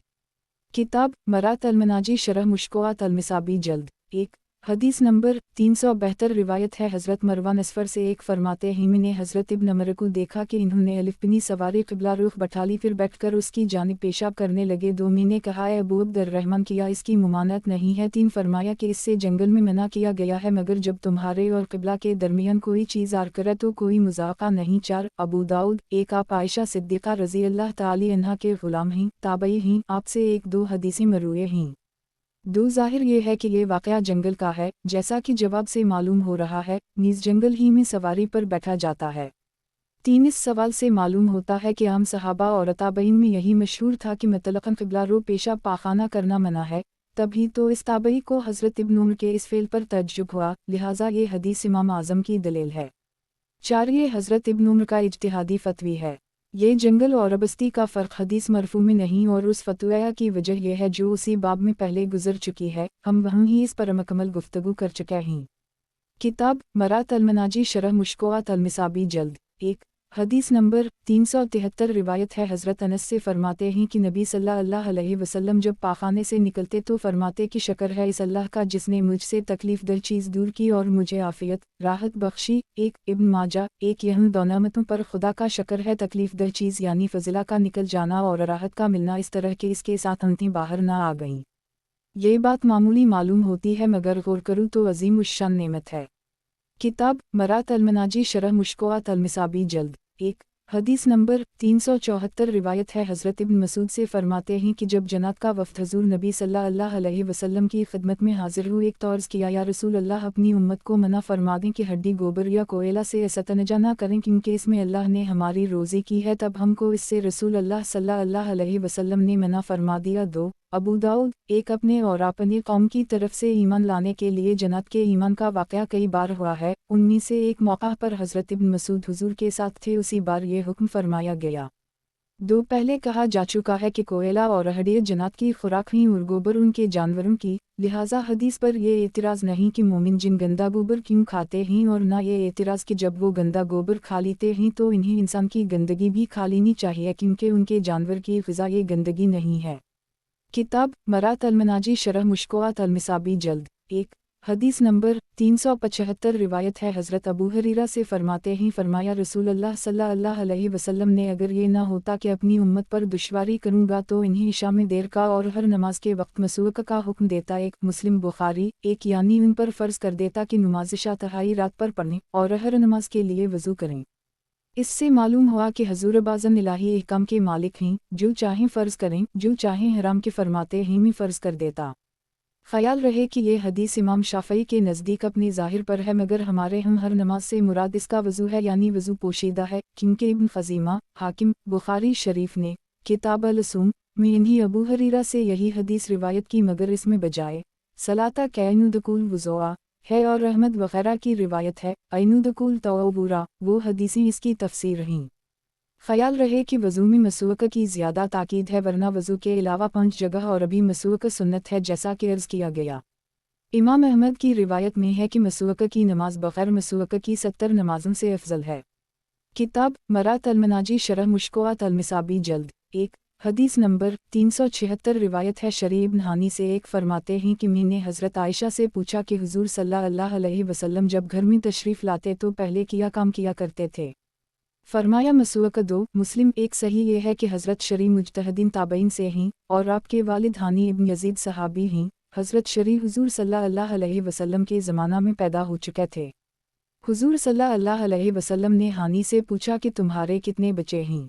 کتاب مرات المناجی شرح مشکوات المصابی جلد 1 حدیث نمبر 372 روایت ہے حضرت مروان اسفر سے ایک فرماتے ہیں میں نے حضرت ابن عمر کو دیکھا کہ انہوں نے الف بنی سواری قبلہ رخ بٹھالی، پھر بیٹھ کر اس کی جانب پیشاب کرنے لگے۔ 2 میں نے کہا اے ابو عبد الرحمن کیا اس کی ممانعت نہیں ہے؟ 3 فرمایا کہ اس سے جنگل میں منع کیا گیا ہے مگر جب تمہارے اور قبلہ کے درمیان کوئی چیز آر کرے تو کوئی مذاقہ نہیں۔ 4 ابو داؤد 1 آپ عائشہ صدیقہ رضی اللہ تعالی عنہا کے غلام ہیں، تابعی ہیں، آپ سے 1-2 حدیثیں مروی ہیں۔ 2 ظاہر یہ ہے کہ یہ واقعہ جنگل کا ہے، جیسا کہ جواب سے معلوم ہو رہا ہے، نیز جنگل ہی میں سواری پر بیٹھا جاتا ہے۔ 3 اس سوال سے معلوم ہوتا ہے کہ عام صحابہ اور تابعین میں یہی مشہور تھا کہ مطلقاً قبلہ رو پیشاب پاخانہ کرنا منع ہے، تبھی تو اس تابعی کو حضرت ابن عمر کے اس فعل پر تعجب ہوا، لہٰذا یہ حدیث امام اعظم کی دلیل ہے۔ 4 یہ حضرت ابن عمر کا اجتہادی فتوی ہے۔ یہ جنگل اور بستی کا فرق حدیث مرفوع میں نہیں، اور اس فتویٰ کی وجہ یہ ہے جو اسی باب میں پہلے گزر چکی ہے، ہم وہاں ہی اس پر مکمل گفتگو کر چکے ہیں۔ کتاب مرات المناجی شرح مشکوات المصابی جلد 1 حدیث نمبر 373 روایت ہے حضرت انس سے فرماتے ہیں کہ نبی صلی اللہ علیہ وسلم جب پاخانے سے نکلتے تو فرماتے کہ شکر ہے اس اللہ کا جس نے مجھ سے تکلیف دہ چیز دور کی اور مجھے عافیت، راحت بخشی۔ 1 ابن ماجہ 1 یہاں 2 نعمتوں پر خدا کا شکر ہے، تکلیف دہ چیز یعنی فضلہ کا نکل جانا اور راحت کا ملنا اس طرح کہ اس کے ساتھ انتیں باہر نہ آ گئیں۔ یہ بات معمولی معلوم ہوتی ہے مگر غور کرو تو عظیم الشان نعمت ہے۔ کتاب مرات المناجی شرح مشکوات المصابی جلد 1 حدیث نمبر 374 روایت ہے حضرت ابن مسعود سے فرماتے ہیں کہ جب جنات کا وفد حضور نبی صلی اللہ علیہ وسلم کی خدمت میں حاضر ہوئے ایک عرض کیا یا رسول اللہ اپنی امت کو منع فرما دیں کہ ہڈی گوبر یا کوئلہ سے استنجا نہ کریں کیونکہ اس میں اللہ نے ہماری روزی کی ہے، تب ہم کو اس سے رسول اللہ صلی اللہ علیہ وسلم نے منع فرما دیا۔ 2 ابو داؤد 1 اپنے اور اپنی قوم کی طرف سے ایمان لانے کے لیے جنات کے ایمان کا واقعہ کئی بار ہوا ہے، ان میں سے ایک موقع پر حضرت ابن مسعود حضور کے ساتھ تھے، اسی بار یہ حکم فرمایا گیا۔ 2 پہلے کہا جا چکا ہے کہ کوئلہ اور ہڈی جنات کی خوراک ہیں اور گوبر ان کے جانوروں کی، لہٰذا حدیث پر یہ اعتراض نہیں کہ مومن جن گندا گوبر کیوں کھاتے ہیں، اور نہ یہ اعتراض کہ جب وہ گندا گوبر کھا لیتے ہیں تو انہیں انسان کی گندگی بھی کھا لینی چاہیے کیونکہ ان کے جانور کی غذا یہ گندگی نہیں ہے۔ کتاب مرات المناجی شرح مشکوات المصابی جلد 1 حدیث نمبر 375 روایت ہے حضرت ابو ہریرہ سے فرماتے ہیں فرمایا رسول اللہ صلی اللہ علیہ وسلم نے اگر یہ نہ ہوتا کہ اپنی امت پر دشواری کروں گا تو انہیں عشاء میں دیر کا اور ہر نماز کے وقت مسوک کا حکم دیتا۔ 1 مسلم بخاری 1 یعنی ان پر فرض کر دیتا کہ نماز عشاء تہائی رات پر پڑھیں اور ہر نماز کے لیے وضو کریں۔ اس سے معلوم ہوا کہ حضور باذن الہی احکام کے مالک ہیں، جو چاہیں فرض کریں، جو چاہیں حرام کے فرماتے ہیں میں فرض کر دیتا۔ خیال رہے کہ یہ حدیث امام شافعی کے نزدیک اپنی ظاہر پر ہے، مگر ہمارے ہم ہر نماز سے مراد اس کا وضو ہے، یعنی وضو پوشیدہ ہے، کیونکہ ابن خزیمہ، حاکم، بخاری شریف نے کتاب الصوم میں انہی ابو حریرہ سے یہی حدیث روایت کی، مگر اس میں بجائے صلاۃ کعین دخول وضوء ہے اور احمد وغیرہ کی روایت ہے عین دخول توبورا، وہ حدیثیں اس کی تفسیر رہیں۔ خیال رہے کہ وضو میں مسواک کی زیادہ تاکید ہے، ورنہ وضو کے علاوہ 5 جگہ اور ابھی مسواک سنت ہے، جیسا کہ عرض کیا گیا۔ امام احمد کی روایت میں ہے کہ مسواک کی نماز بغیر مسواک کی 70 نمازوں سے افضل ہے۔ کتاب مرات المناجی شرح مشکوات المصابی جلد 1 حدیث نمبر 376 روایت ہے شریع ابن ہانی سے، ایک فرماتے ہیں کہ میں نے حضرت عائشہ سے پوچھا کہ حضور صلی اللہ علیہ وسلم جب گھر میں تشریف لاتے تو پہلے کیا کام کیا کرتے تھے؟ فرمایا مسواک 2 مسلم 1 صحیح یہ ہے کہ حضرت شریع مجتہدین تابعین سے ہیں اور آپ کے والد ہانی ابن یزید صحابی ہیں۔ حضرت شریع حضور صلی اللہ علیہ وسلم کے زمانہ میں پیدا ہو چکے تھے۔ حضور صلی اللہ علیہ وسلم نے ہانی سے پوچھا کہ تمہارے کتنے بچے ہیں؟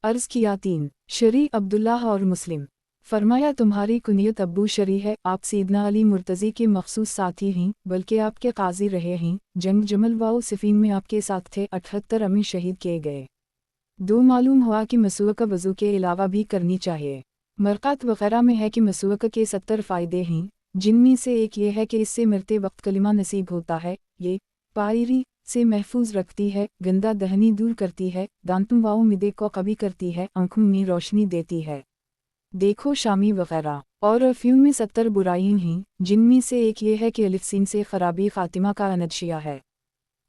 عرض کیا 3۔ شریع عبداللہ اور مسلم۔ فرمایا تمہاری کنیت ابو شریع ہے، آپ سیدنا علی مرتضی کے مخصوص ساتھی ہیں، بلکہ آپ کے قاضی رہے ہیں، جنگ جمل و صفین میں آپ کے ساتھ تھے، 78 امیر شہید کیے گئے۔ 2 معلوم ہوا کہ مسواک وضو کے علاوہ بھی کرنی چاہیے۔ مرقات وغیرہ میں ہے کہ مسواک کے 70 فائدے ہیں، جن میں سے ایک یہ ہے کہ اس سے مرتے وقت کلمہ نصیب ہوتا ہے، یہ پائری سے محفوظ رکھتی ہے، گندہ دہنی دور کرتی ہے، دانتوں و معدے کو قوی کرتی ہے، آنکھوں میں روشنی دیتی ہے۔ دیکھو شامی وغیرہ۔ اور افیون میں 70 برائیاں ہیں، جن میں سے ایک یہ ہے کہ الف سین سے خرابی خاتمہ کا اندشیہ ہے۔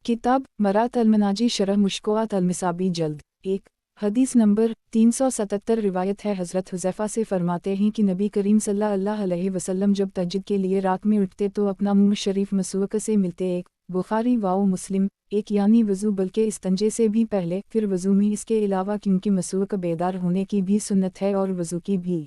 کتاب مرات المناجی شرح مشکوات المصابی جلد 1 حدیث نمبر 377 روایت ہے حضرت حذیفہ سے فرماتے ہیں کہ نبی کریم صلی اللہ علیہ وسلم جب تہجد کے لیے رات میں اٹھتے تو اپنا منہ شریف مسواک سے ملتے، 1 بخاری و مسلم 1 یعنی وضو بلکہ استنجے سے بھی پہلے، پھر وضو میں اس کے علاوہ، کیونکہ مسواک بیدار ہونے کی بھی سنت ہے اور وضو کی بھی۔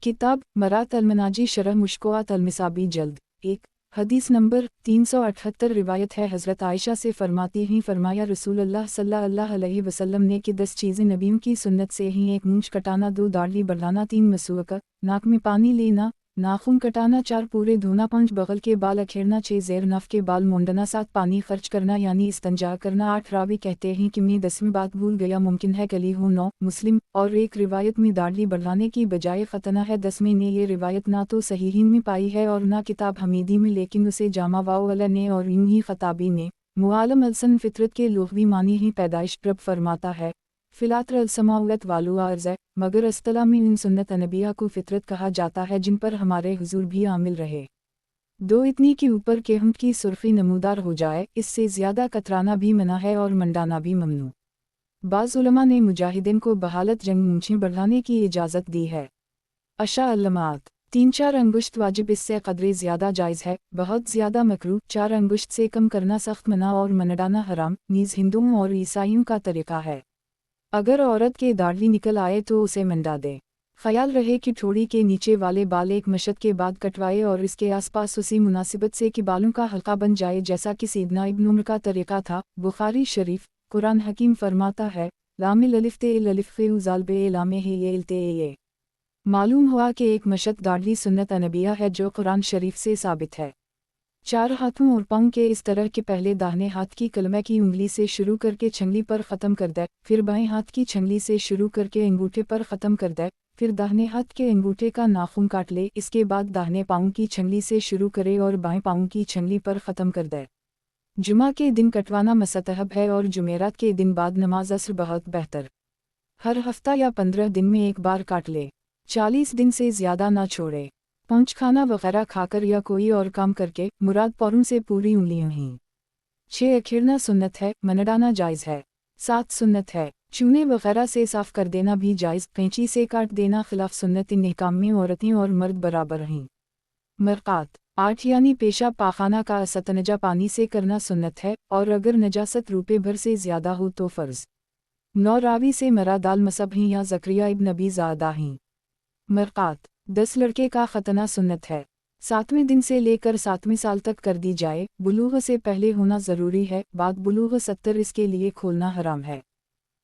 کتاب مرات المناجی شرح مشکوات المصابی جلد 1 حدیث نمبر 378 روایت ہے حضرت عائشہ سے فرماتی ہیں فرمایا رسول اللہ صلی اللہ علیہ وسلم نے کہ 10 چیزیں نبیوں کی سنت سے ہیں، 1 مونچھ کٹانا، 2 داڑھی بڑھانا، 3 مسواک، ناک میں پانی لینا، ناخن کٹانا، 4 پورے دھونا، 5 بغل کے بال اکھیڑنا، 6 زیر ناف کے بال مونڈنا، 7 پانی خرچ کرنا یعنی استنجا کرنا، 8 راوی کہتے ہیں کہ میں 10ویں بات بھول گیا، ممکن ہے کلی ہوں، 9 مسلم اور ایک روایت میں داڑھی بڑھانے کی بجائے ختنہ ہے، 10ویں نے یہ روایت نہ تو صحیحین میں پائی ہے اور نہ کتاب حمیدی میں، لیکن اسے جامع والا نے اور یوں ہی خطابی نے۔ معالم السن فطرت کے لغوی معنی ہی پیدائش رب فرماتا ہے، فلاطر السماوات والو عرض ہے، مگر اصطلاح میں ان سنت نبیہ کو فطرت کہا جاتا ہے جن پر ہمارے حضور بھی عامل رہے۔ 2 اتنی کے اوپر کہ ہم کی سرخی نمودار ہو جائے، اس سے زیادہ کترانا بھی منع ہے اور منڈانا بھی ممنوع۔ بعض علماء نے مجاہدین کو بحالت جنگ مونچھیں بڑھانے کی اجازت دی ہے۔ اشاء علامات 3-4 انگشت واجب، اس سے قدرے زیادہ جائز ہے، بہت زیادہ مکروہ، 4 انگشت سے کم کرنا سخت منع اور منڈانا حرام، نیز ہندوؤں اور عیسائیوں کا طریقہ ہے۔ اگر عورت کے داڑھی نکل آئے تو اسے منڈا دے۔ خیال رہے کہ ٹھوڑی کے نیچے والے بال ایک مشط کے بعد کٹوائے اور اس کے آس پاس اسی مناسبت سے کہ بالوں کا حلقہ بن جائے، جیسا کہ سیدنا ابن عمر کا طریقہ تھا۔ بخاری شریف۔ قرآن حکیم فرماتا ہے، لام الالف تے الالف خے زال بے لام ہے یہ التے یہ۔ معلوم ہوا کہ ایک مشط داڑھی سنت نبیہ ہے جو قرآن شریف سے ثابت ہے۔ 4 ہاتھوں اور پاؤں کے اس طرح کہ پہلے داہنے ہاتھ کی کلمہ کی انگلی سے شروع کر کے چھنگلی پر ختم کر دے، پھر بائیں ہاتھ کی چھنگلی سے شروع کر کے انگوٹھے پر ختم کر دے، پھر داہنے ہاتھ کے انگوٹھے کا ناخن کاٹ لے، اس کے بعد داہنے پاؤں کی چھنگلی سے شروع کرے اور بائیں پاؤں کی چھنگلی پر ختم کر دے۔ جمعہ کے دن کٹوانا مستحب ہے اور جمعرات کے دن بعد نماز عصر بہت بہتر۔ ہر ہفتہ یا 15 دن میں ایک بار کاٹ لے، 40 دن سے زیادہ نہ چھوڑے۔ پونچھ کھانا وغیرہ کھا کر یا کوئی اور کام کر کے، مراد پوروں سے پوری انگلیاں ہیں۔ 6 اکھیڑنا سنت ہے، منڈانا جائز ہے۔ 7 سنت ہے، چونے وغیرہ سے صاف کر دینا بھی جائز، قینچی سے کاٹ دینا خلاف سنت، ان احکام میں عورتیں اور مرد برابر ہیں۔ مرقات 8 یعنی پیشاب پاخانہ کا استنجا پانی سے کرنا سنت ہے، اور اگر نجاست روپے بھر سے زیادہ ہو تو فرض۔ 9 راوی سے مراد المصب ہیں یا زکریا ابن ابی زادہ ہیں۔ مرقات 10 لڑکے کا ختنہ سنت ہے۔ 7वें दिन से लेकर 7वें साल तक कर दी जाए। बुलूग से पहले होना ज़रूरी है, बाद बुलूग 70 इसके लिए खोलना हराम है।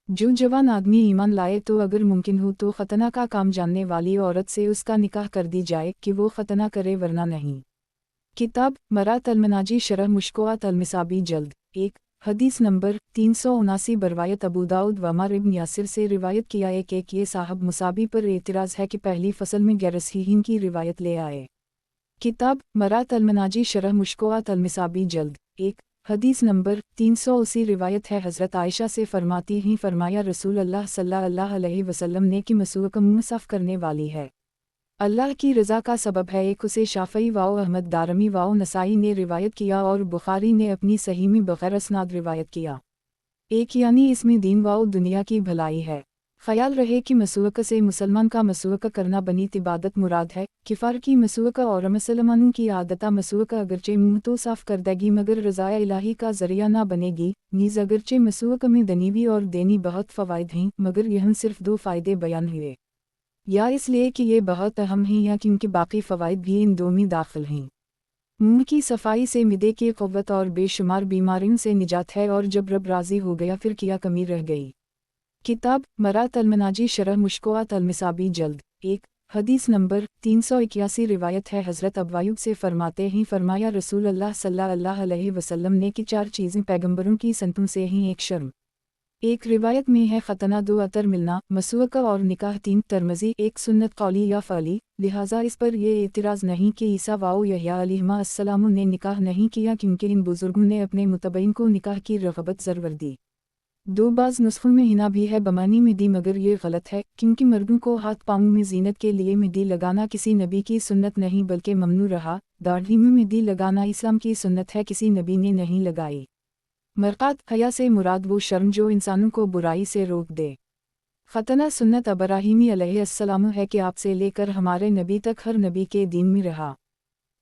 जो जवान आदमी ईमान लाए तो अगर मुमकिन हो तो खतना का काम जानने वाली औरत से उसका निकाह कर दी जाए कि वो खतना करे, वरना नहीं। किताब मरात अलमनाजी शरह मुश्कोआत अलमिसाबी जल्द 1 हदीस नंबर 379 बरवायत अबू दाऊद व अम्मार इब्न यासिर से रिवायत किया है कि ये साहब मुसाबी पर एतराज़ है कि पहली फसल में गैरसहीन की रिवायत ले आए। किताब मरात अलमनाजी शरह मुश्कोआत अलमिसाबी जल्द 1 हदीस नंबर 380 रिवायत है हज़रत आयशा से फरमाती ही फरमाया रसूल अल्लाह सल्लल्लाहु अलैहि वसल्लम ने कि मसूक मुँह साफ़ करने वाली है, अल्लाह की रज़ा का सबब है। एक उसे शाफ़ई वाओ अहमद दारमी वाओ नसाई ने रिवायत किया और बुखारी ने अपनी सही में बग़ैर असनाद रिवायत किया। एक यानी इसमें दीन वाओ दुनिया की भलाई है। ख्याल रहे कि मसूक से मुसलमान का मसूक करना बनी इबादत मुराद है। किफ़ार की मसूक और मुसलमानों की आदता मसूक अगरचे मुँह तो साफ़ कर देगी मगर रज़ाए इलाही का ज़रिया ना बनेगी। नीज़ अगरचे मसूक में दनीवी और देनी बहुत फ़वाइद हैं, मगर यह सिर्फ 2 फ़ायदे बयान हुए, या इसलिए कि ये बहुत अहम हैं या क्योंकि बाकी फ़वाइद भी इन 2 में दाखिल हैं। मुँह की सफाई से मिदे की क़ुव्वत और बेशुमार बीमारियों से निजात है, और जब रब राज़ी हो गया फिर क्या कमी रह गई। किताब मरात अलमनाजी शरह मुश्कोआत अलमिसाबी जल्द 1 हदीस नंबर 381 रिवायत है हज़रत अबवायूब से फरमाते ही फरमाया रसूल अल्लाह सल्लल्लाहु अलैहि वसल्लम ने कि 4 चीज़ें पैगंबरों की सनतों से ही एक शर्म। एक रिवायत में है खतना, 2 अतर मिलना, मसूका और निकाह, 3 तरमज़ी, एक सुन्नत कौली या फ़अली। लिहाजा इस पर यह एतराज़ नहीं कि ईसा वाओ यहया अलैहिस्सलाम ने निकाह नहीं किया, क्योंकि इन बुज़ुर्गों ने अपने मुतबईन को निकाह की रग़बत ज़रूर दी। 2 बाज़ नुस्खों में हिना भी है बमानी मिदी, मगर ये गलत है, क्योंकि मर्दों को हाथ पाँव में ज़ीनत के लिए मिदी लगाना किसी नबी की सुन्नत नहीं बल्कि ममनू रहा। दाढ़ी में मिदी लगाना इस्लाम की सुन्नत है, किसी नबी ने नहीं लगाई। मरक़ात हया से मुराद वो शर्म जो इंसानों को बुराई से रोक दे। खतना सुन्नत इब्राहीमी अलैहिस्सलाम है कि आपसे लेकर हमारे नबी तक हर नबी के दीन में रहा।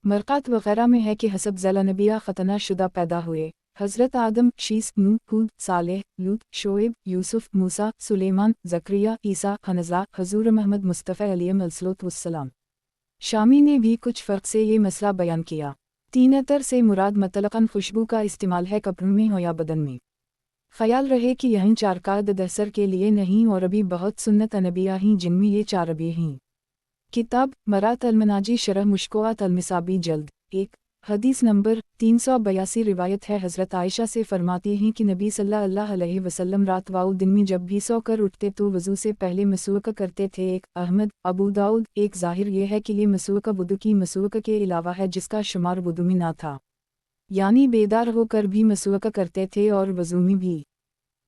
मरक़ात वग़ैरह में है कि हसब ज़ला नबिया खतना शुदा पैदा हुए। हज़रत आदम, शीस, नूह, हूद, सालेह, लूत, शोएब, यूसुफ, मूसा, सुलेमान, ज़करिया, ईसा, हनज़ला, हज़ूर महमद मुस्तफ़ा अलैहिस्सलाम। शामी ने भी कुछ फ़र्क से ये मसला बयान किया। 3 अतर से मुराद मतलक़न खुशबू का इस्तेमाल है, कपड़ों में हो या बदन में। ख्याल रहे कि यहीं 4 का दसर के लिए नहीं, और अभी बहुत सुन्नत नबिया हैं जिनमें ये 4 अभी हैं। किताब मरात अलमनाजी शरह मुश्कोआत अलमिसाबी जल्द 1 हदीस नंबर 382 रिवायत है हज़रत आयशा से फरमाती हैं कि नबी सल्लल्लाहु अलैहि वसल्लम रात वाउ दिन में जब भी सोकर उठते तो वज़ू से पहले मसूक करते थे। एक अहमद, अबू दाऊद। एक ज़ाहिर यह है कि ये मसूक वुदू की मसूक के अलावा है, जिसका शुमार वुदू में ना था, यानी बेदार होकर भी मसूक करते थे और वज़ू में भी।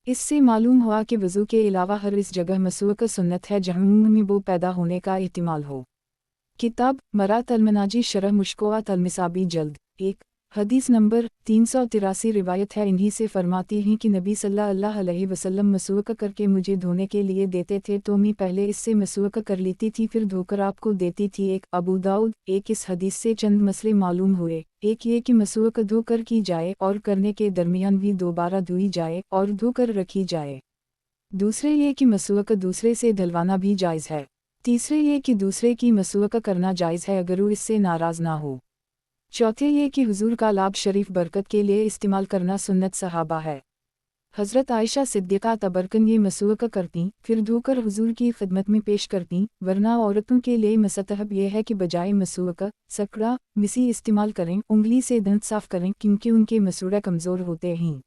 इससे मालूम हुआ कि वज़ू के अलावा हर इस जगह मसूक सुन्नत है जहाँ मुँह में बो पैदा होने का एहतिमाल हो। किताब मरात अलमनाजी शरह मुश्कोआत अलमिसाबी जल्द 1 हदीस नंबर 383 रिवायत है इन्हीं से फरमाती हैं कि नबी सल्लल्लाहु अलैहि वसल्लम मसूक करके मुझे धोने के लिए देते थे तो मैं पहले इससे मसूक कर लेती थी, फिर धोकर आपको देती थी। एक अबू दाऊद। एक इस हदीस से चंद मसले मालूम हुए। एक ये कि मसूक धोकर की जाए और करने के दरमियान भी दोबारा धोई जाए और धोकर रखी जाए। दूसरे ये कि मसूक दूसरे से धलवाना भी जायज़ है। तीसरे ये कि दूसरे की मसूक करना जायज़ है अगर वो इससे नाराज़ ना हो। चौथे ये कि हुजूर का लाभ शरीफ बरकत के लिए इस्तेमाल करना सुन्नत सहाबा है। हज़रत आयशा सिद्दीक़ा तबरकन ये मसूक करती, फिर धोकर हुजूर की खिदमत में पेश करती, वरना औरतों के लिए मस्तहब यह है कि बजाय मसूक सकड़ा मिसी इस्तेमाल करें, उंगली से दंत साफ़ करें, क्योंकि उनके मसूड़े कमज़ोर होते हैं।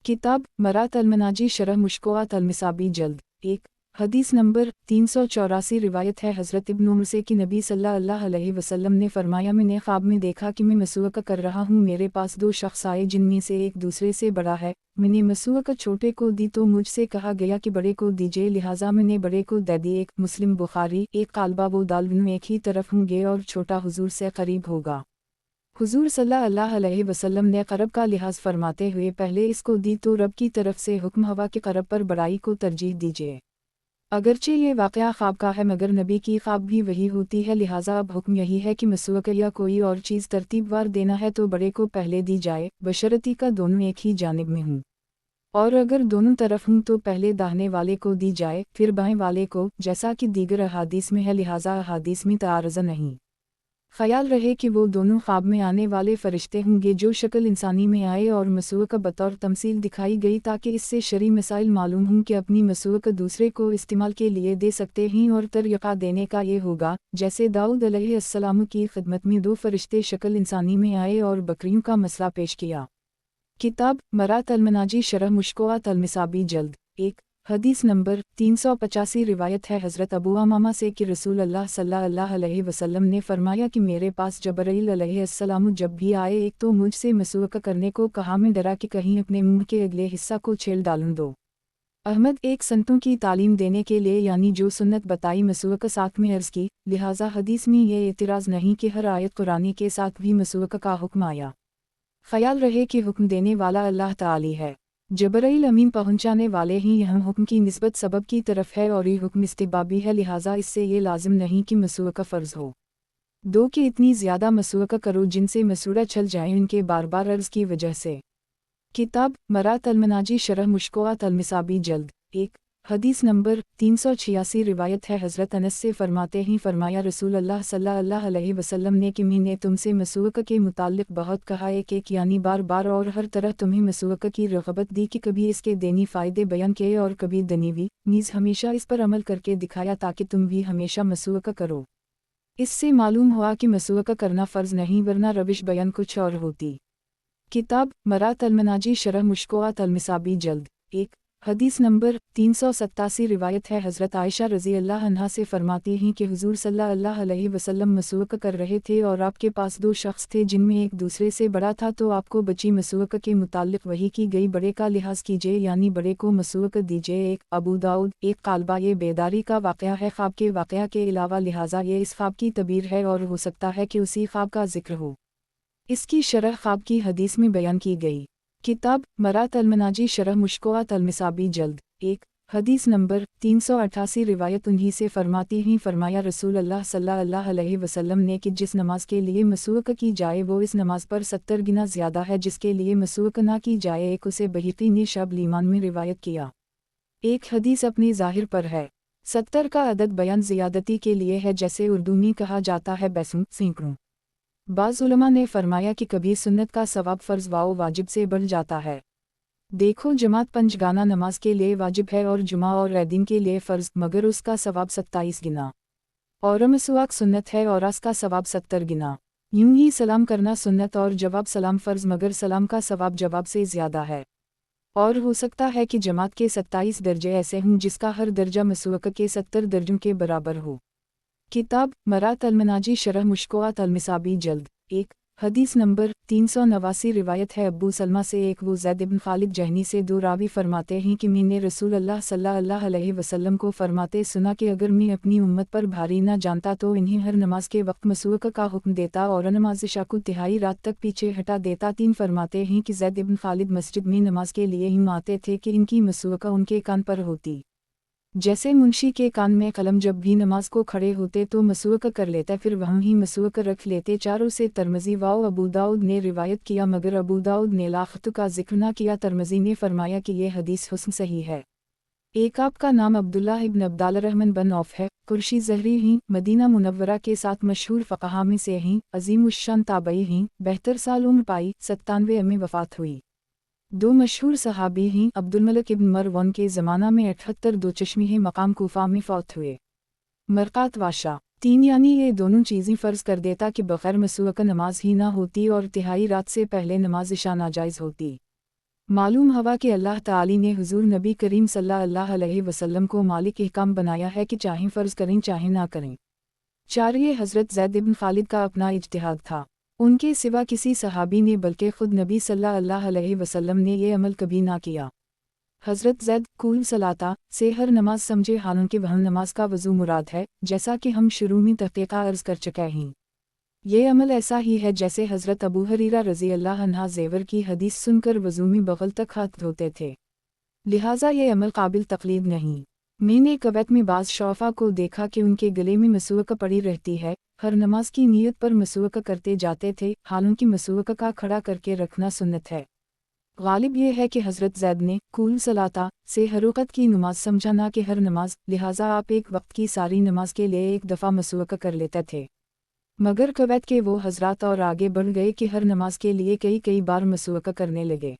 किताब मरात अलमनाजी शरह मुश्कोआत अलमिसाबी जल्द 1 हदीस नंबर 384 रिवायत है हज़रत इब्न उमर से कि नबी सल्लल्लाहु अलैहि वसल्लम ने फरमाया मैंने ख्वाब में देखा कि मैं मसूक कर रहा हूँ, मेरे पास 2 शख्स आए जिनमें से एक दूसरे से बड़ा है। मैंने मसूक छोटे को दी तो मुझसे कहा गया कि बड़े को दीजिए, लिहाजा मैंने बड़े को दे दी। एक मुस्लिम बुखारी। एक कालबा वो दालविन एक ही तरफ होंगे और छोटा हुजूर से करीब होगा। हुजूर सल्लल्लाहु अलैहि वसल्लम ने क़रब का लिहाज फरमाते हुए पहले इसको दी तो रब की तरफ से हुक्म हुआ कि क़रब पर बड़ाई को तरजीह दीजिए। अगरचे ये वाक़या ख्वाब का है मगर नबी की ख्वाब भी वही होती है, लिहाजा अब हुक्म यही है कि मसूक या कोई और चीज़ तरतीबवार देना है तो बड़े को पहले दी जाए, बशर्ती का दोनों एक ही जानिब में हों, और अगर दोनों तरफ हों तो पहले दाहिने वाले को दी जाए फिर बाएं वाले को, जैसा कि दीगर अहादीस में है, लिहाजा अहादीस में तारज़ा नहीं। ख्याल रहे कि वो दोनों ख्वाब में आने वाले फरिश्ते होंगे जो शक्ल इंसानी में आए और मसूअक़ बतौर तमसील दिखाई गई ताकि इससे शरई मसाइल मालूम हों कि अपनी मसूअक़ दूसरे को इस्तेमाल के लिए दे सकते हैं। और तरीक़ा देने का ये होगा जैसे दाऊद अलैहिस्सलाम की खिदमत में 2 फरिश्ते शक्ल इंसानी में आए और बकरियों का मसला पेश किया। किताब मरात अल-मनाजी शरह मुश्कोआत अल-मिसाबी जल्द 1 हदीस नंबर 385 रिवायत है हज़रत अबू उमामा से कि रसूल अल्लाह सल्लल्लाहु अलैहि वसल्लम ने फरमाया कि मेरे पास जबरील अलैहिस्सलाम जब भी आए एक तो मुझसे मसूअक़ करने को कहा, मैं डरा कि कहीं अपने मुंह के अगले हिस्सा को छेड़ डालूं। 2 अहमद एक संतों की तालीम देने के लिए यानी जो सुन्नत बताई मसूअक़ साथ में अर्ज़ की, लिहाजा हदीस में ये एतराज़ नहीं कि हर आयत कुरानी के साथ भी मसूअक़ का हुक्म आया। ख्याल रहे कि हुक्म देने वाला अल्लाह ताली है, जबरील अमीन पहुंचाने वाले ही यहाँ हुक्म की निस्बत सबब की तरफ है और ये हुक्म इस्तिबाबी है, लिहाजा इससे ये लाजिम नहीं कि मसूअक़ फ़र्ज़ हो। 2 कि इतनी ज़्यादा मसूअक़ करो जिनसे मसूड़ा चल जाए उनके बार बार अर्ज़ की वजह से। किताब मरात अल-मनाजी शरह मुश्कोआत अल-मिसाबी जल्द 1 हदीस नंबर 386 रिवायत है हज़रत अनस से फरमाते ही फरमाया रसूल अल्लाह सल्लल्लाहु अलैहि वसल्लम ने कि मैंने तुमसे मसूअक़ के मुताल्लिक़ बहुत कहा एक यानी बार बार और हर तरह तुम्हें मसूअक़ की रग़बत दी कि कभी इसके देनी फ़ायदे बयान किए और कभी दनीवी, नीज़ हमेशा इस पर अमल करके दिखाया ताकि तुम भी हमेशा मसूअक़ करो। इससे मालूम हुआ कि मसूअक़ करना फ़र्ज़ नहीं वरना रविश बयान कुछ और होती। किताब मरात अल-मनाजी शरह मुश्कोआत अल-मिसाबी जल्द 1 हदीस नंबर 387 रिवायत है हज़रत आयशा रज़ी अल्लाह अन्हा से फरमाती हैं कि हुज़ूर सल्लल्लाहु अलैहि वसल्लम मसूअक़ कर रहे थे और आपके पास 2 शख्स थे जिनमें एक दूसरे से बड़ा था, तो आपको बची मसूअक़ के मुताल्लिक़ वही की गई, बड़े का लिहाज कीजिए यानी बड़े को मसूअक़ दीजिए। 1 अबू दाऊद 1 कालबा ये बेदारी का वाक़या है ख्वाब के वाक़या के अलावा, लिहाजा ये इस ख्वाब की तबीर है और हो सकता है कि उसी ख्वाब का जिक्र हो। इसकी शरह ख्वाब की हदीस में बयान की गई। किताब मरात अल-मनाजी शरह मुश्कोआत अल-मिसाबी जल्द 1 हदीस नंबर 388 रिवायत उन्हीं से फरमाती ही फरमाया रसूल अल्लाह सल्लल्लाहु अलैहि वसल्लम ने कि जिस नमाज के लिए मसूअक़ की जाए वो इस नमाज पर 70 गुना ज़्यादा है जिसके लिए मसूअक़ ना की जाए। एक उसे बहीक़ी ने शब ईमान में रिवायत किया। एक हदीस अपनी ज़ाहिर पर है, 70 का अदद बयान ज़ियादती के लिए है, जैसे उर्दू में कहा जाता है बैसुं सैकड़ों। बाज़ उलमा ने फरमाया कि कभी सुन्नत का सवाब फ़र्ज़ व वाजिब से बढ़ जाता है। देखो जमात पंजगाना नमाज के लिए वाजिब है और जुमा और रैदीन के लिए फ़र्ज़, मगर उसका सवाब 27 गुना, और मसूआक सुन्नत है और उसका सवाब 70 गुना। यूं ही सलाम करना सुन्नत और जवाब सलाम फ़र्ज़, मगर सलाम का सवाब जवाब से ज़्यादा है। और हो सकता है कि जमात के 27 दर्जे ऐसे हों जिसका हर दर्जा मसूअक़ के 70 दर्जों के बराबर हो। किताब मरात अल-मनाजी शरह मुश्कोआत अल-मिसाबी जल्द 1 हदीस नंबर 389 रिवायत है अब्बू सलमा से एक वो ज़ैद इब्न खालिद जहनी से 2 रावी फरमाते हैं कि मैंने रसूल अल्लाह सल्लल्लाहु अलैहि वसल्लम को फरमाते सुना कि अगर मैं अपनी उम्मत पर भारी ना जानता तो इन्हें हर नमाज के वक्त मसूअक़ का हुक्म देता और नमाज इशा को तिहाई रात तक पीछे हटा देता। 3 फरमाते हैं कि ज़ैद इब्न खालिद मस्जिद में नमाज के लिए यूँ आते थे कि इनकी मसूअक़ उनके कान पर होती, जैसे मुंशी के कान में कलम। जब भी नमाज को खड़े होते तो मसूअक़ कर लेते, फिर वहाँ ही मसूअक़ रख लेते। 4 से तरमज़ी व अबू दाऊद ने रिवायत किया, मगर अबू दाऊद ने लाख़त का जिक्र न किया। तरमज़ी ने फरमाया कि यह हदीस हुस्न सही है। एक आपका नाम अब्दुल्लाह इब्न अब्दालरहमान बन औफ है, कुरशी ज़हरी हैं, मदीना मुनव्वरा के साथ मशहूर फ़क़हा में से हैं, अज़ीमुश्शान ताबई हैं, 72 साल उम्र पाई, 97 में वफ़ात हुई। 2 मशहूर सहाबी हैं, अब्दुलमलिक इब्न मरवन के ज़माना में 78, 2 चश्मी हैं, मकाम कूफा में फ़ौत हुए। मरक़ात वाशा 3 यानी ये दोनों चीज़ें फ़र्ज़ कर देता कि बग़ैर मसूअक़ नमाज ही ना होती और तिहाई रात से पहले नमाज इशा नाजायज़ होती। मालूम हवा कि अल्लाह ताली ने हुज़ूर नबी करीम सल्लल्लाहु अलैहि वसल्लम को मालिक इहकाम बनाया है कि चाहे फ़र्ज़ करें चाहे ना करें। 4 ये हज़रत ज़ैद इब्न खालिद का अपना इज्तिहाद था, उनके सिवा किसी सहाबी ने बल्कि ख़ुद नबी सल्लल्लाहु अलैहि वसल्लम ने ये अमल कभी ना किया। हज़रत ज़ैद कुल सलाता से हर नमाज समझे, हालांकि वह नमाज का वज़ू मुराद है, जैसा कि हम शुरू में तहक़ीक़ अर्ज़ कर चुके हैं। ये अमल ऐसा ही है जैसे हज़रत अबू हुरैरा रज़ी अल्लाह अन्हा ज़ेवर की हदीस सुनकर वज़ू में बग़ल तक हाथ धोते थे, लिहाजा ये अमल काबिल तक़लीद नहीं। मैंने कवैत में बाज़ शौफ़ा को देखा कि उनके गले में मसूअक़ पड़ी रहती है, हर नमाज की नीयत पर मसूअक़ करते जाते थे, हालांकि मसूअक़ का खड़ा करके रखना सुन्नत है। गालिब ये है कि हज़रत ज़ैद ने कुल सलाता से हर वक़्त की नमाज समझा, ना कि हर नमाज, लिहाजा आप एक वक्त की सारी नमाज के लिए एक दफ़ा मसूअक़ कर लेते थे। मगर कवैत के वो हजरात और आगे बढ़ गए कि हर नमाज के लिए कई बार मसवक़ा करने लगे।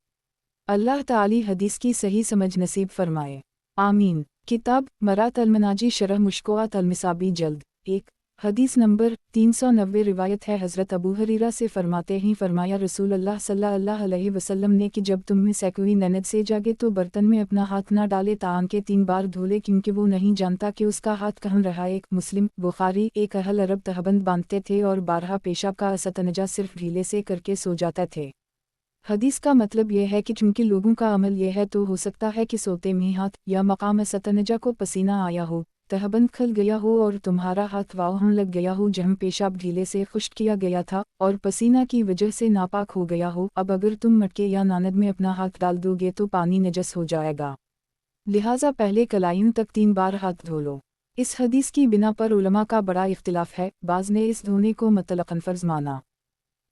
अल्लाह ताली हदीस की सही समझ नसीब फरमाए, आमीन। किताब मरात अलमनाजी शरह मुश्कोआत अलमिसाबी जल्द 1 हदीस नंबर 390 रिवायत है हज़रत अबू हरीरा से फरमाते ही फरमाया रसूल अल्लाह सल्लल्लाहु अलैहि वसल्लम ने कि जब तुम में से कोई ननद से जागे तो बर्तन में अपना हाथ ना डाले तान के 3 बार धो ले, क्योंकि वो नहीं जानता कि उसका हाथ कहाँ रहा। एक मुस्लिम बुखारी। एक अहल अरब तहबंद बांधते थे और बारहा पेशाब का असतनजा सिर्फ ढीले से करके सो जाते थे। हदीस का मतलब यह है कि चूंकि लोगों का अमल यह है तो हो सकता है कि सोते में हाथ या मकाम सतनजा को पसीना आया हो, तहबंद खल गया हो और तुम्हारा हाथ वाहन लग गया हो जहाँ पेशाब ढीले से खुश्क किया गया था और पसीना की वजह से नापाक हो गया हो। अब अगर तुम मटके या नानद में अपना हाथ डाल दोगे तो पानी नजस हो जाएगा, लिहाजा पहले कलाइन तक 3 बार हाथ धो लो। इस हदीस की बिना पर उलमा का बड़ा इख्तिलाफ है। बाज़ ने इस धोने को मुतलक़न फ़र्ज़ माना,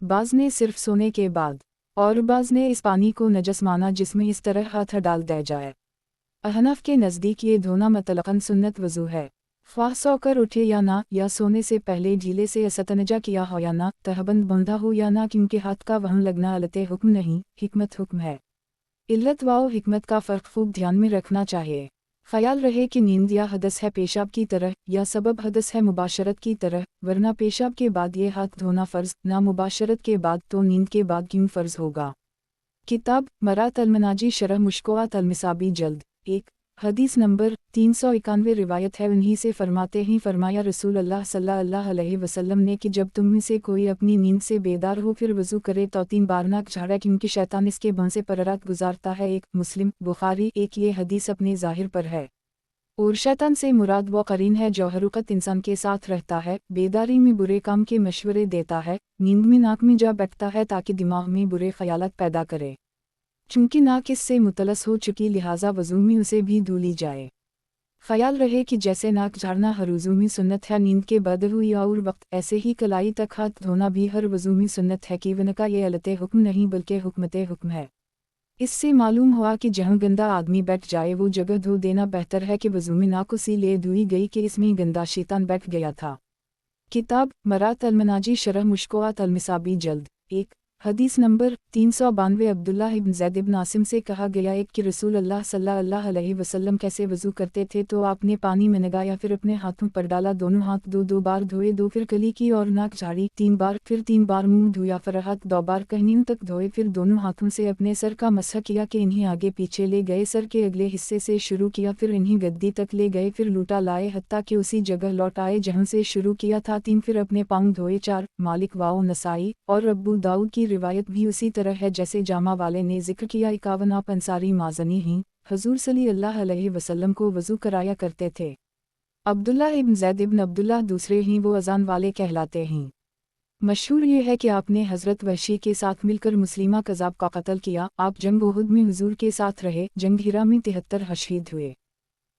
बाज़ ने सिर्फ सोने के बाद, और बाज़ ने इस पानी को नजस माना जिसमें इस तरह हाथ डाल दिया जाए। अहनाफ के नज़दीक ये धोना मुतलक़न सुन्नत वज़ू है, ख्वाह सोकर उठे या ना, या सोने से पहले ढीले से असतनजा किया हो या ना, तहबंद बंधा हो या ना, क्योंकि हाथ का वहन लगना अलते हुक्म नहीं, हिकमत हुक्म है। इल्लत व हिकमत का फ़र्क खूब ध्यान में रखना चाहिए। ख्याल रहे कि नींद या हदस है पेशाब की तरह, या सबब हदस है मुबाशरत की तरह, वरना पेशाब के बाद ये हाथ धोना फ़र्ज़, ना मुबाशरत के बाद तो नींद के बाद क्यों फ़र्ज़ होगा। किताब मरात अलमनाजी शरह मुश्कोआत अलमिसाबी जल्द 1 हदीस नंबर 391 रिवायत है उन्हीं से फरमाते ही फरमाया रसूल अल्लाह सल्लल्लाहु अलैहि वसल्लम ने कि जब तुम में से कोई अपनी नींद से बेदार हो फिर वज़ू करे तो 3 बार नाक झाड़े, क्योंकि शैतान इसके भौं से पररात गुजारता है। एक मुस्लिम बुखारी। एक ये हदीस अपने ज़ाहिर पर है और शैतान से मुराद वो करीन है जो हर वक़्त इंसान के साथ रहता है, बेदारी में बुरे काम के मशवरे देता है, नींद में नाक में जा बैठता है ताकि दिमाग में बुरे ख्यालात पैदा करे। चूंकि नाक इससे मुतलस हो चुकी लिहाजा वज़ू में उसे भी धो ली जाए। ख्याल रहे कि जैसे नाक झाड़ना हर वज़ू में सुन्नत है नींद के बाद हुई और वक्त, ऐसे ही कलाई तक हाथ धोना भी हर वज़ू में सुन्नत है कि वनका ये अलते हुक्म नहीं बल्कि हुक्मते हुक्म है। इससे मालूम हुआ कि जहाँ गंदा आदमी बैठ जाए वो जगह धो देना बेहतर है कि वज़ू में नाक उसी ले धोई गई कि इसमें गंदा शैतान बैठ गया था। किताब मरात अलमनाजी शरह मुश्कोआत अलमिसाबी जल्द 1 हदीस नंबर 392 अब्दुल्ला इब्न ज़ैद इब्न आसिम से कहा गया एक कि रसूल अल्लाह सल्लल्लाहु अलैहि वसल्लम कैसे वज़ू करते थे तो आपने पानी में लगाया, फिर अपने हाथों पर डाला, दोनों हाथ 2 बार धोए, 2 फिर कली की और नाक झाड़ी 3 बार, फिर 3 बार मुंह धोया, फिर हाथ 2 बार कहनियों तक धोए, फिर दोनों हाथों से अपने सर का मसह किया कि इन्हें आगे पीछे ले गए, सर के अगले हिस्से से शुरू किया, फिर इन्हें गद्दी तक ले गए, फिर लूटा लाए हत्ता कि उसी जगह लौट आए जहाँ से शुरू किया था। 3 फिर अपने पाँव धोए। 4 मालिक वाओ नसाई और अब्बू दाऊद की रिवायत भी उसी तरह है जैसे जामा वाले ने जिक्र किया। 51 आप अंसारी माज़नी ही हजूर सल्लल्लाहु अलैहि वसल्लम को वज़ू कराया करते थे। अब्दुल्ला इब्न ज़ैद इब्न अब्दुल्ला दूसरे ही वो अज़ान वाले कहलाते हैं। मशहूर ये है कि आपने हज़रत वहशी के साथ मिलकर मुस्लिमा कज़ाब का कत्ल किया। आप जंग उहुद में हुजूर के साथ रहे, जंग हिरा में 73 शहीद हुए।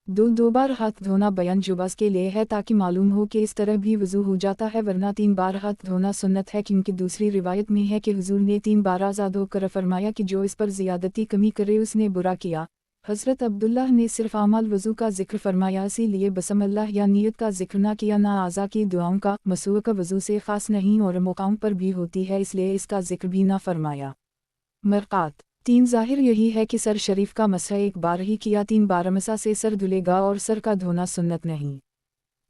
2 बार हाथ धोना बयान जुबास के लिए है ताकि मालूम हो कि इस तरह भी वज़ू हो जाता है, वरना 3 बार हाथ धोना सुन्नत है, क्योंकि दूसरी रिवायत में है कि हुजूर ने 3 बार आज़ाद होकर फरमाया कि जो इस पर ज़ियादती कमी करे उसने बुरा किया। हज़रत अब्दुल्लाह ने सिर्फ आमाल वज़ू का जिक्र फरमाया, इसीलिए बसमल्लाह या नीयत का जिक्र ना किया, ना आज़ा की दुआओं का। मसूक वज़ू से ख़ास नहीं और मकाम पर भी होती है, इसलिए इसका जिक्र भी ना फरमाया। मरक़ात 3 ज़ाहिर यही है कि सर शरीफ का मसह 1 बार ही किया, 3 बार मसा से सर धुलेगा और सर का धोना सुन्नत नहीं।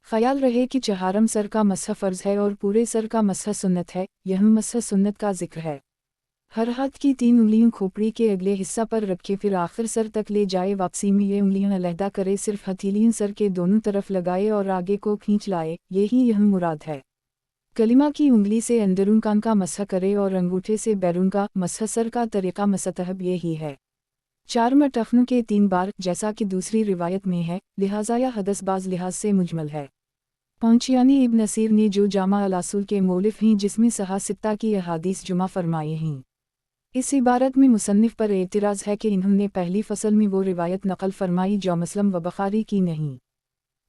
ख्याल रहे कि चहारम सर का मसह फ़र्ज़ है और पूरे सर का मसह सुन्नत है। यह मसह सुन्नत का जिक्र है। हर हाथ की 3 उंगलियों खोपड़ी के अगले हिस्सा पर रखे, फिर आखिर सर तक ले जाए, वापसी में ये उंगलियां अलहदा करे, सिर्फ हथेलियां सर के दोनों तरफ लगाए और आगे को खींच लाए, यही यह मुराद है। कलिमा की उंगली से अंदरून कान का मसह करे और अंगूठे से बैरून का मसह। सर का तरीक़ा मसतहब यही है। 4 मटखनों के 3 बार जैसा कि दूसरी रिवायत में है, लिहाजा या हदस बाज लिहाज से मुजमल है। पंचियानी इब्न नसीर ने जो जामा अल-असूल के मौलिफ हैं जिसमें सहा सित्ता की अहादीस जुमा फरमाए हैं, इस इबारत में मुसन्निफ पर एतराज़ है कि इन्होंने पहली फसल में वो रिवायत नकल फरमाई जो मुस्लिम व बुखारी की नहीं।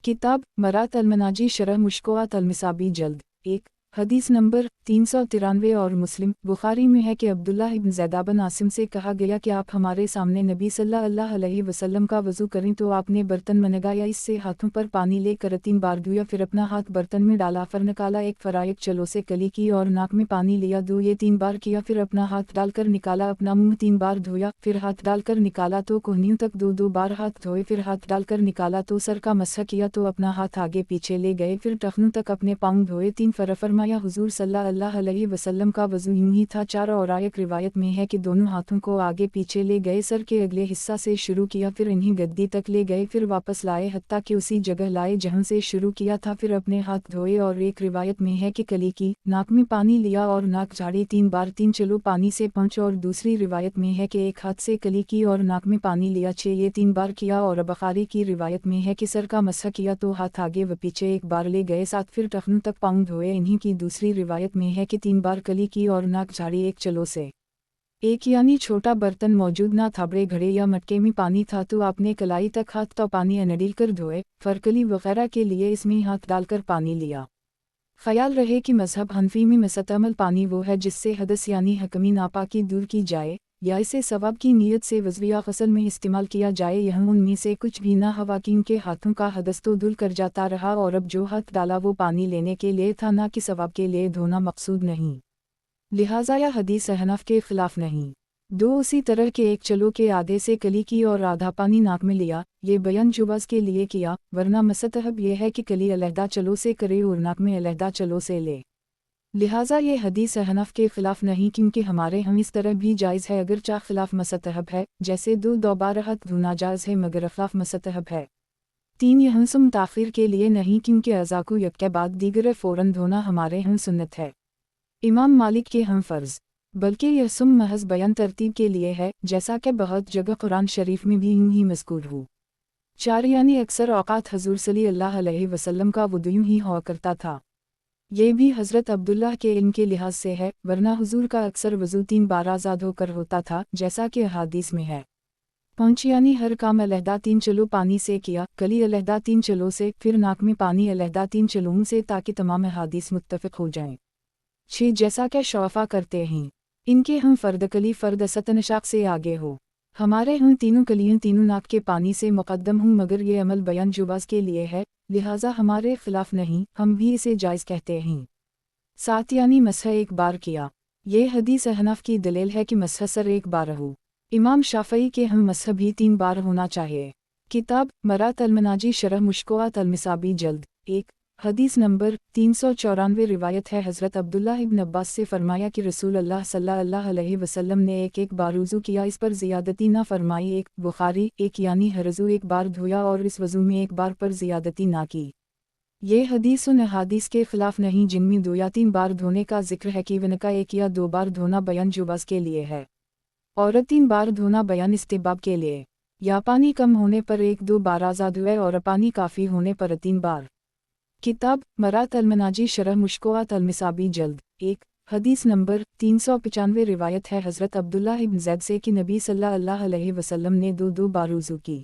किताब मरात अलमनाजी शरह मुश्कोआत अलमिसाबी जल्द 1 हदीस नंबर 393 और मुस्लिम बुखारी में है कि अब्दुल्लाह इब्न ज़ैद बिन आसिम से कहा गया कि आप हमारे सामने नबी सल्लल्लाहु अलैहि वसल्लम का वज़ू करें तो आपने बर्तन में लगाया, इससे हाथों पर पानी लेकर 3 बार धोया, फिर अपना हाथ बर्तन में डाला, फिर निकाला, एक फराइक चलो से कली की और नाक में पानी लिया, ये 3 बार किया, फिर अपना हाथ डालकर निकाला, अपना मुँह 3 बार धोया, फिर हाथ डालकर निकाला तो कोहनियों तक 2 बार हाथ धोए, फिर हाथ डालकर निकाला तो सर का मसह किया तो अपना हाथ आगे पीछे ले गए, फिर टखनों तक अपने पाँव धोए, 3 फरमाया हुजूर सल्लल्लाहु अलैहि वसल्लम का वज़ू यूं ही था। 4 और एक रिवायत में है कि दोनों हाथों को आगे पीछे ले गए, सर के अगले हिस्सा से शुरू किया, फिर इन्हीं गद्दी तक ले गए, फिर वापस लाए हत्ता कि उसी जगह लाए जहां से शुरू किया था, फिर अपने हाथ धोए। और एक रिवायत में है कि कली की, नाक में पानी लिया और नाक झाड़ी 3 बार, 3 चलो पानी से 5, और दूसरी रिवायत में है कि एक हाथ से कली की और नाक में पानी लिया 6, ये 3 बार किया। और बुखारी की रिवायत में है कि सर का मसह किया तो हाथ आगे व पीछे 1 बार ले गए, 7 फिर टखनों तक पाँव धोए। इन्हीं की दूसरी रिवायत में है कि 3 बार कली की और नाक झाड़ी 1 चलो से। एक यानी छोटा बर्तन मौजूद ना था, बड़े घड़े या मटके में पानी था तो आपने कलाई तक हाथ तो पानी अनडील कर धोए, फरकली वगैरह के लिए इसमें हाथ डालकर पानी लिया। ख्याल रहे कि मजहब हनफी में मुस्तअमल पानी वो है जिससे हदस यानी हकमी नापाकी दूर की जाए या इसे सवाब की नीयत से वज़विया ग़स्ल में इस्तेमाल किया जाए। यह उनमें से कुछ भी ना हवा कि उनके हाथों का हदस तो धुल कर जाता रहा और अब जो हाथ डाला वो पानी लेने के लिए था, ना कि सवाब के लिए धोना मकसूद नहीं, लिहाजा यह हदीस हनफ के खिलाफ नहीं। 2 उसी तरह के एक चलो के आधे से कली की और आधा पानी नाक में लिया, ये बयान जुबाज के लिए किया, वरना मस्तहब यह है कि कली अलहदा चलो से करे और नाक में अलहदा चलो से ले। लिहाजा ये हदीस हनफ के खिलाफ नहीं, क्योंकि हमारे हम इस तरह भी जायज़ है अगर चाह खिलाफ मस्तहब है, जैसे 2 बार हाथ धोना जायज़ है मगर खिलाफ मस्तहब है। 3 यह सुम ताख़ीर के लिए नहीं, क्योंकि अज़ा को एक के बाद दीगर फ़ौरन धोना हमारे हम सुन्नत है, इमाम मालिक के हम फ़र्ज़, बल्कि यह सुम महज बयान तरतीब के लिए है, जैसा कि बहुत जगह कुरान शरीफ में भी यूं ही मज़कूर हो। 4 यानी अक्सर औक़ात हज़ूर सल्लल्लाहु अलैहि वसल्लम का वुज़ू यूं ही हुआ करता था। ये भी हज़रत अब्दुल्लाह के इल्म के लिहाज से है, वरना हुजूर का अक्सर वज़ू 3 बार आज़ाद होकर होता था, जैसा कि अहादीस में है। 5 यानी हर काम अलहदा 3 चलो पानी से किया, कली अलहदा 3 चलो से, फिर नाक में पानी अलहदा 3 चलों से, ताकि तमाम अहादीस मुत्तफ़िक़ हो जाएं। 6 जैसा कि शौफ़ा करते हैं, इनके हम फ़र्द कली फ़र्द सतनशाक से आगे हो, हमारे हम तीनों कलियाँ तीनों नाक के पानी से मुक़द्दम हूँ, मगर ये अमल बयान जुबाज़ के लिए है, लिहाजा हमारे खिलाफ नहीं, हम भी इसे जायज़ कहते हैं। 7 यानी मसह 1 बार किया, ये हदीस हनफ की दलील है कि मसह सर 1 बार हो। इमाम शाफ़ई के हम मसह भी 3 बार होना चाहिए। किताब मरात अल-मनाजी शरह मुश्कोआत अल-मिसाबी जल्द 1 हदीस नंबर 394 रिवायत है हज़रत अब्दुल्लाह इब्न अब्बास से फरमाया कि रसूल अल्लाह सल्लल्लाहु अलैहि वसल्लम ने एक बार वज़ू किया, इस पर ज़ियादती ना फरमाई। 1 बुखारी 1 यानी हर वज़ू 1 बार धोया और इस वज़ू में 1 बार पर ज़ियादती ना की। ये हदीस उन अहादीस के खिलाफ नहीं जिनमें 2 या 3 बार धोने का जिक्र है कि वनका 1 या 2 बार धोना बयान जुबाज़ के लिए है और 3 बार धोना बयान इस्तिहबाब के लिए, या पानी कम होने पर 1-2 बार आज़ाद हुए और पानी काफ़ी होने पर 3 बार। किताब मरात अल-मनाजी शरह मुश्कोआत अल-मिसाबी जल्द 1 हदीस नंबर 395 रिवायत है हज़रत अब्दुल्लाह इब्न ज़ैद से कि नबी सल्लल्लाहु अलैहि वसल्लम ने 2 बार वज़ू की।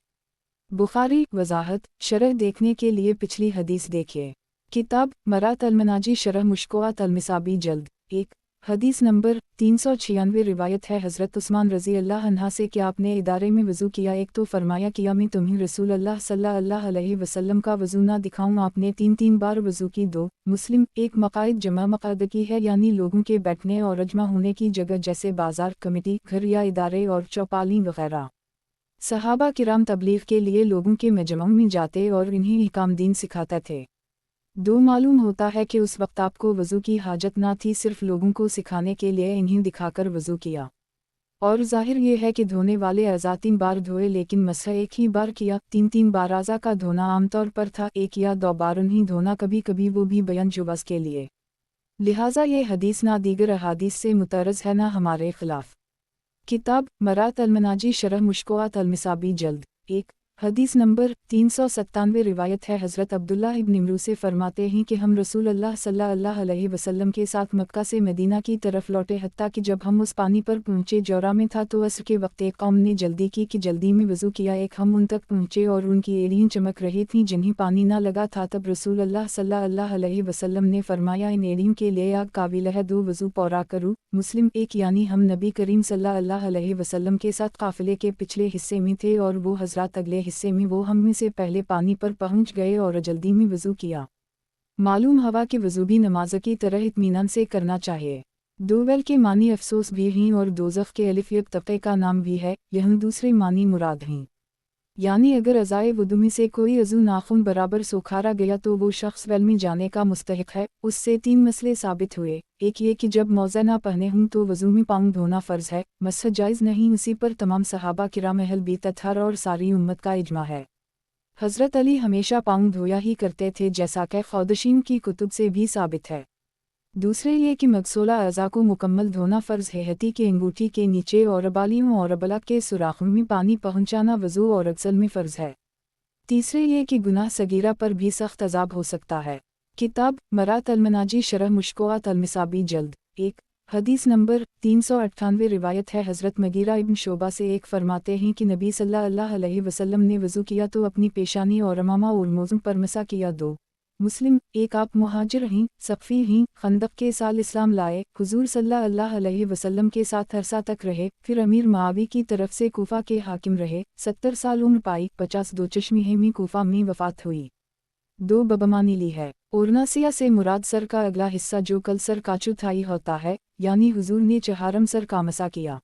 बुखारी वज़ाहत शरह देखने के लिए पिछली हदीस देखिए। किताब मरात अल-मनाजी शरह मुश्कोआत अल-मिसाबी जल्द 1 हदीस नंबर 396 रिवायत है हज़रत उस्मान रज़ी अल्लाह अन्हा से कि आपने इदारे में वज़ू किया, एक तो फरमाया किया मैं तुम्हें रसूल अल्लाह सल्लल्लाहु अलैहि वसल्लम का वज़ू ना दिखाऊं, आपने 3 बार वज़ू की। 2 मुस्लिम 1 मकाइद जमा मकादकी है यानी लोगों के बैठने और अजमा होने की जगह, जैसे बाजार, कमेटी, घर या इदारे और चौपाली वगैरह। सहाबा किराम तबलीग के लिए लोगों के मजमों में जाते और इन्हें अहकाम दीन सिखाते थे। 2 मालूम होता है कि उस वक्त आपको वज़ू की हाजत ना थी, सिर्फ लोगों को सिखाने के लिए इन्हें दिखाकर वज़ू किया। और ज़ाहिर ये है कि धोने वाले अज़ा 3 बार धोए, लेकिन मसह 1 ही बार किया। 3 बार अज़ा का धोना आमतौर पर था, 1 या 2 बार उन्हीं धोना कभी कभी, वो भी बयान जुबाज़ के लिए। लिहाजा ये हदीस ना दीगर अहादीस से मुतरज़ है ना हमारे खिलाफ। किताब मरात अल-मनाजी शरह मुश्कोआत अल-मिसाबी जल्द 1 हदीस नंबर 397 रिवायत है हज़रत अब्दुल्ला इब्न इमरू से फरमाते हैं कि हम रसूल अल्लाह सल्लल्लाहु अलैहि वसल्लम के साथ मक्का से मदीना की तरफ लौटे, हत्ता कि जब हम उस पानी पर पहुँचे जौरा में था तो असर के वक्त एक कौम ने जल्दी की कि जल्दी में वज़ू किया। एक हम उन तक पहुँचे और उनकी एड़ियाँ चमक रही थीं जिन्हें पानी ना लगा था। तब रसूल अल्लाह सल्लल्लाहु अलैहि वसल्लम ने फरमाया, इन एड़ियों के लिए आग काबिल है, दो वज़ू पूरा करूँ। मुस्लिम एक यानी हम नबी करीम सल्लल्लाहु अलैहि वसल्लम के साथ काफ़िले के पिछले हिस्से में थे और वो हज़रात अगले हिस्से में, वो हम में से पहले पानी पर पहुंच गए और जल्दी में वज़ू किया। मालूम हवा कि वज़ू भी नमाज की तरह इत्मीनान से करना चाहिए। दोवेल के मानी अफसोस भी हैं और दोज़ख के अलिफ एक तबक़े का नाम भी है, यह दूसरे मानी मुराद हैं। यानी अगर अज़ाए वुदू में से कोई अज़ू नाखून बराबर सोखारा गया तो वो शख्स वेल में जाने का मुस्तहिक है। उससे 3 मसले साबित हुए। एक ये कि जब मौज़ा ना पहने हूँ तो वज़ू में पाँव धोना फ़र्ज़ है, मसह जायज़ नहीं। उसी पर तमाम सहाबा किराम अहल बैत और सारी उम्मत का इजमा है। हज़रत अली हमेशा पाँव धोया ही करते थे, जैसा कि ख़ुदैशिन की कुतुब से भी साबित है। दूसरे ये कि मग़सूला अज़ा को मुकम्मल धोना फ़र्ज़ है। हथी के अंगूठी के नीचे और बालियों और अबला के सुराखों में पानी पहुँचाना वज़ू और अग़्सल में फ़र्ज़ है। तीसरे ये कि गुनाह सगीरा पर भी सख्त अज़ाब हो सकता है। किताब मरात अलमनाजी शरह मुश्कोआत अलमिसाबी जल्द 1 हदीस नंबर 398 रिवायत है हज़रत मगीरा इब्न शोबा से एक फरमाते हैं कि नबी सल्लल्लाहु अलैहि वसल्लम ने वज़ू किया तो अपनी पेशानी और अमामा और मोज़ों पर मसा किया। 2 मुस्लिम एक आप मुहाजिर हैं, सफ़ी हैं, खंदक के साल इस्लाम लाए, हुज़ूर सल्लल्लाहु अलैहि वसल्लम के साथ अरसा तक रहे, फिर अमीर मुआवी की तरफ से कूफा के हाकिम रहे, 70 साल उम्र पाई, 52 चश्मे में कूफा में वफ़ात हुई। 2 बबमानी ली है। ओरनासिया से मुराद सर का अगला हिस्सा जो कल सर का चौथाई होता है, यानी हुज़ूर ने चहारम सर का मसा किया।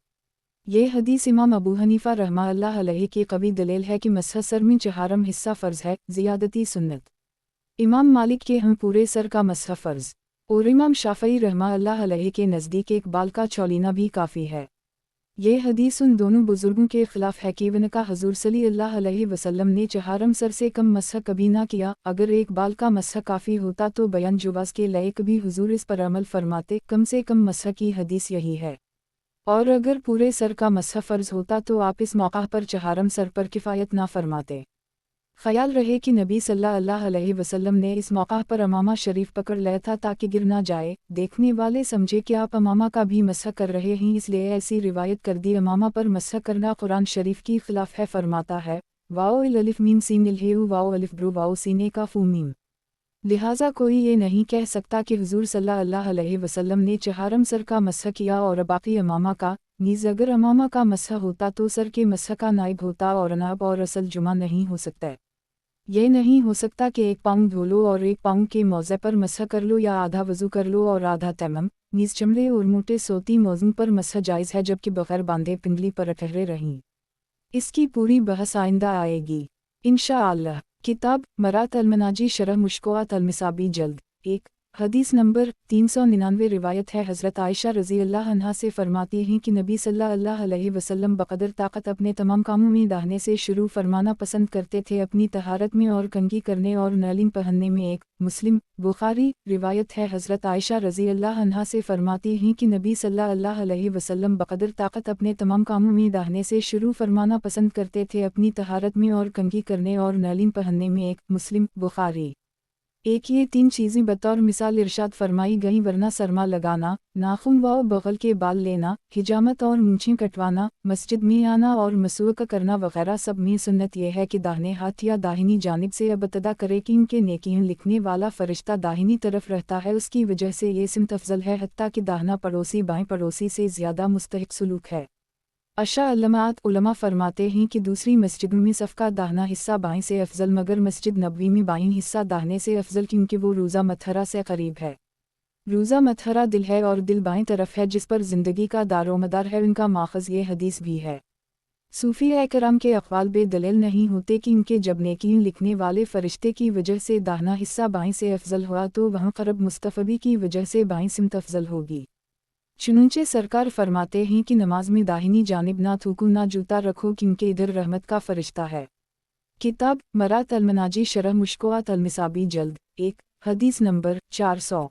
ये हदीस इमाम अबू हनीफा रहमतुल्लाह अलैहि की कवी दलील है कि मसह सर में चहारम हिस्सा फ़र्ज़ है, ज़ियादती सुन्नत। इमाम मालिक के हम पूरे सर का मसह फ़र्ज़ और इमाम शाफ़ई रहमतुल्लाह अलैहि के नज़दीक एक बाल का चौलीना भी काफ़ी है। ये हदीस उन दोनों बुज़ुर्गों के ख़िलाफ़ है कि उनका हुज़ूर सल्लल्लाहु अलैहि वसल्लम ने चहारम सर से कम मसह कभी ना किया। अगर एक बाल का मसह काफ़ी होता तो बयान जुवाज़ के लायक भी हुज़ूर इस पर अमल फरमाते। कम से कम मसह की हदीस यही है। और अगर पूरे सर का मसह फ़र्ज़ होता तो आप इस मौका पर चहारम सर पर किफ़ायत ना फरमाते। ख्याल रहे कि नबी सल्लल्लाहु अलैहि वसल्लम ने इस मौका पर अमामा शरीफ पकड़ लिया था ताकि गिर ना जाए। देखने वाले समझे कि आप अमामा का भी मसह कर रहे हैं, इसलिए ऐसी रिवायत कर दी। अमामा पर मसह करना कुरान शरीफ की खिलाफ है। फरमाता है वाओ अलिफ मीम सीन इल्हेउ वाओ अलिफ ब्रू वाओ सीने का फू मीम। लिहाजा कोई ये नहीं कह सकता कि हुज़ूर सल्लल्लाहु अलैहि वसल्लम ने चहारम सर का मसह किया और बाकी अमामा का। नीज़ अगर अमामा का मसह होता तो सर के मसह का नाइब होता और अनाब और असल जुमा नहीं हो सकता। ये नहीं हो सकता कि एक पाँव धो लो और एक पाँव के मौज़े पर मसह कर लो, या आधा वज़ू कर लो और आधा तैमम। नीज़ चमड़े और मोटे सोती मौज़ों पर मसह जायज़ है, जबकि बग़ैर बांधे पिंगली पर ठहरे रहीं। इसकी पूरी बहस आइंदा आएगी इंशाअल्लाह। किताब मरात अलमनाजी शरह मुश्कोआत अलमिसाबी जल्द 1 हदीस नंबर 399 रिवायत है हज़रत आयशा रज़ी अल्लाह अन्हा से फरमाती हैं कि नबी सल्लल्लाहु अलैहि वसल्लम बक़दर ताकत अपने तमाम कामों में दाहने से शुरू फरमाना पसंद करते थे, अपनी तहारत में और कंघी करने और नालिन पहनने में। 1 मुस्लिम बुखारी रिवायत है हज़रत आयशा रज़ी अल्लाह अन्हा से फरमाती हैं कि नबी सल्लल्लाहु अलैहि वसल्लम बक़दर ताकत अपने तमाम कामों में दाहने से शुरू फरमाना पसंद करते थे, अपनी तहारत में और कंघी करने और नालिन पहनने में। 1 मुस्लिम बुखारी एक ये 3 चीज़ें बतौर मिसाल इरशाद फरमाई गईं, वरना सरमा लगाना, नाखून व बगल के बाल लेना, हिजामत और मूंछें कटवाना, मस्जिद में आना और मसवाक करना वगैरह सब में सुन्नत यह है कि दाहिने हाथ या दाहिनी जानिब से इब्तिदा करे कि इनके नेकियां लिखने वाला फ़रिश्ता दाहिनी तरफ रहता है। उसकी वजह से ये सिमत अफजल है, हत्ता कि दाहिना पड़ोसी बाएं पड़ोसी से ज़्यादा मुस्तहिक सलूक है। अशाअल्लमात उलमा फरमाते हैं कि दूसरी मस्जिदों में सफ़ का दाहिना हिस्सा बाएं से अफजल, मगर मस्जिद नबवी में बाएं हिस्सा दाहिने से अफजल, क्योंकि वो रोज़ा मत्हरा से करीब है। रोज़ा मत्हरा दिल है और दिल बाएं तरफ है, जिस पर ज़िंदगी का दारोमदार है। उनका माखज़ ये हदीस भी है। सूफ़िया कराम के अक़वाल बेदलील नहीं होते कि इनके जब नेकियां लिखने वाले फ़रिश्ते की वजह से दाहिना हिस्सा बाएं से अफजल हुआ तो वहाँ क़रब मुस्तफ़वी की वजह से बाएं सिमत अफजल होगी। चुनूंचे सरकार फरमाते हैं कि नमाज में दाहिनी जानिब ना थूको ना जूता रखो, क्योंकि इधर रहमत का फ़रिश्ता है। किताब मरात अलमनाजी शरह मुश्कोआत अलमिसाबी जल्द 1 हदीस नंबर 400